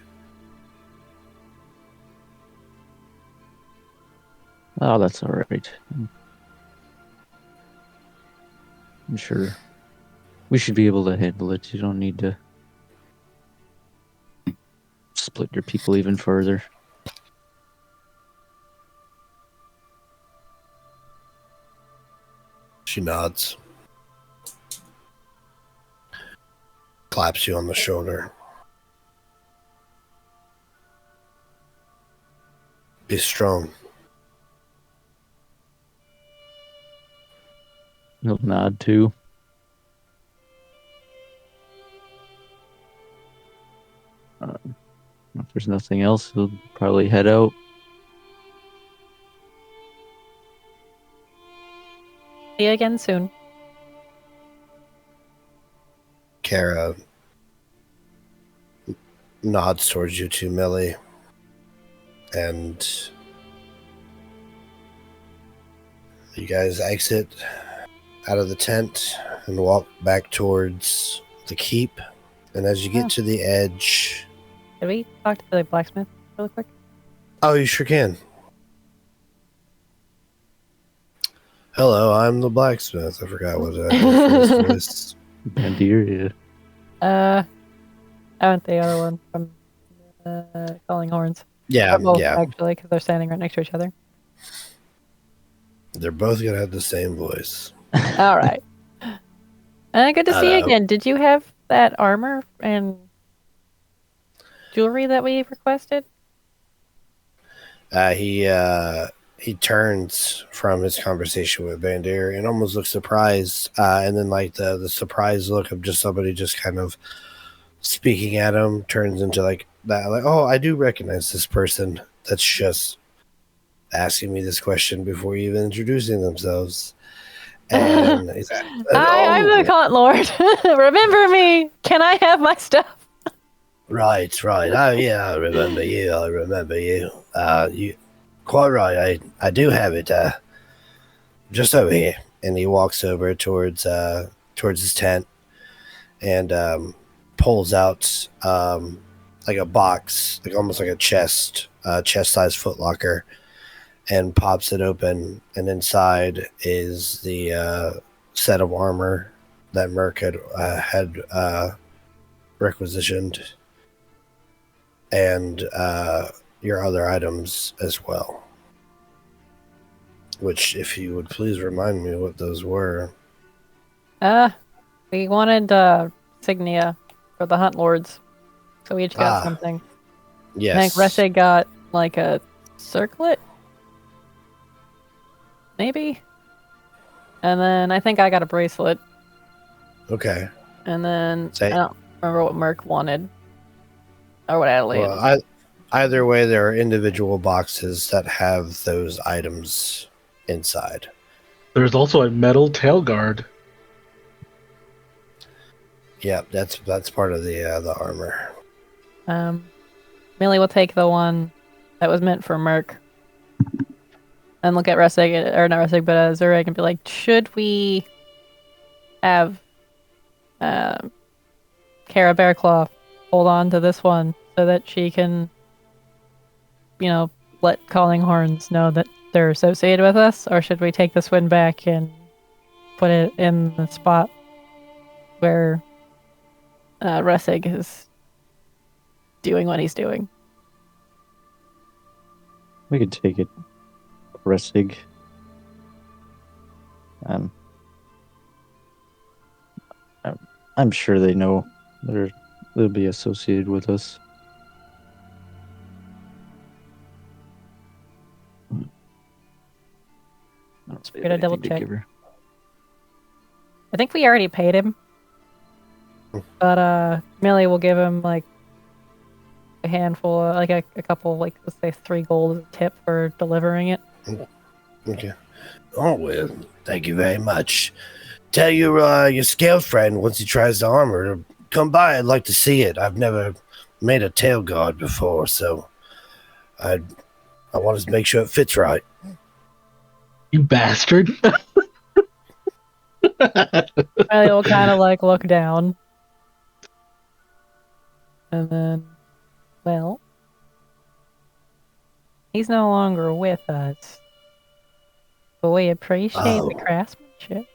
Oh, that's all right. I'm sure we should be able to handle it. You don't need to split your people even further. She nods. Claps you on the shoulder. Be strong. He'll nod too. If there's nothing else, he'll probably head out. See you again soon. Kara nods towards you two, Millie. And you guys exit out of the tent and walk back towards the keep. And as you get to the edge... Did we talk to the blacksmith really quick? Oh, you sure can. Hello, I'm the blacksmith. I forgot what I did for his voice. Bandier, I went the other one from Calling Horns. Yeah, Both, yeah. actually, because they're standing right next to each other. They're both going to have the same voice. All right. Good to see you Hello. again. Did you have that armor and jewelry that we requested? He turns from his conversation with Bandier and almost looks surprised. And then like the surprised look of just somebody just kind of speaking at him turns into like that. Like, oh, I do recognize this person. That's just asking me this question before even introducing themselves. And he's like, I'm the Cunt Lord. Remember me? Can I have my stuff? Right. Oh, yeah, I remember you. You quite right. I do have it. Just over here. And he walks over towards his tent and pulls out like a box, like almost like a chest-sized footlocker, and pops it open. And inside is the set of armor that Merc had requisitioned. And your other items as well. Which, if you would please remind me what those were. We wanted signia for the Hunt Lords. So we each got something. Yes. I think Resse got like a circlet? Maybe? And then I think I got a bracelet. Okay. And then I don't remember what Merc wanted. Or what Adelaide. Well, either way, there are individual boxes that have those items inside. There's also a metal tail guard. Yeah, that's part of the armor. Millie will take the one that was meant for Merc. And look at Ressig, or not Ressig, but Zureg, and be like, should we have Kara Bearclaw hold on to this one so that she can, let Calling Horns know that they're associated with us? Or should we take this one back and put it in the spot where Ressig is doing what he's doing? we could take it. Ressig. I'm sure they know they'll be associated with us. I don't Gotta double anything to check. give her. I think we already paid him. But Millie will give him like a handful, like a couple, like let's say 3 gold as a tip for delivering it. Okay. Oh, well, thank you very much. Tell your scout friend once he tries the armor to come by. I'd like to see it. I've never made a tail guard before, so I want to make sure it fits right. You bastard. Millie will kind of like look down. And then, well, he's no longer with us. But we appreciate the craftsmanship.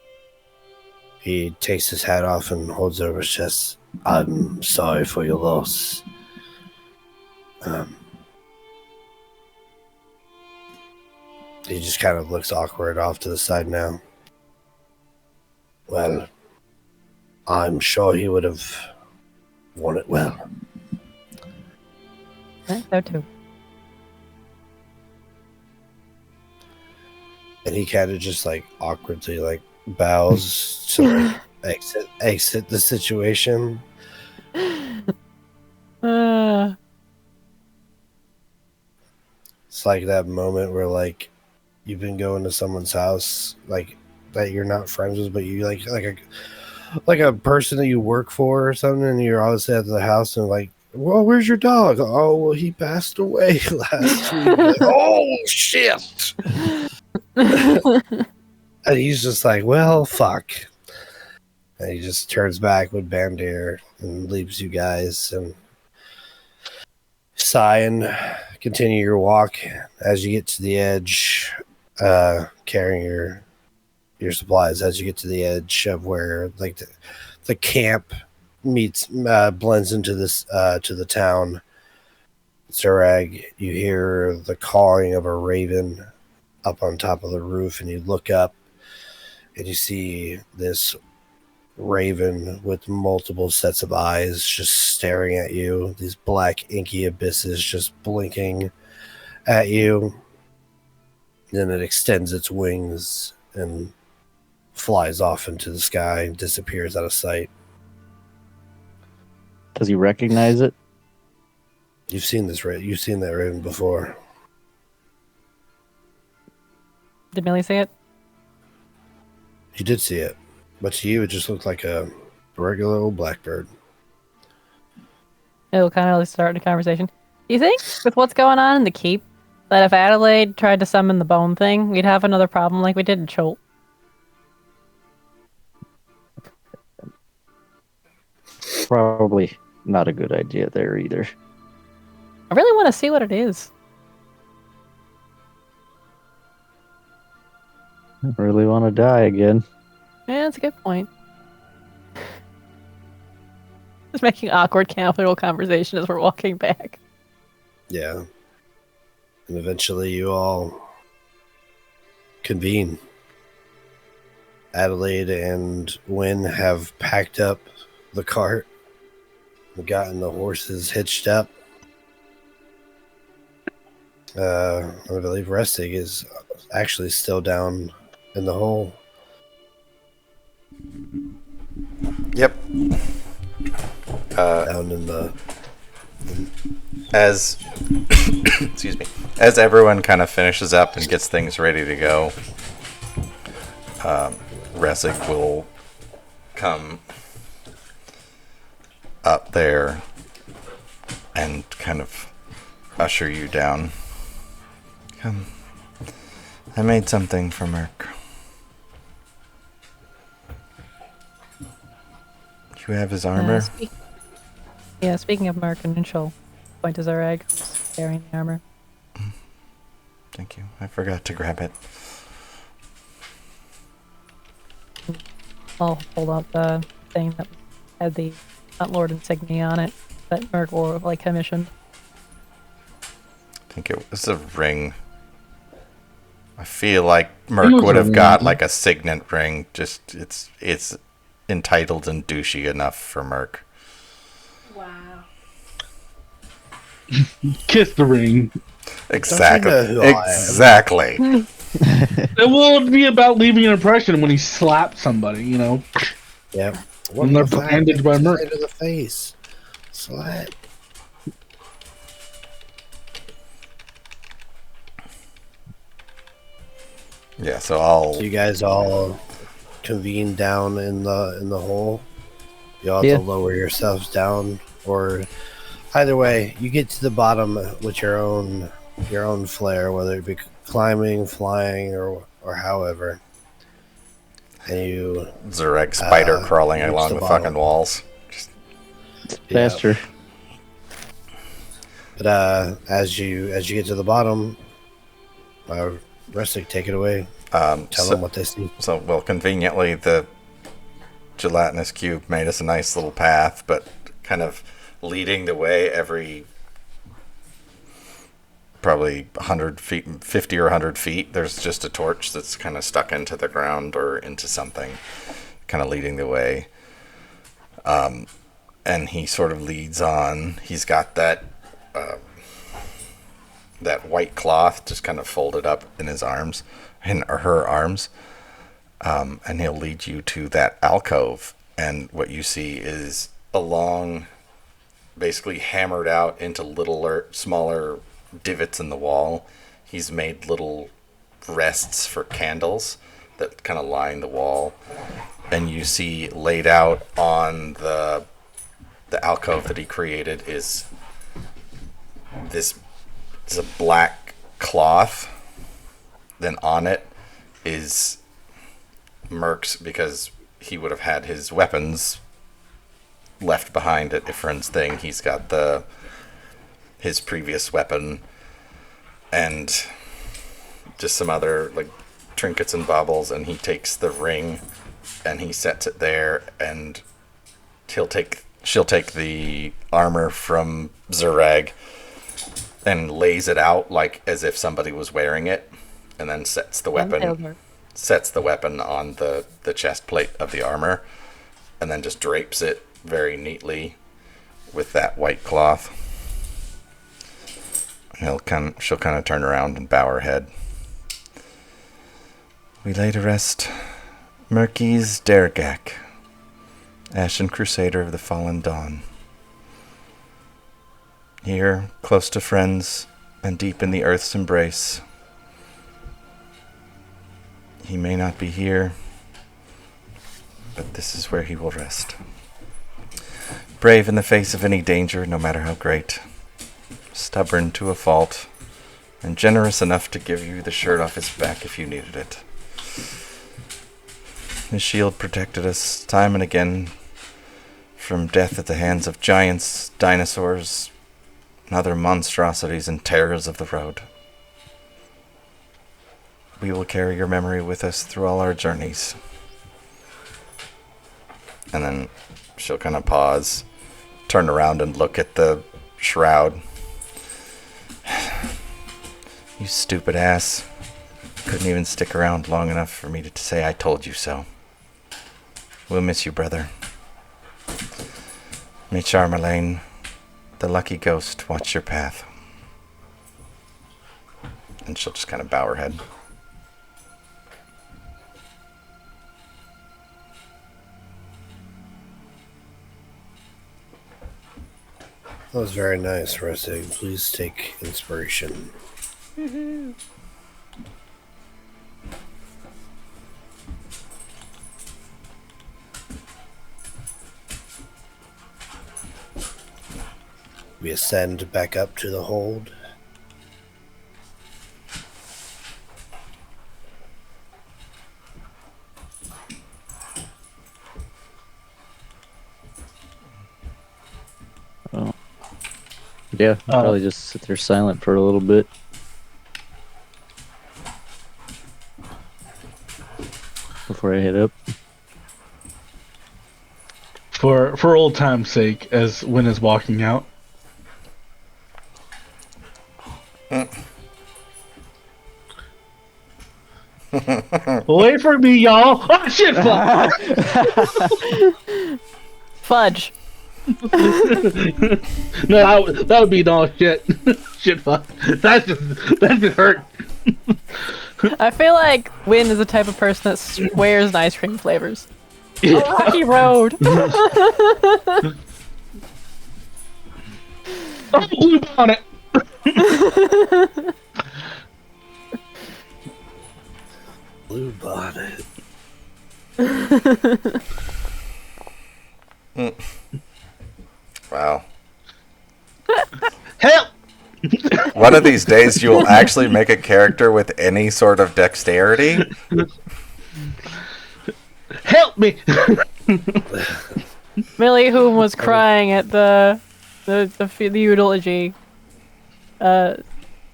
He takes his hat off and holds it over his chest. I'm sorry for your loss. He just kind of looks awkward off to the side now. I'm sure he would have won it well. I think so too. And he kind of just like awkwardly like bows to like exit the situation. It's like that moment where like you've been going to someone's house like that you're not friends with, but you like a person that you work for or something, and you're always at the house and like, well, where's your dog? Oh, well, he passed away last week. Like, oh shit! And he's just like, well, fuck. And he just turns back with Bandir and leaves you guys and sigh and continue your walk as you get to the edge, carrying your supplies as you get to the edge of where like the camp meets blends into this to the town. Zurag, you hear the cawing of a raven up on top of the roof, and you look up and you see this raven with multiple sets of eyes just staring at you, these black inky abysses just blinking at you. Then it extends its wings and flies off into the sky and disappears out of sight. Does he recognize it? You've seen that raven before. Did Millie see it? You did see it, but to you it just looked like a regular old blackbird. It'll kind of start a conversation. Do you think, with what's going on in the keep, that if Adelaide tried to summon the bone thing, we'd have another problem like we did in Cholt? Probably not a good idea there either. I really want to see what it is. I really want to die again. Yeah, that's a good point. Just making awkward capital conversation as we're walking back. Yeah. And eventually you all convene. Adelaide and Wynn have packed up the cart and gotten the horses hitched up. I believe Restig is actually still down in the hole. Yep. Down in the... As excuse me, as everyone kind of finishes up and gets things ready to go, Resig will come up there and kind of usher you down. Come, I made something for Merc. You have his armor? Speaking of Merc and Ninchel, point to Zarag, carrying the armor. Thank you. I forgot to grab it. I'll hold up the thing that had the Lord insignia on it that Merc wore, like, commissioned. I think it was a ring. I feel like Merc would have got like a signet ring. Just it's entitled and douchey enough for Merc. Wow. Kiss the ring. Exactly. Don't you know who I am? Exactly. It will be about leaving an impression when he slapped somebody, you know. Yep. When they're branded by Merc. To the face. Slap. Yeah, so So you guys all convene down in the hole. You all have Yeah. to lower yourselves down, or either way, you get to the bottom with your own flair, whether it be climbing, flying, or however. And you Zurek spider crawling reach along the the bottom. fucking walls. Just, Faster. But as you get to the bottom, Rustic, take it away. Tell them what they see. So, well, conveniently, the gelatinous cube made us a nice little path, but kind of leading the way every probably 100 feet, 50 or 100 feet, there's just a torch that's kind of stuck into the ground or into something, kind of leading the way. And he sort of leads on. He's got that white cloth just kind of folded up in his arms, or her arms, and he'll lead you to that alcove. And what you see is basically hammered out into smaller divots in the wall. He's made little rests for candles that kind of line the wall, and you see laid out on the alcove that he created is a black cloth. Then on it is Merc's, because he would have had his weapons left behind at Ifrin's thing. He's got his previous weapon and just some other like trinkets and baubles, and he takes the ring and he sets it there, and she'll take the armor from Zurag and lays it out like as if somebody was wearing it, and then sets the weapon on the chest plate of the armor, and then just drapes it very neatly with that white cloth. She'll kind of turn around and bow her head. We lay to rest Merkys Dergak, Ashen Crusader of the Fallen Dawn. Here, close to friends and deep in the earth's embrace. He may not be here, but this is where he will rest. Brave in the face of any danger, no matter how great. Stubborn to a fault, and generous enough to give you the shirt off his back if you needed it. His shield protected us time and again from death at the hands of giants, dinosaurs, and other monstrosities and terrors of the road. We will carry your memory with us through all our journeys. And then she'll kind of pause, turn around and look at the shroud. You stupid ass. Couldn't even stick around long enough for me to say I told you so. We'll miss you, brother. May Charmelaine, the lucky ghost, watch your path. And she'll just kind of bow her head. That was very nice, Resig. Please take inspiration. Woohoo. We ascend back up to the hold. Oh. Yeah, probably just sit there silent for a little bit. Before I head up. For old time's sake, as Wynn is walking out. Wait for me, y'all! Oh shit! Fuck! Fudge. No, that would be no shit. Shit, fuck. That just hurt. I feel like Wynn is the type of person that swears in ice cream flavors. A rocky road. Oh, blue bonnet. Blue bonnet. Wow. Help! One of these days you will actually make a character with any sort of dexterity. Help me! Millie, who was crying at the eulogy,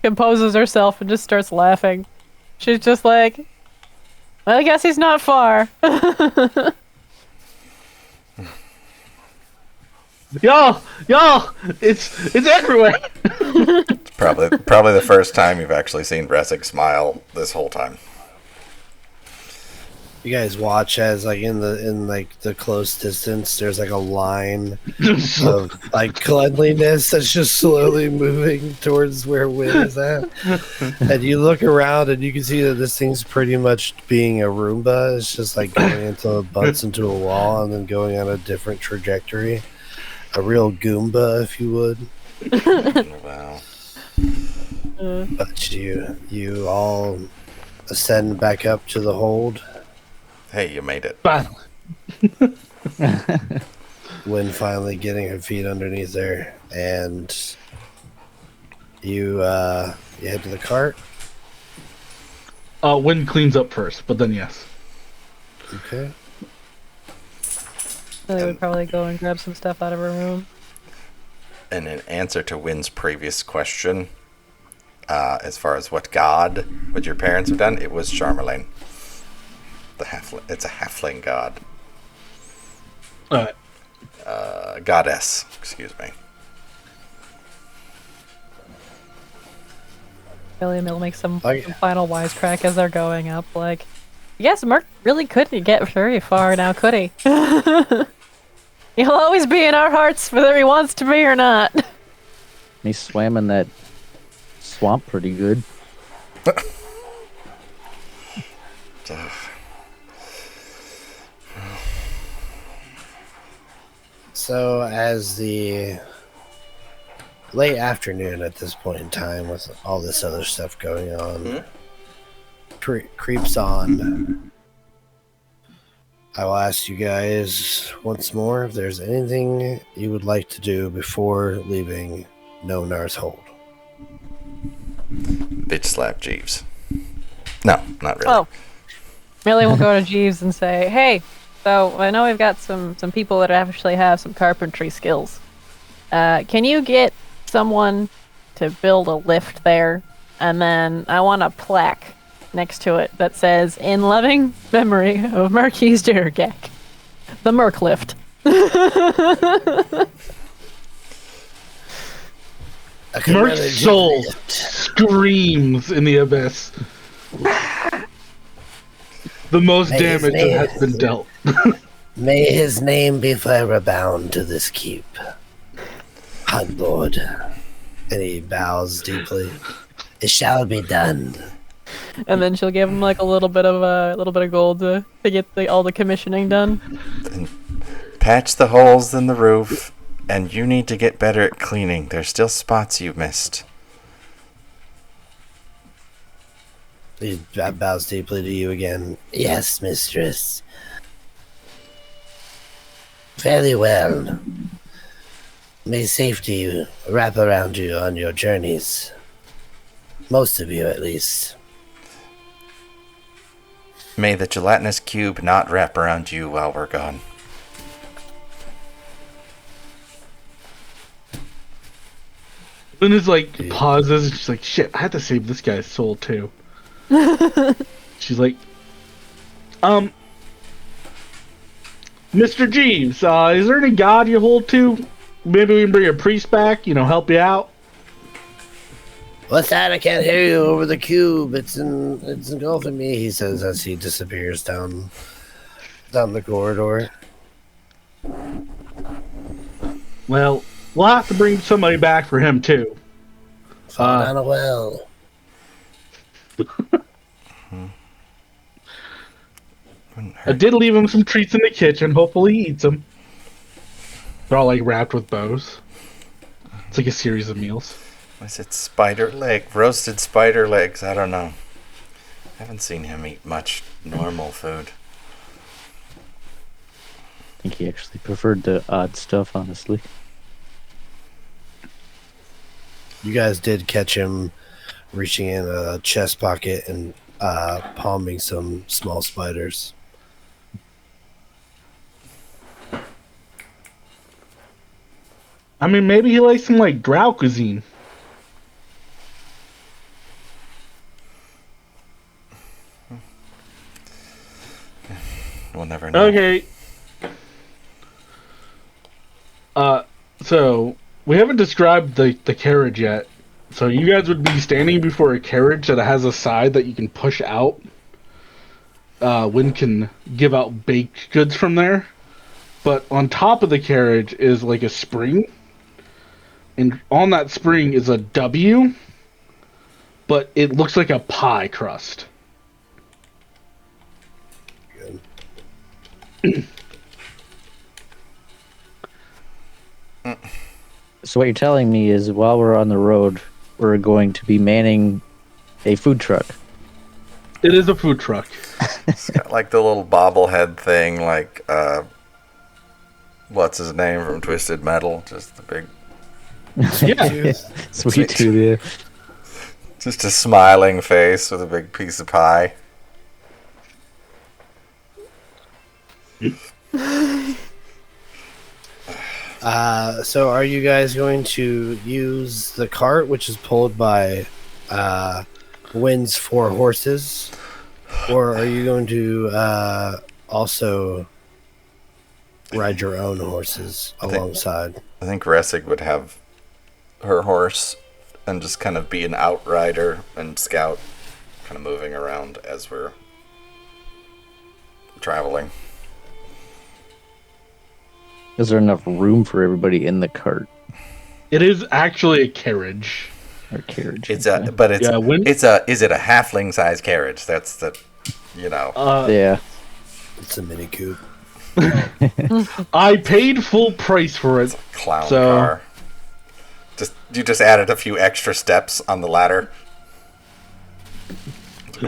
composes herself and just starts laughing. She's just like, well, I guess he's not far. Y'all, it's everywhere. It's probably the first time you've actually seen Bressig smile this whole time. You guys watch as like in the close distance, there's like a line of like cleanliness that's just slowly moving towards where Win is at. And you look around and you can see that this thing's pretty much being a Roomba. It's just like going until it butts into a wall and then going on a different trajectory. A real Goomba, if you would. Wow. But you all ascend back up to the hold. Hey, you made it. Finally. Win finally getting her feet underneath there, and you head to the cart. Win cleans up first, but then yes. Okay. They would probably go and grab some stuff out of her room. And in answer to Wynn's previous question, as far as what your parents have done, it was Charmeleon. It's a halfling god. Alright. Goddess, excuse me. William make some Oh, yeah. final wisecrack as they're going up. Like, yes, Merc really couldn't get very far now, could he? He'll always be in our hearts, whether he wants to be or not. He swam in that swamp pretty good. So as the late afternoon at this point in time, with all this other stuff going on, creeps on, I will ask you guys once more if there's anything you would like to do before leaving Noanar's hold. Bitch slap Jeeves. No, not really. Oh. Millie will go to Jeeves and say, hey, so I know we've got some people that actually have some carpentry skills. Can you get someone to build a lift there? And then I want a plaque next to it that says, in loving memory of Marquis Jirgak, the Merc lift. Merc's soul screams in the abyss. The most damage that has been dealt. May his name be forever bound to this keep. Hunt Lord. And he bows deeply. It shall be done. And then she'll give him like a little bit of gold to get all the commissioning done. And patch the holes in the roof, and you need to get better at cleaning. There's still spots you missed. He bows deeply to you again. Yes, mistress. Very well. May safety wrap around you on your journeys. Most of you, at least. May the gelatinous cube not wrap around you while we're gone. Lynn is like pauses. She's like, "Shit, I had to save this guy's soul too." She's like, Mr. Jeeves, is there any god you hold to? Maybe we can bring a priest back. Help you out. What's that? I can't hear you over the cube. It's engulfing me, he says as he disappears down the corridor. Well, we'll have to bring somebody back for him too. Fall down a well. I did leave him some treats in the kitchen. Hopefully he eats them. They're all like wrapped with bows. It's like a series of meals. Was it roasted spider legs? I don't know. I haven't seen him eat much normal food. I think he actually preferred the odd stuff, honestly. You guys did catch him reaching in a chest pocket and palming some small spiders. I mean, maybe he likes some like drow cuisine. We'll never know. Okay. So we haven't described the carriage yet. So you guys would be standing before a carriage that has a side that you can push out. Wynn can give out baked goods from there. But on top of the carriage is like a spring. And on that spring is a W, but it looks like a pie crust. Good. So what you're telling me is while we're on the road, we're going to be manning a food truck. It is a food truck. It's got like the little bobblehead thing, like what's his name from Twisted Metal? Just the big, Yeah. Sweet tooth. just a smiling face with a big piece of pie. So are you guys going to use the cart, which is pulled by Wynn's 4 horses, or are you going to also ride your own horses alongside? I think Ressig would have her horse and just kind of be an outrider and scout, kind of moving around as we're traveling. Is there enough room for everybody in the cart It is actually a carriage. or carriage? Is it a halfling size carriage? That's the, Yeah. It's a mini coupe. I paid full price for it. clown So- car. You just added a few extra steps on the ladder.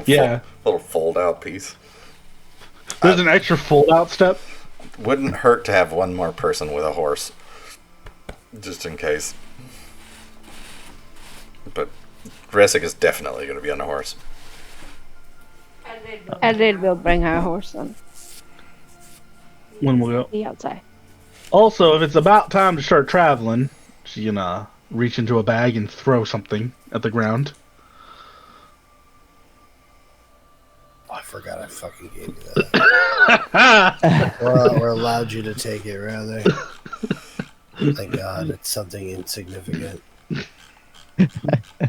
Yeah. Little fold out piece. There's an extra fold-out step. Wouldn't hurt to have one more person with a horse, just in case. But Ressig is definitely going to be on a horse. Edred will bring her horse on When we'll go. the outside. Also, if it's about time to start traveling, she can reach into a bag and throw something at the ground. Oh, I forgot I fucking gave you that. or allowed you to take it, rather. Thank God, it's something insignificant.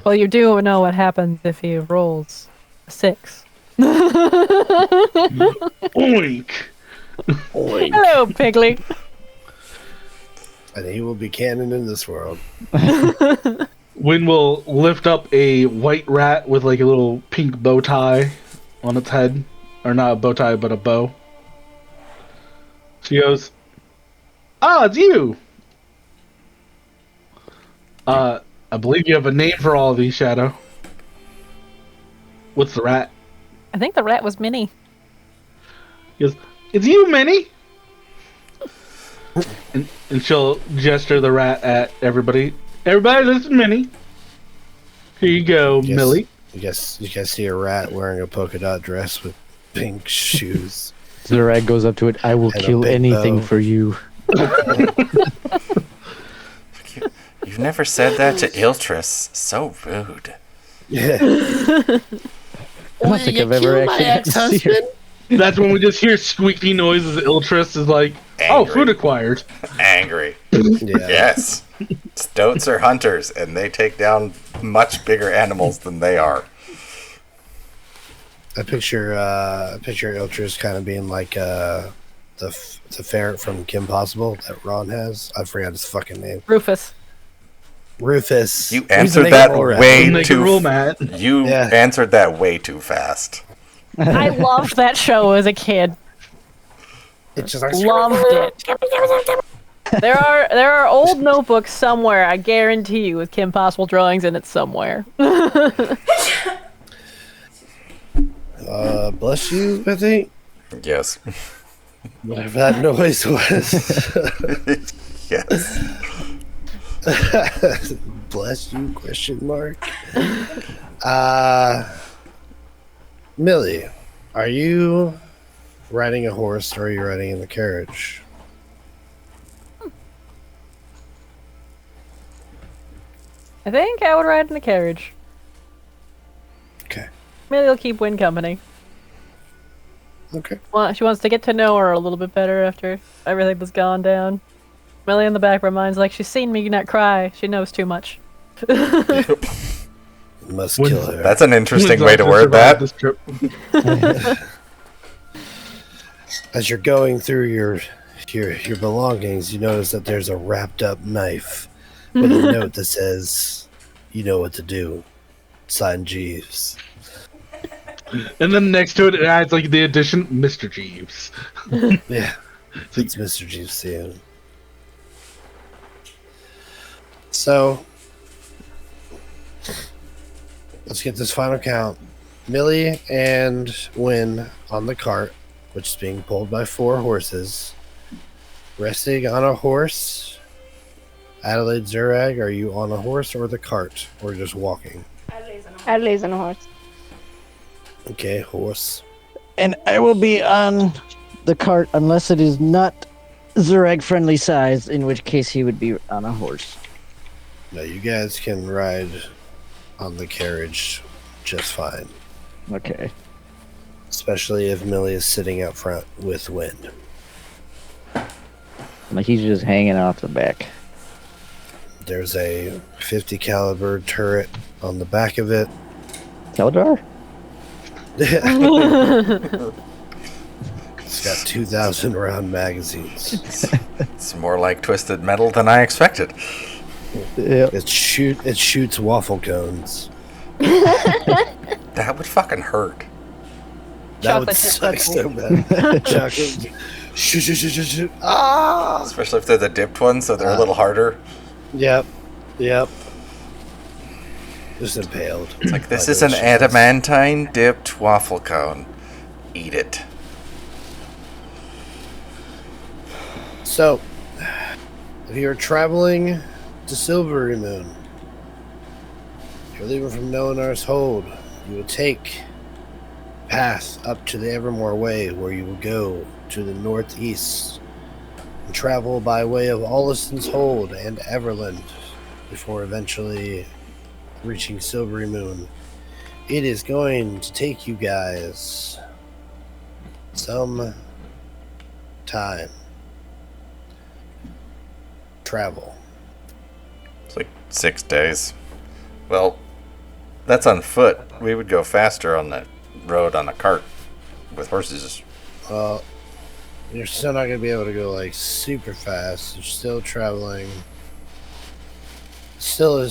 Well, you do know what happens if he rolls a 6. Oink! Hello, Piglet. And he will be canon in this world. Wynn will lift up a white rat with like a little pink bow tie on its head. Or not a bow tie, but a bow. She goes, "Ah, it's you! I believe you have a name for all of these, Shadow. What's the rat?" I think the rat was Minnie. He goes, "It's you, Minnie!" And she'll gesture the rat at everybody. "Everybody, this is Minnie. Here you go, Yes. Millie." You guys see a rat wearing a polka dot dress with pink shoes. So the rat goes up to it. I will And a kill big anything bow. for you. You've never said that to Iltris. So rude. Yeah. I don't think I've ever actually gotten to see her. That's when we just hear squeaky noises. Iltris is like, "Oh, Angry. food acquired." Angry. Yeah. Yes. Stoats are hunters, and they take down much bigger animals than they are. I picture Iltris kind of being like the ferret from Kim Possible that Ron has. I forgot his fucking name. Rufus. Rufus. You He's answered the that main rat. way Make a too. rule, Matt. You Yeah. answered that way too fast. I loved that show as a kid. It's just like Loved it. There are old notebooks somewhere, I guarantee you, with Kim Possible drawings in it somewhere. bless you, I think. Yes. Whatever that noise was. Yes. Bless you, question mark. Millie, are you riding a horse or are you riding in the carriage? I think I would ride in the carriage. Okay. Maybe will keep Wynn company. Okay. Well, she wants to get to know her a little bit better after everything that's gone down. Millie in the back of her mind's like, she's seen me not cry. She knows too much. Must When- kill her. That's an interesting Wynn's way to also word survived that. this trip. As you're going through your belongings, you notice that there's a wrapped up knife with a note that says, "You know what to do." Signed, Jeeves. And then next to it adds like the addition, Mr. Jeeves. Yeah, So- it's Mr. Jeeves to you. So, let's get this final count. Millie and Wynn on the cart, which is being pulled by 4 horses. Resting on a horse. Adelaide Zurag, are you on a horse or the cart? Or just walking? Adelaide's on a horse. Okay, horse. And I will be on the cart unless it is not Zurag friendly size, in which case he would be on a horse. No, you guys can ride on the carriage just fine. Okay. Especially if Millie is sitting up front with Wynn. Like he's just hanging out the back. There's a 50 caliber turret on the back of it. Keldar? It's got 2,000 round magazines. It's more like twisted metal than I expected. Yeah. It shoots waffle cones. That would fucking hurt. That would Chocolate suck chip so bad. Chocolate. Shoot. Ah! Especially if they're the dipped ones, so they're a little harder. Yep. Just impaled. It's like, this by is an those adamantine dipped waffle cone. Eat it. So, if you're traveling to Silverymoon, you're leaving from Noanar's hold, you will take path up to the Evermore Way, where you will go to the northeast and travel by way of Ollison's Hold and Everland before eventually reaching Silverymoon. It is going to take you guys some time. Travel. It's like 6 days. Well, that's on foot. We would go faster on the road on a cart with horses. Well, you're still not going to be able to go like super fast. You're still traveling. Still a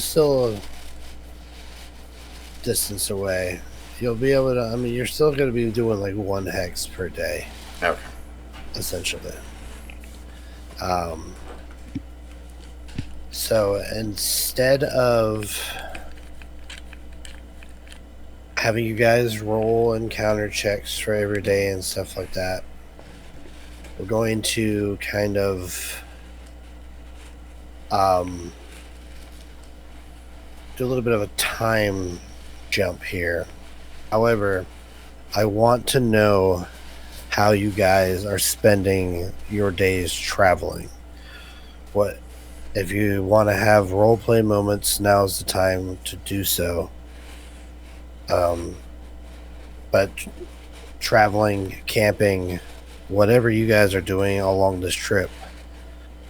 distance away. You'll be able to. I mean, you're still going to be doing like 1 hex per day, Okay. essentially. So instead of having you guys roll encounter checks for every day and stuff like that, we're going to kind of do a little bit of a time jump here. However, I want to know how you guys are spending your days traveling. What if you want to have role play moments, now's the time to do so. But traveling, camping, whatever you guys are doing along this trip,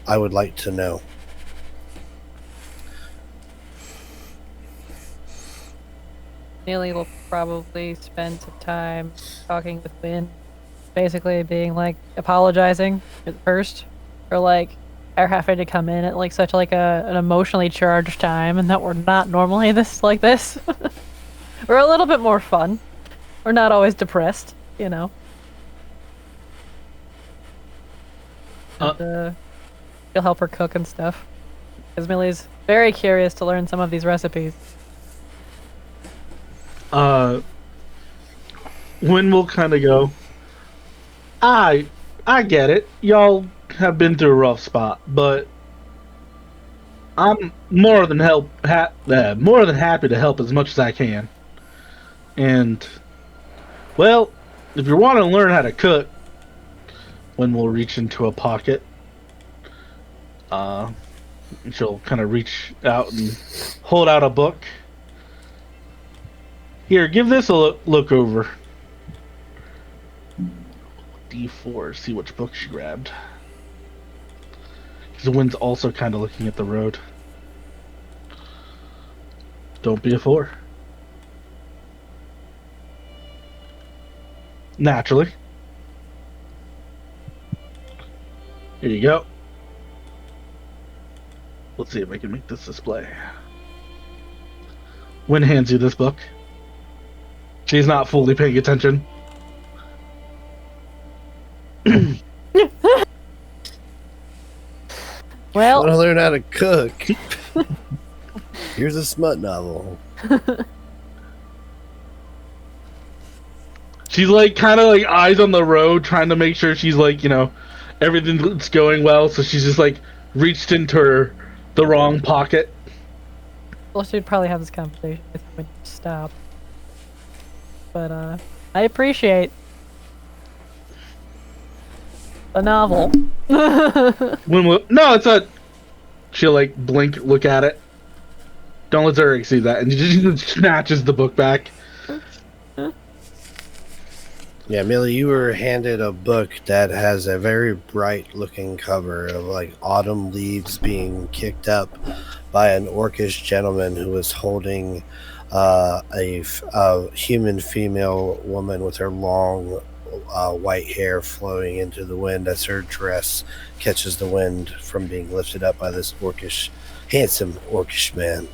I would like to know. Neely will probably spend some time talking with Wynn, basically being like apologizing at first, or like are having to come in at like such like an emotionally charged time, and that we're not normally this. We're a little bit more fun. We're not always depressed, you know. And, he'll help her cook and stuff, because Millie's very curious to learn some of these recipes. When we'll kind of go, I get it. Y'all have been through a rough spot, but I'm more than happy to help as much as I can. And well, if you want to learn how to cook, when we'll reach into a pocket, she'll kind of reach out and hold out a book. Here, give this a look over. D4, see which book she grabbed. The wind's also kind of looking at the road. Don't be a 4. Naturally. Here you go. Let's see if I can make this display. Wynn hands you this book. She's not fully paying attention. Well, Want to learn how to cook? Here's a smut novel. She's like kind of like eyes on the road, trying to make sure she's like, everything's going well. So she's just like reached into the wrong pocket. well, she'd probably have this conversation with you when you stop. But I appreciate a novel. No, it's a. She'll like blink, look at it. Don't let Zurich see that, and she just snatches the book back. Yeah, Millie, you were handed a book that has a very bright looking cover of like autumn leaves being kicked up by an orcish gentleman who is holding a human female woman with her long white hair flowing into the wind as her dress catches the wind from being lifted up by this handsome orcish man.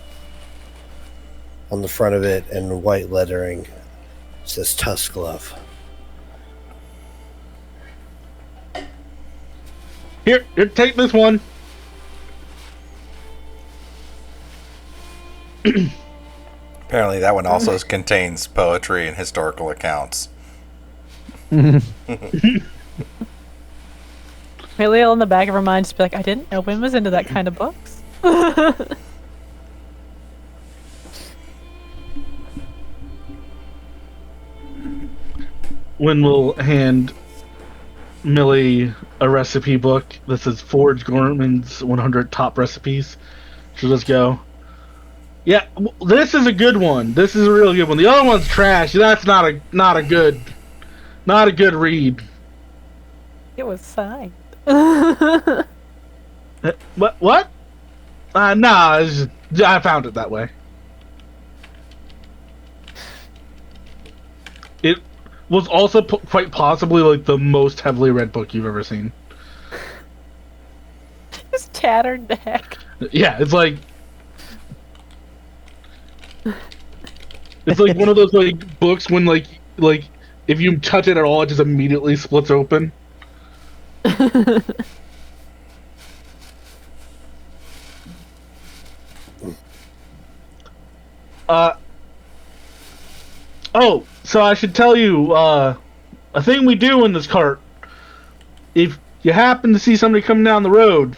On the front of it, in white lettering, says Tusk Glove. Here, take this one. Apparently, that one also contains poetry and historical accounts. Haley in the back of her mind just be like, I didn't know Wynn was into that kind of books. Wynn will hand Millie a recipe book that says Forge Gorman's 100 Top Recipes. She'll just go, yeah, this is a good one. This is a real good one. The other one's trash. That's not a good read. It was signed. What? Nah, I found it that way. It was also quite possibly like the most heavily read book you've ever seen. Just tattered neck. Yeah, it's like one of those like books when like if you touch it at all, it just immediately splits open. Oh, so I should tell you a thing we do in this cart. If you happen to see somebody coming down the road,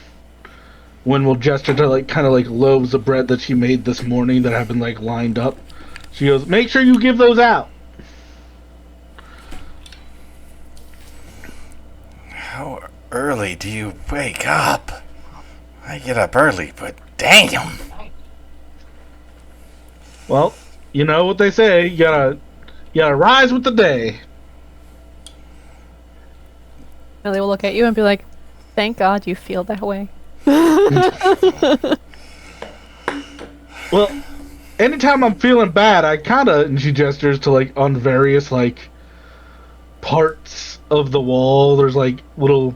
Wynn will gesture to like kind of like loaves of bread that she made this morning that have been like lined up. She goes, "Make sure you give those out." How early do you wake up? I get up early, but damn. Well, you know what they say. You gotta rise with the day. Haley will look at you and be like, thank God you feel that way. Well, anytime I'm feeling bad, I kinda, and she gestures to like on various like parts of the wall, there's like little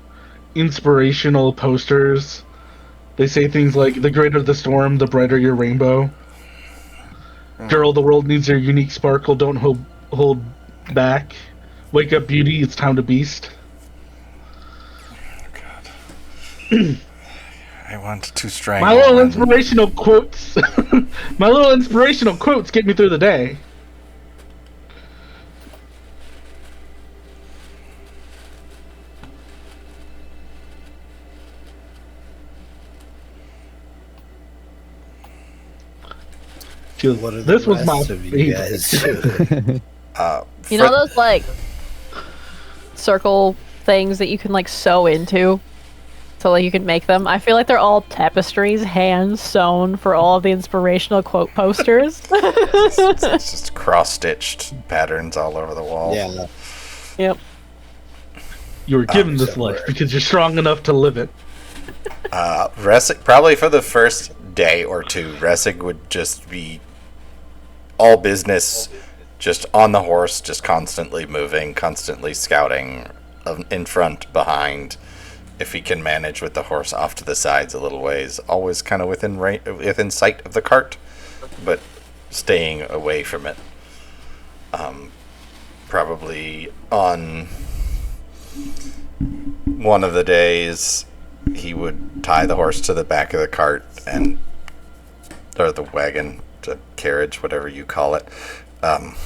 inspirational posters. They say things like, the greater the storm, the brighter your rainbow. Girl, the world needs your unique sparkle, don't hold back. Wake up, beauty, it's time to beast. God. I want to strangle. My little inspirational quotes get me through the day. What are the This was my rest of you guys doing? You know those like circle things that you can like sew into, so like you can make them? I feel like they're all tapestries, hand sewn for all of the inspirational quote posters. It's just cross-stitched patterns all over the wall. Yeah. Yep. You were given this life because you're strong enough to live it. Ressig, probably for the first day or two, Ressig would just be all business, just on the horse, just constantly moving, constantly scouting in front, behind, if he can manage with the horse off to the sides a little ways, always kind of within sight of the cart, but staying away from it. Probably on one of the days, he would tie the horse to the back of the cart or the wagon, the carriage, whatever you call it, and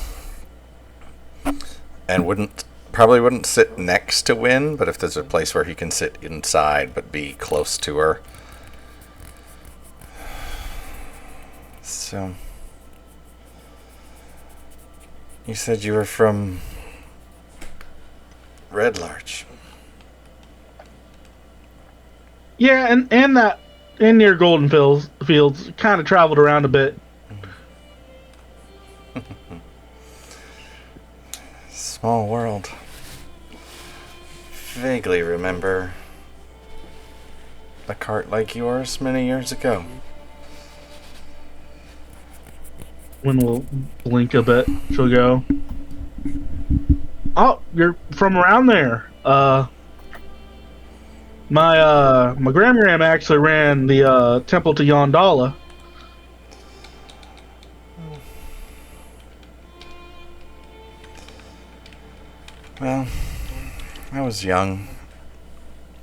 probably wouldn't sit next to Wynn, but if there's a place where he can sit inside but be close to her. So, you said you were from Red Larch. Yeah, and that in near Golden Fields, kind of traveled around a bit. Small world. Vaguely remember a cart like yours many years ago. When we'll blink a bit, she'll go, "Oh, you're from around there. My grandma actually ran the temple to Yondala." Well, I was young.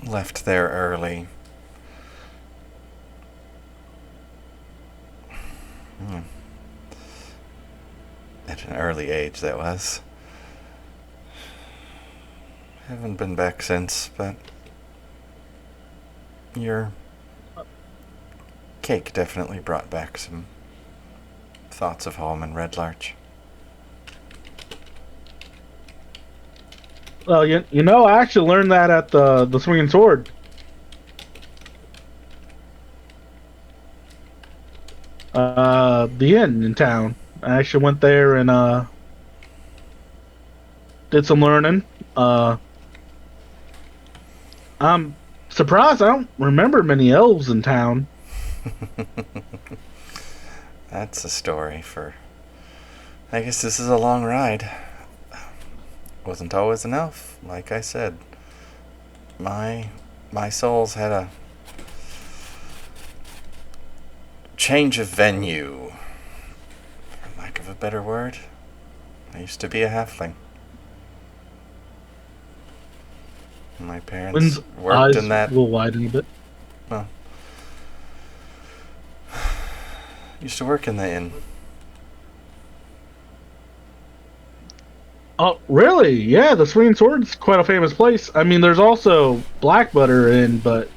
Left there early. At an early age, that was. Haven't been back since, but your cake definitely brought back some thoughts of home in Red Larch. Well, you know, I actually learned that at the Swinging Sword. The inn in town. I actually went there and did some learning. I'm surprised I don't remember many elves in town. That's a story for... I guess this is a long ride. Wasn't always an elf, like I said. My soul's had a change of venue, for lack of a better word. I used to be a halfling. My parents Wynn's worked eyes in that. will widen a bit. Well, used to work in the inn. Oh, really? Yeah, the Swinging Sword's quite a famous place. I mean, there's also Black Butter Inn, but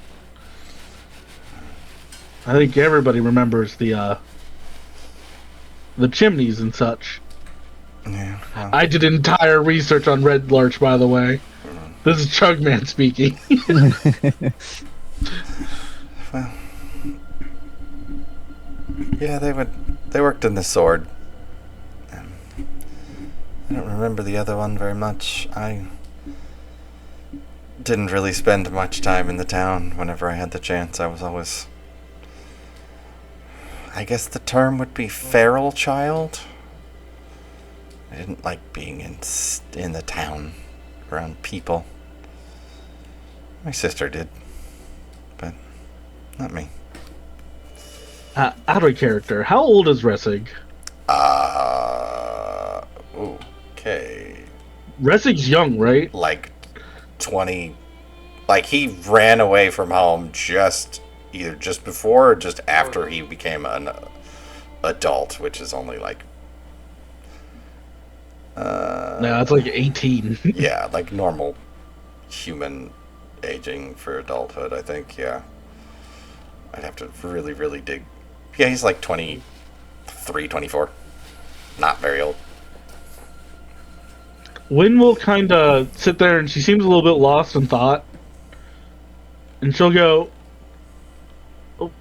I think everybody remembers the chimneys and such. Yeah. Well, I did entire research on Red Larch, by the way. This is Chugman speaking. well. Yeah, they worked in the sword. I don't remember the other one very much. I didn't really spend much time in the town. Whenever I had the chance, I was always... I guess the term would be feral child. I didn't like being in the town around people. My sister did, but not me. Out of character. How old is Ressig? Okay. Ressig's young, right? Like 20. Like he ran away from home either just before or just after he became an adult, which is only like. No, it's like 18. Yeah, like normal human aging for adulthood, I think, yeah. I'd have to really, really dig. Yeah, he's like 23, 24. Not very old. Wynn will kind of sit there, and she seems a little bit lost in thought. And she'll go, "Oh,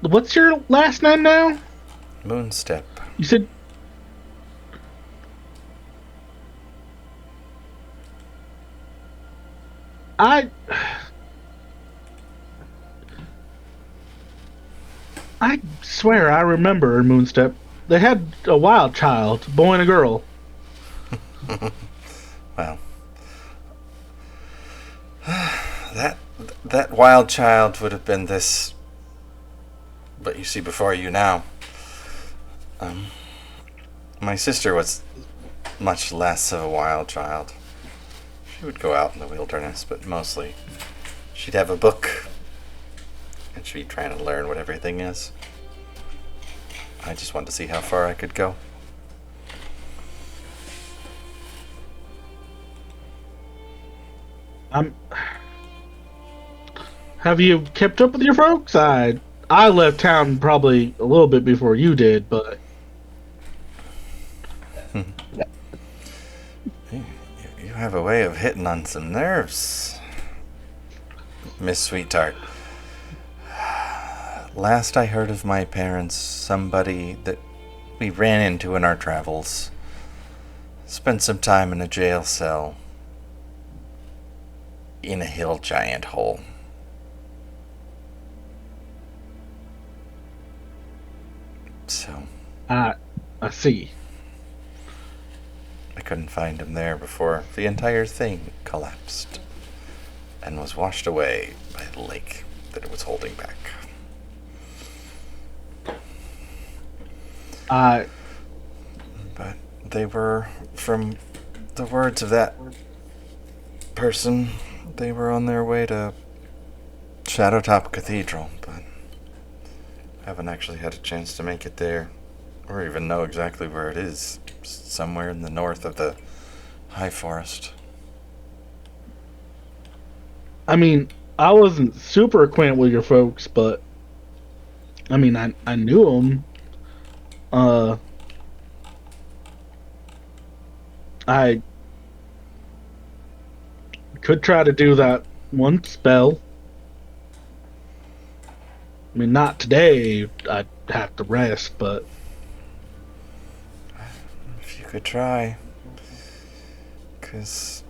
what's your last name now?" Moonstep. You said... I swear I remember Moonstep. They had a wild child, a boy and a girl. Well, That wild child would have been this, what you see before you now. My sister was much less of a wild child. She would go out in the wilderness, but mostly she'd have a book and she'd be trying to learn what everything is. I just wanted to see how far I could go. Have you kept up with your folks? I left town probably a little bit before you did, but You have a way of hitting on some nerves, Miss Sweetheart. Last I heard of my parents, somebody that we ran into in our travels spent some time in a jail cell in a hill giant hole. So I see. I couldn't find him there before the entire thing collapsed and was washed away by the lake that it was holding back. But they were, from the words of that person, they were on their way to Shadowtop Cathedral, but haven't actually had a chance to make it there or even know exactly where it is. Somewhere in the north of the High Forest. I mean, I wasn't super acquainted with your folks, but I mean, I knew them. I could try to do that one spell. I mean, not today. I'd have to rest, but If you could try. 'Cause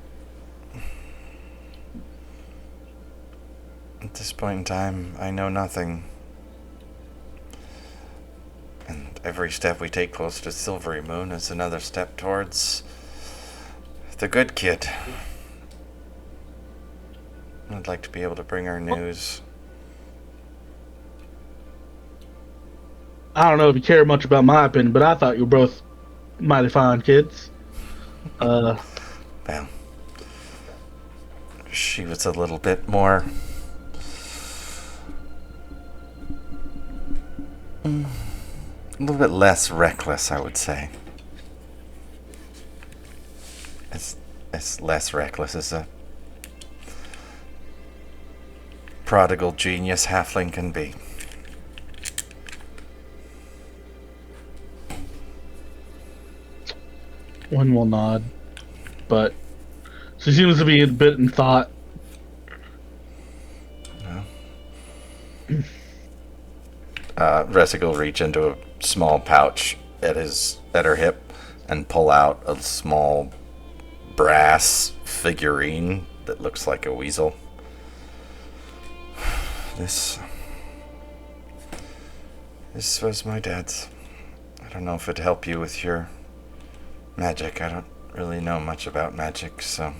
at this point in time, I know nothing. And every step we take closer to Silverymoon is another step towards the good kid. I'd like to be able to bring her news. I don't know if you care much about my opinion, but I thought you were both mighty fine kids. Well, she was a little bit more... a little bit less reckless, I would say. As less reckless as a prodigal genius halfling can be. One will nod, but she seems to be a bit in thought. Ressic will reach into a small pouch at her hip and pull out a small brass figurine that looks like a weasel. This was my dad's. I don't know if it'd help you with your magic. I don't really know much about magic, so...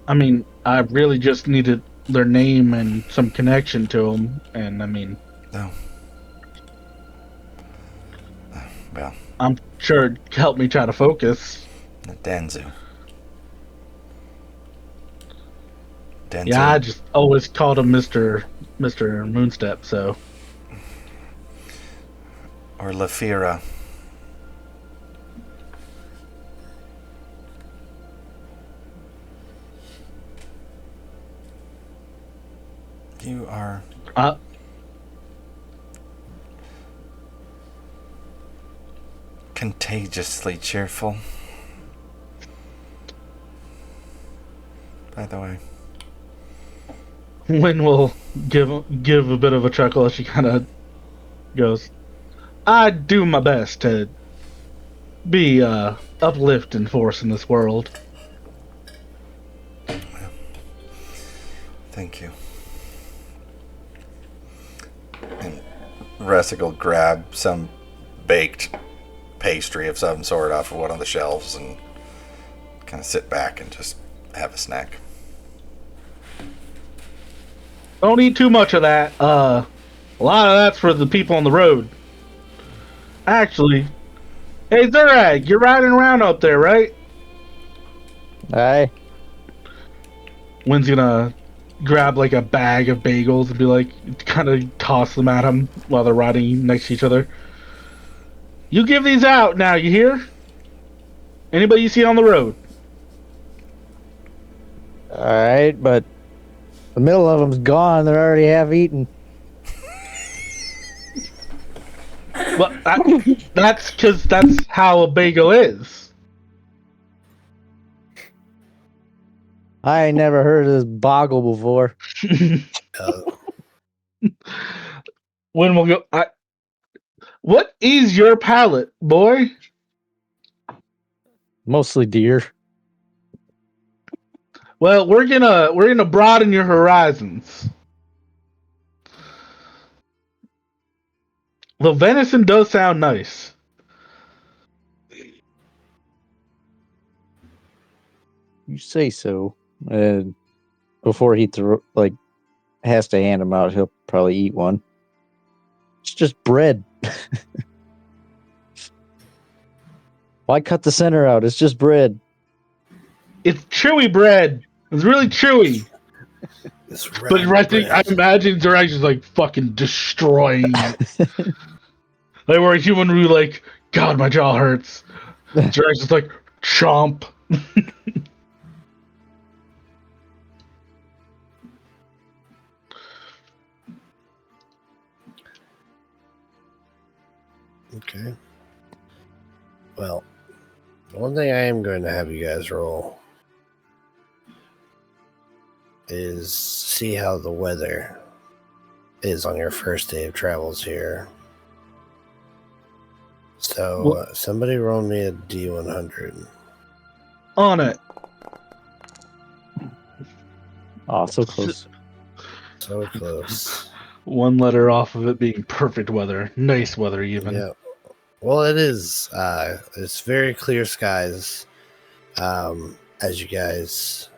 I mean, I really just needed their name and some connection to them, and I mean... No. Well... I'm sure it'd help me try to focus. Danzu. Danzu. Yeah, I just always called him Mr. Moonstep, so... Or Lafira. You are contagiously cheerful. By the way. Wynn will give a bit of a chuckle as she kind of goes, I do my best to be uplifting force in this world. Thank you. And Ressic will grab some baked pastry of some sort off of one of the shelves and kind of sit back and just have a snack. Don't eat too much of that. A lot of that's for the people on the road. Actually, hey Zurag, you're riding around up there, right? Aye. Wynn's gonna grab like a bag of bagels and be like, kind of toss them at him while they're riding next to each other. You give these out now, you hear? Anybody you see on the road? Alright, but the middle of them's gone. They're already half eaten. Well, that's because that's how a bagel is. I ain't never heard of this boggle before. When we'll go, what is your palate, boy? Mostly deer. Well, we're gonna broaden your horizons. The venison does sound nice. You say so. And before he has to hand him out, he'll probably eat one. It's just bread. Why cut the center out? It's just bread. It's chewy bread. It's really chewy. But I imagine they're actually like fucking destroying it. Like where a human would be like, God, my jaw hurts. Drax just like chomp. Okay. Well, one thing I am going to have you guys roll is see how the weather is on your first day of travels here. So somebody roll me a D100. On it. Oh, so close. So close. One letter off of it being perfect weather. Nice weather, even. Yeah. Well, it is. It's very clear skies as you guys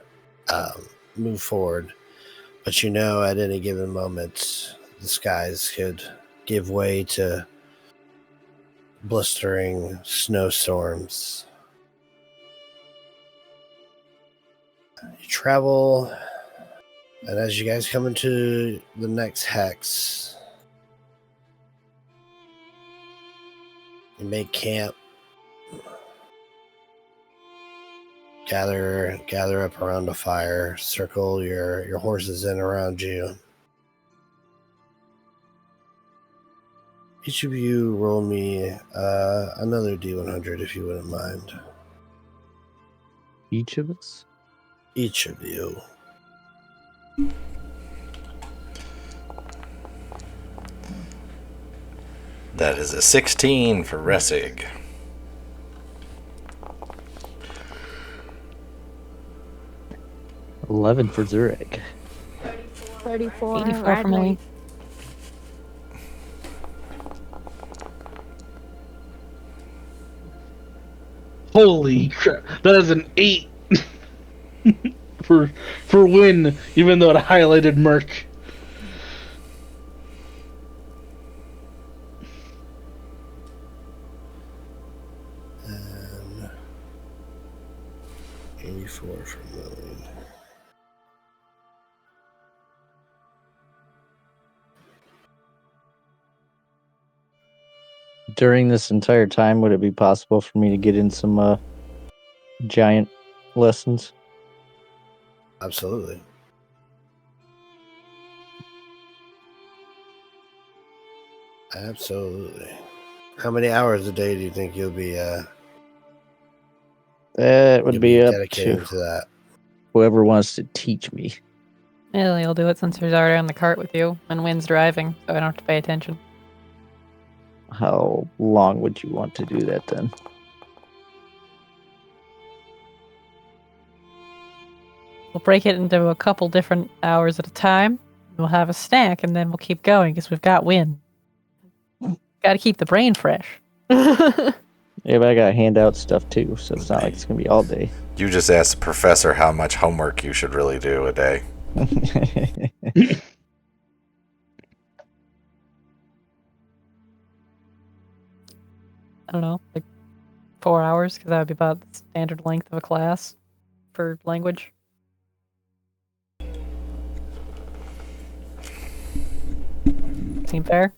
move forward. But you know, at any given moment, the skies could give way to blistering snowstorms. You travel, and as you guys come into the next hex, you make camp, gather up around a fire, circle your horses in around you. Each of you roll me another D100 if you wouldn't mind. Each of us? Each of you. That is a 16 for Ressig. 11 for Zurich. 34. 84 for me. Holy crap! That is an 8 for win, even though it highlighted Merc. And 84 for Lily. During this entire time, would it be possible for me to get in some giant lessons? Absolutely. Absolutely. How many hours a day do you think you'll be That would be up dedicating to to that? whoever wants to teach me. Yeah, you'll do it since he's already on the cart with you and Wynn's driving, so I don't have to pay attention. How long would you want to do that then? We'll break it into a couple different hours at a time. We'll have a snack and then we'll keep going because we've got Wynn. Got to keep the brain fresh. Yeah, but I gotta hand out stuff too, so it's not like it's gonna be all day. You just asked the professor how much homework you should really do a day. I don't know, like 4 hours, because that would be about the standard length of a class for language. Seem fair?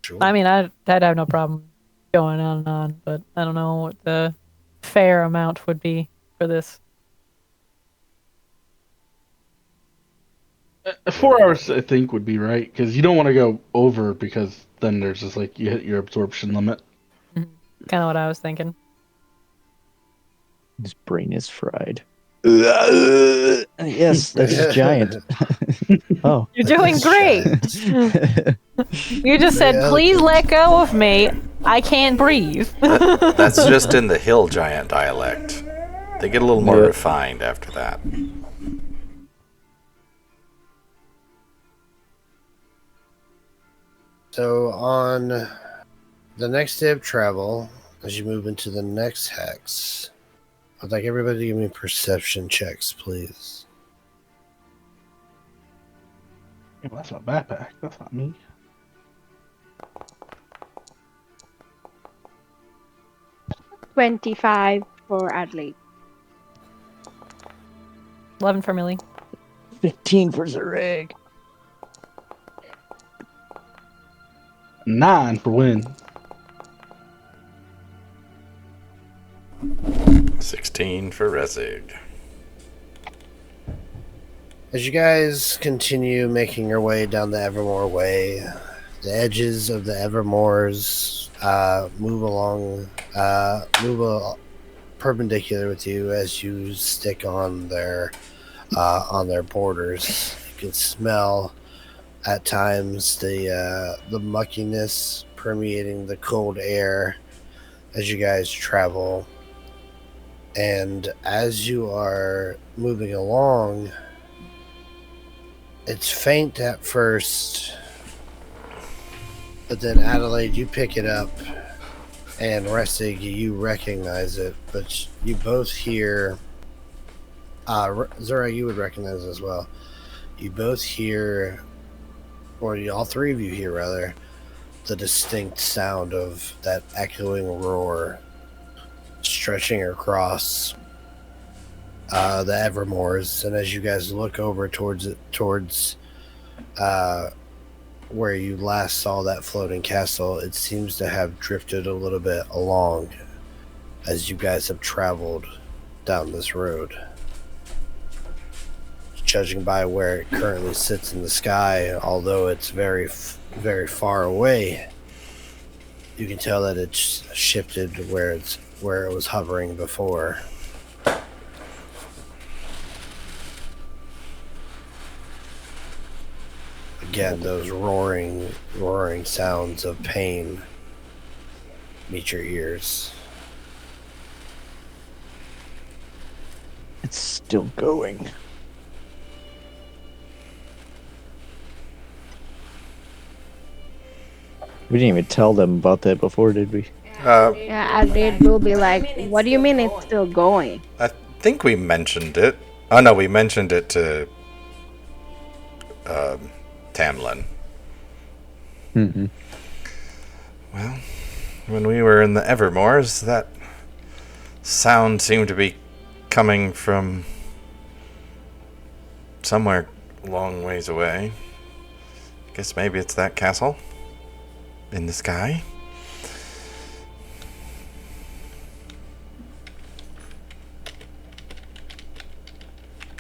Sure. I mean, I'd have no problem going on and on, but I don't know what the fair amount would be for this. 4 hours, I think, would be right, because you don't want to go over, because then there's just like you hit your absorption limit. Kind of what I was thinking. His brain is fried. Yes, that's giant. Oh. You're doing great! You just said, Yeah. please let go of me. I can't breathe. That's just in the hill giant dialect. They get a little more Yep. refined after that. So on the next day of travel, as you move into the next hex, I'd like everybody to give me perception checks, please. Yeah, well, that's my backpack. That's not me. $25 for Adelaide. 11 for Millie. 15 for Zareg. 9 for win. 16 for Resig. As you guys continue making your way down the Evermore Way, the edges of the Evermores move perpendicular with you as you stick on their borders. You can smell at times the muckiness permeating the cold air as you guys travel, and as you are moving along, it's faint at first, but then Adelaide, you pick it up, and Restig, you recognize it, but you both hear Zora, you would recognize it as well. You both hear, or all three of you hear rather, the distinct sound of that echoing roar stretching across the Evermores. And as you guys look over towards where you last saw that floating castle, it seems to have drifted a little bit along as you guys have traveled down this road. Judging by where it currently sits in the sky, although it's very, very far away, you can tell that it's shifted where it was hovering before. Again, those roaring sounds of pain meet your ears. It's still going. We didn't even tell them about that before, did we? Yeah, Adelaide will be like, what do you mean it's still going? I think we mentioned it. Oh no, we mentioned it to Tamlin. Mm-hmm. Well, when we were in the Evermores, that sound seemed to be coming from somewhere a long ways away. Guess maybe it's that castle in the sky.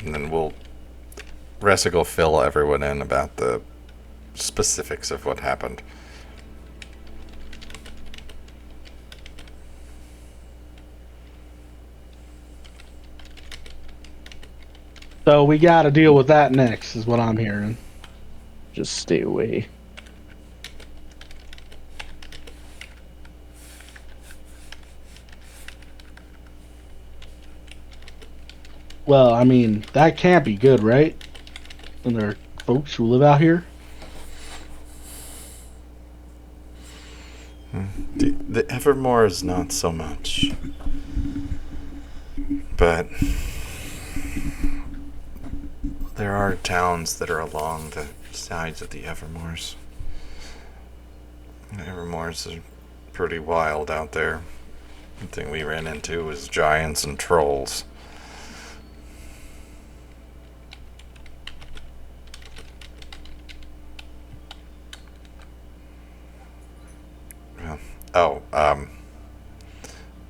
And then Ressic will fill everyone in about the specifics of what happened. So we got to deal with that next, is what I'm hearing. Just stay away. Well, I mean, that can't be good, right? And there are folks who live out here. The Evermore is not so much. But there are towns that are along the sides of the Evermores. The Evermores are pretty wild out there. The thing we ran into was giants and trolls.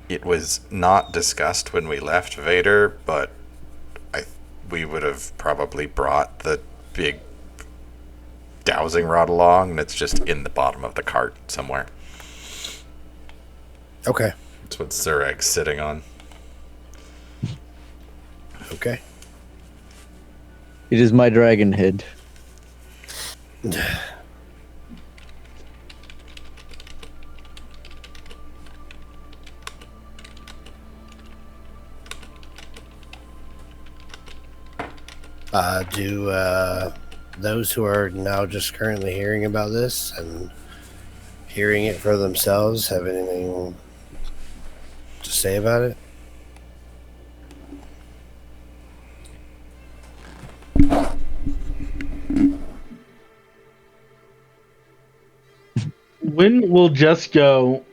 It was not discussed when we left Vader, but we would have probably brought the big dowsing rod along, and it's just in the bottom of the cart somewhere. Okay. That's what Zurek's sitting on. Okay. It is my dragon head. Do those who are now just currently hearing about this and hearing it for themselves have anything to say about it? When we'll just go.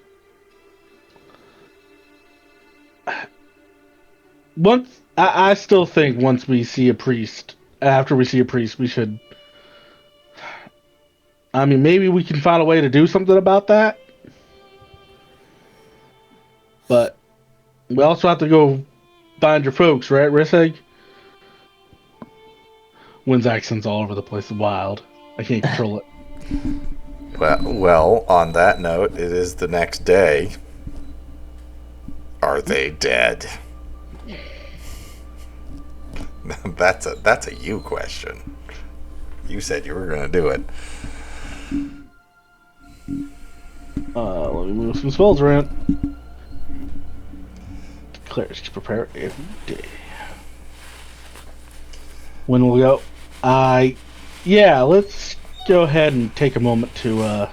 I still think once we see a priest, after we see a priest, we should. I mean, maybe we can find a way to do something about that. But we also have to go find your folks, right, Risseg? Wynn's accent's all over the place. It's wild. I can't control it. Well, on that note, it is the next day. Are they dead? That's a you question. You said you were going to do it. Let me move some spells around. Clerics can prepare every day. When will we go? Yeah, let's go ahead and take a moment to,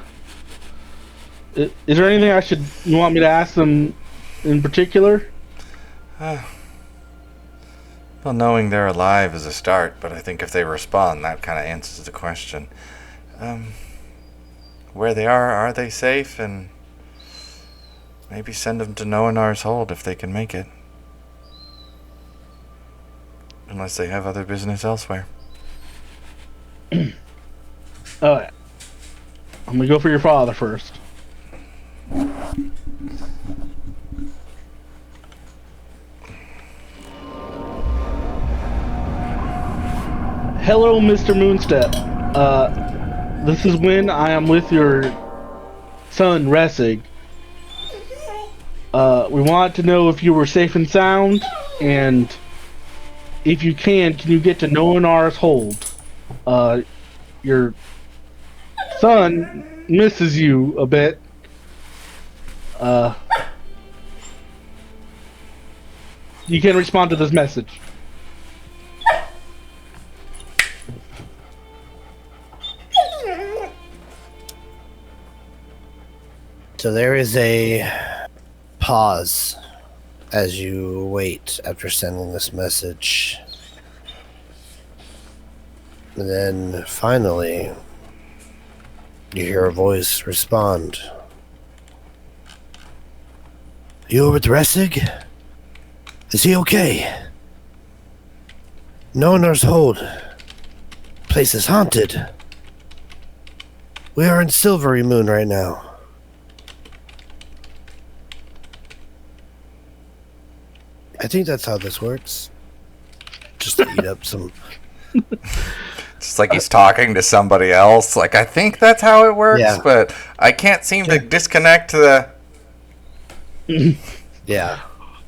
is there anything you want me to ask them in particular? Well, knowing they're alive is a start, but I think if they respond, that kind of answers the question. Where they are they safe? And maybe send them to Noanar's hold if they can make it. Unless they have other business elsewhere. Alright. I'm gonna go for your father first. Hello, Mr. Moonstep. This is Wynn. I am with your son, Ressig. We wanted to know if you were safe and sound, and if you can you get to Noanar's hold? Your son misses you a bit. You can respond to this message. So there is a pause as you wait after sending this message. And then finally, you hear a voice respond. You over with Ressig? Is he okay? Noanar's hold. Place is haunted. We are in Silverymoon right now. I think that's how this works. Just to eat up some... It's like he's talking to somebody else. Like, I think that's how it works, Yeah. but I can't seem to disconnect the... Yeah.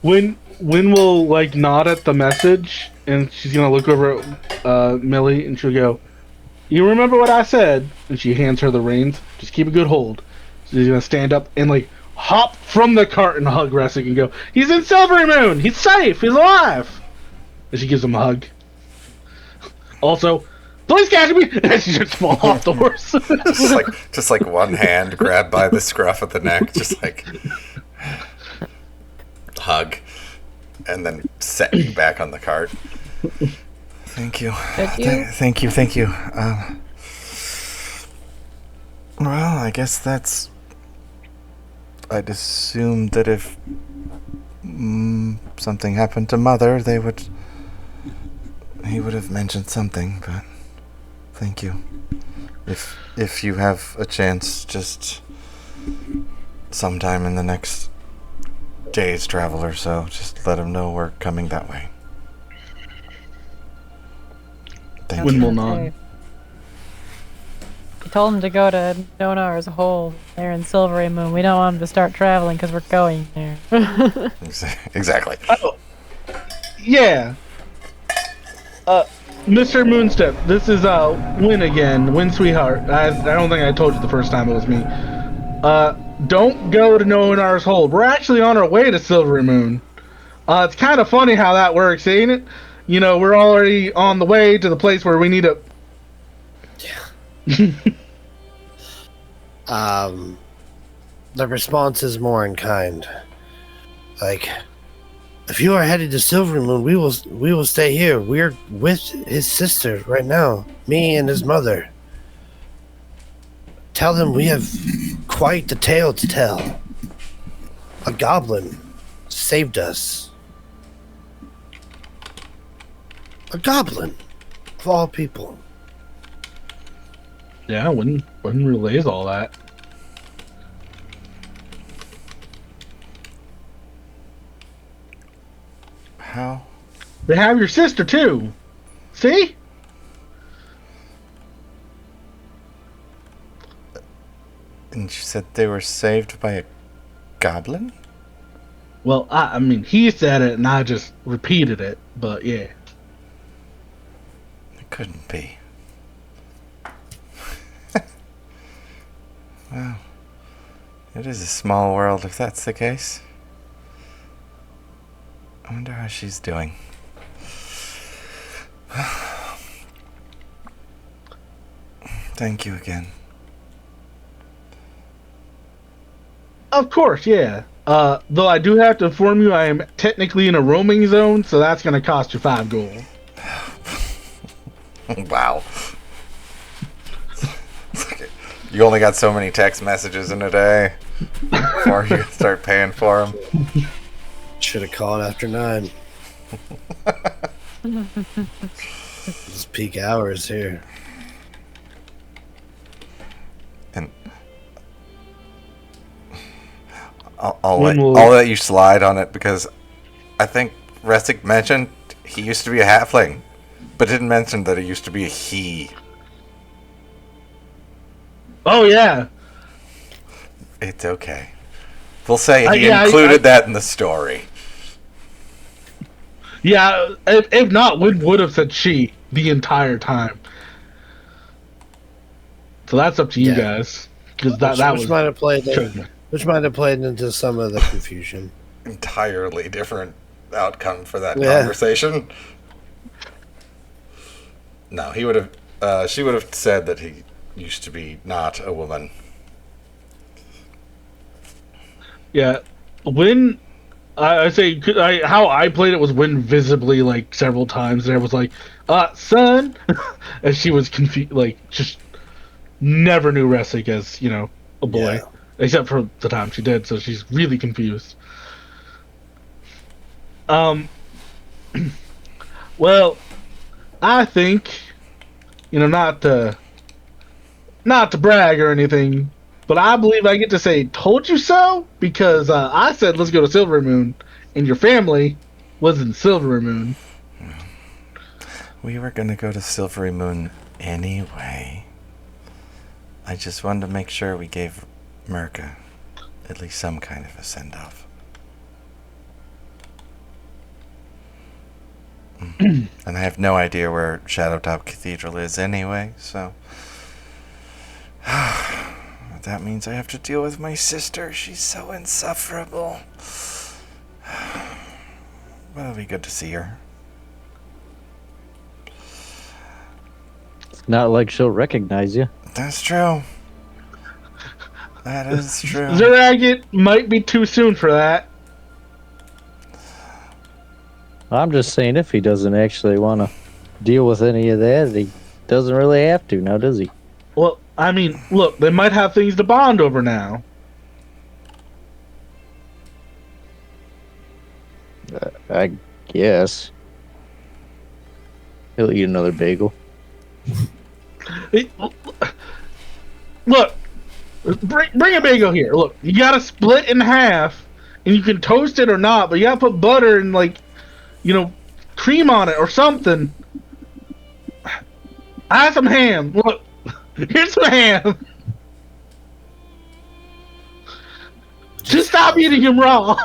When will nod at the message, and she's gonna look over at Millie, and she'll go, "You remember what I said?" And she hands her the reins. Just keep a good hold. So she's gonna stand up and hop from the cart and hug Ressig and go, "He's in Silverymoon. He's safe. He's alive." And she gives him a hug. Also, Please catch me! And she just fall off the horse. just like one hand grabbed by the scruff of the neck, just like hug, and then set you back on the cart. Thank you. Thank you. Well, I guess that's. I'd assume that if something happened to Mother, he would have mentioned something, but thank you. If you have a chance, just sometime in the next day's travel or so, just let him know we're coming that way. Thank When you. will not? You told him to go to Noanar's hole there in Silverymoon. We don't want him to start traveling because we're going there. Exactly. Oh, yeah. Mr. Moonstep, this is Win again, Win Sweetheart. I don't think I told you the first time it was me. Don't go to Noanar's Hold. We're actually on our way to Silverymoon. It's kind of funny how that works, ain't it? You know, we're already on the way to the place where we need to. The response is more in kind. Like, if you are headed to Silverymoon, we will stay here. We're with his sister right now, me and his mother. Tell them we have quite the tale to tell. A goblin saved us. A goblin, of all people. Yeah, Win relays all that. How? They have your sister too. See? And you said they were saved by a goblin? Well, I mean, he said it and I just repeated it, but yeah. It couldn't be. Well, it is a small world if that's the case. I wonder how she's doing. Thank you again. Of course, yeah. Though I do have to inform you I am technically in a roaming zone, so that's gonna cost you 5 gold. Wow. You only got so many text messages in a day before you start paying for them. Should have called after 9. It's peak hours here. And I'll let you slide on it because I think Resic mentioned he used to be a halfling, but didn't mention that it used to be a he. Oh yeah. It's okay. We'll say he included that in the story. Yeah, if not, would have said she the entire time. So that's up to you guys, because that which was might have played into some of the confusion. Entirely different outcome for that Yeah. conversation. No, he would have. She would have said that he used to be not a woman. Yeah, when I say how I played it was when visibly like several times there was like, son, and she was confused, like just never knew Resic as a boy, Yeah. except for the time she did, so she's really confused. Well, I think not to brag or anything. But I believe I get to say, told you so? Because I said, let's go to Silverymoon, and your family was in Silverymoon. We were going to go to Silverymoon anyway. I just wanted to make sure we gave Mirka at least some kind of a send-off. And I have no idea where Shadowtop Cathedral is anyway, so... That means I have to deal with my sister. She's so insufferable. Well, it'll be good to see her. not like she'll recognize you. That's true. That is true. Zerag, it might be too soon for that. I'm just saying, if he doesn't actually want to deal with any of that, he doesn't really have to now, does he? Well, I mean, look, they might have things to bond over now. I guess. He'll eat another bagel. Look, bring a bagel here. Look, you gotta split in half, and you can toast it or not, but you gotta put butter and, like, you know, cream on it or something. I have some ham. Look, here's some ham. Just stop eating him raw.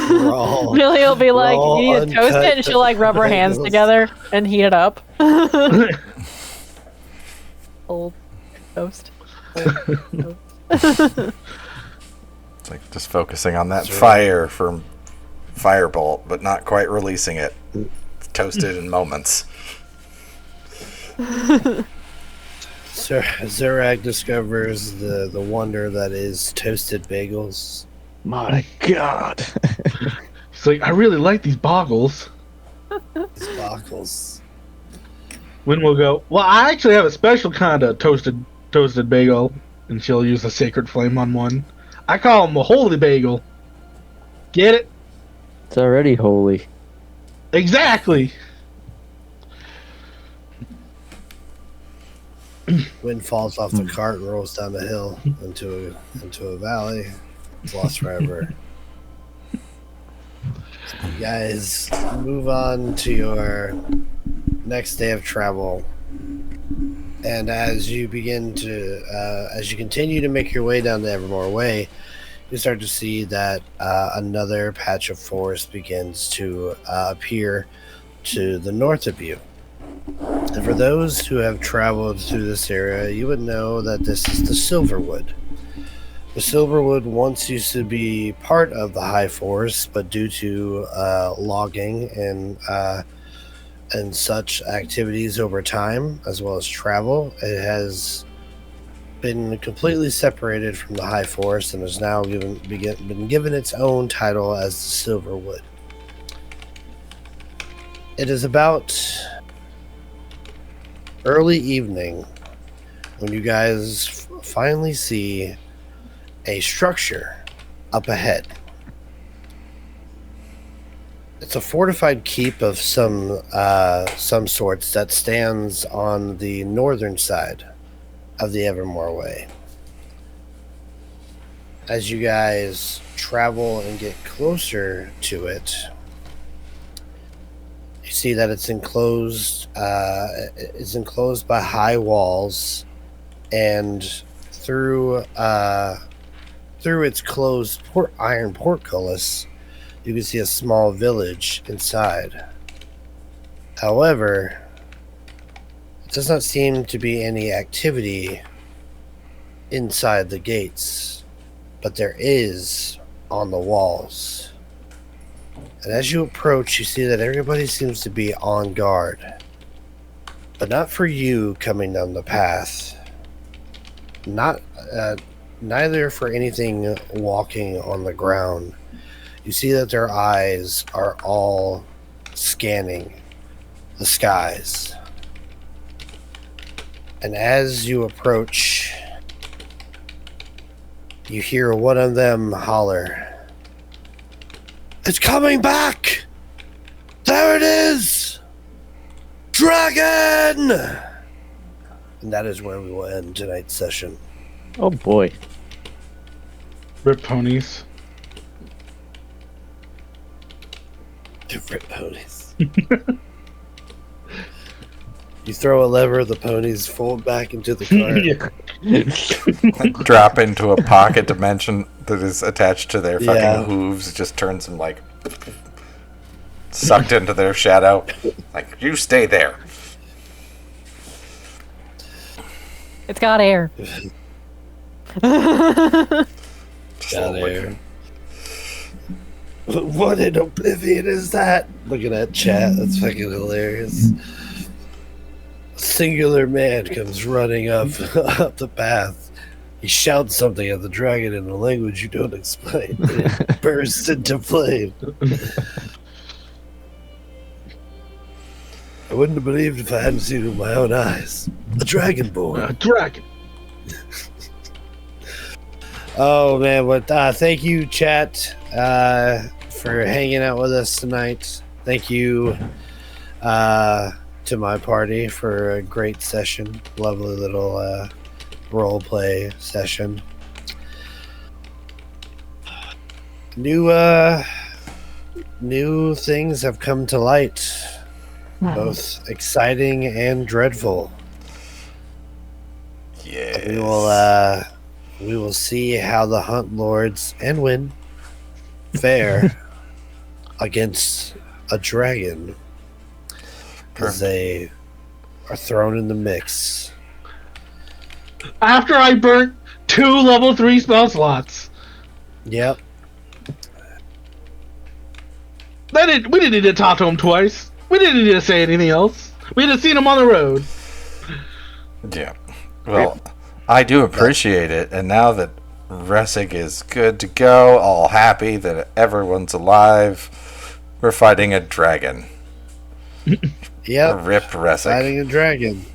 Raw. Millie will be like, Raw, you need to toast it, and she'll like rub her hands bagels. together and heat it up. Old toast. Old toast. It's like just focusing on that fire from Firebolt, but not quite releasing it. It's toasted in moments. Zerag discovers the wonder that is toasted bagels. My God. He's like, I really like these boggles. Sparkles. Wynn will go, well, I actually have a special kind of toasted bagel, and she'll use the sacred flame on one. I call them a holy bagel. Get it? It's already holy. Exactly. Wind falls off the cart and rolls down the hill into a valley. It's lost forever. You guys move on to your next day of travel, and as you continue to make your way down the Evermore Way, you start to see that another patch of forest begins to appear to the north of you. And for those who have traveled through this area, you would know that this is the Silverwood. The Silverwood once used to be part of the High Forest, but due to logging and such activities over time, as well as travel, it has been completely separated from the High Forest and has now been given its own title as the Silverwood. It is about early evening when you guys finally see a structure up ahead. It's a fortified keep of some sorts that stands on the northern side of the Evermore Way. As you guys travel and get closer to it, you see that it's enclosed. It's enclosed by high walls, and through its closed iron portcullis, you can see a small village inside. However, it does not seem to be any activity inside the gates, but there is on the walls. And as you approach, you see that everybody seems to be on guard. But not for you coming down the path. Neither for anything walking on the ground. You see that their eyes are all scanning the skies. And as you approach, you hear one of them holler, "It's coming back! There it is! Dragon!" And that is where we will end tonight's session. Oh boy. Rip ponies. Different ponies. You throw a lever, the ponies fold back into the cart. Drop into a pocket dimension that is attached to their fucking Yeah. hooves. It just turns them like sucked into their shadow. Like, you stay there. It's got air. Just Got a little air. What in oblivion is that? Looking at chat, that's fucking hilarious. singular man comes running up up the path. He shouts something at the dragon in a language you don't explain. And it bursts into flame. I wouldn't have believed if I hadn't seen it with my own eyes. A dragonborn. A dragon. Oh man, but thank you, chat, for hanging out with us tonight. Thank you to my party for a great session. Lovely little role play session. New things have come to light, both exciting and dreadful. Yes. We will see how the Hunt Lords and Win fare against a dragon as they are thrown in the mix. After I burnt 2 level 3 spell slots. Yep. We didn't need to talk to him twice. We didn't need to say anything else. We had seen him on the road. Yeah. Well, I do appreciate it, and now that Ressig is good to go, all happy that everyone's alive, we're fighting a dragon. Yep. Rip Ressig. Fighting a dragon.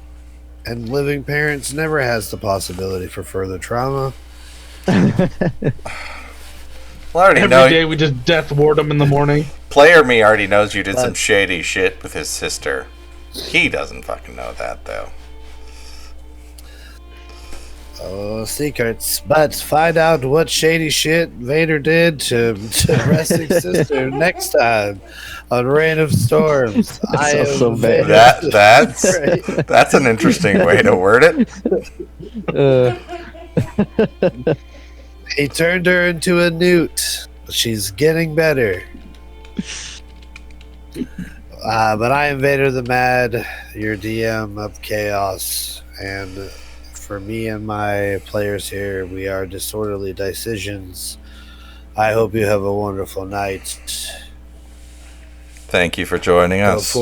And living parents never has the possibility for further trauma. Well, I already Every know. day we just death ward him in the morning. Player me already knows you did some shady shit with his sister. He doesn't fucking know that, though. Oh, secrets. But find out what shady shit Vader did to Ressig's sister next time on Reign of Storms. I am so bad. Vader. That's an interesting way to word it. He turned her into a newt. She's getting better. But I am Vader the Mad, your DM of Chaos, and for me and my players here, we are Disorderly Decisions. I hope you have a wonderful night. Thank you for joining us.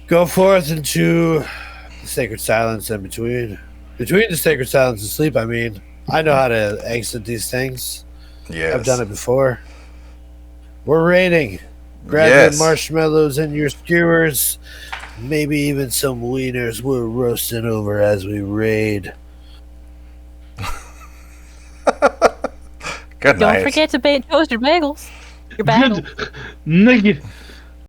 Go forth into the sacred silence in between. Between the sacred silence and sleep, I mean. I know how to exit these things. Yes. I've done it before. We're raiding. Grab Yes. your marshmallows and your skewers. Maybe even some wieners we're roasting over as we raid. Good night. Don't forget to toast your bagels. Your bagels. Naked.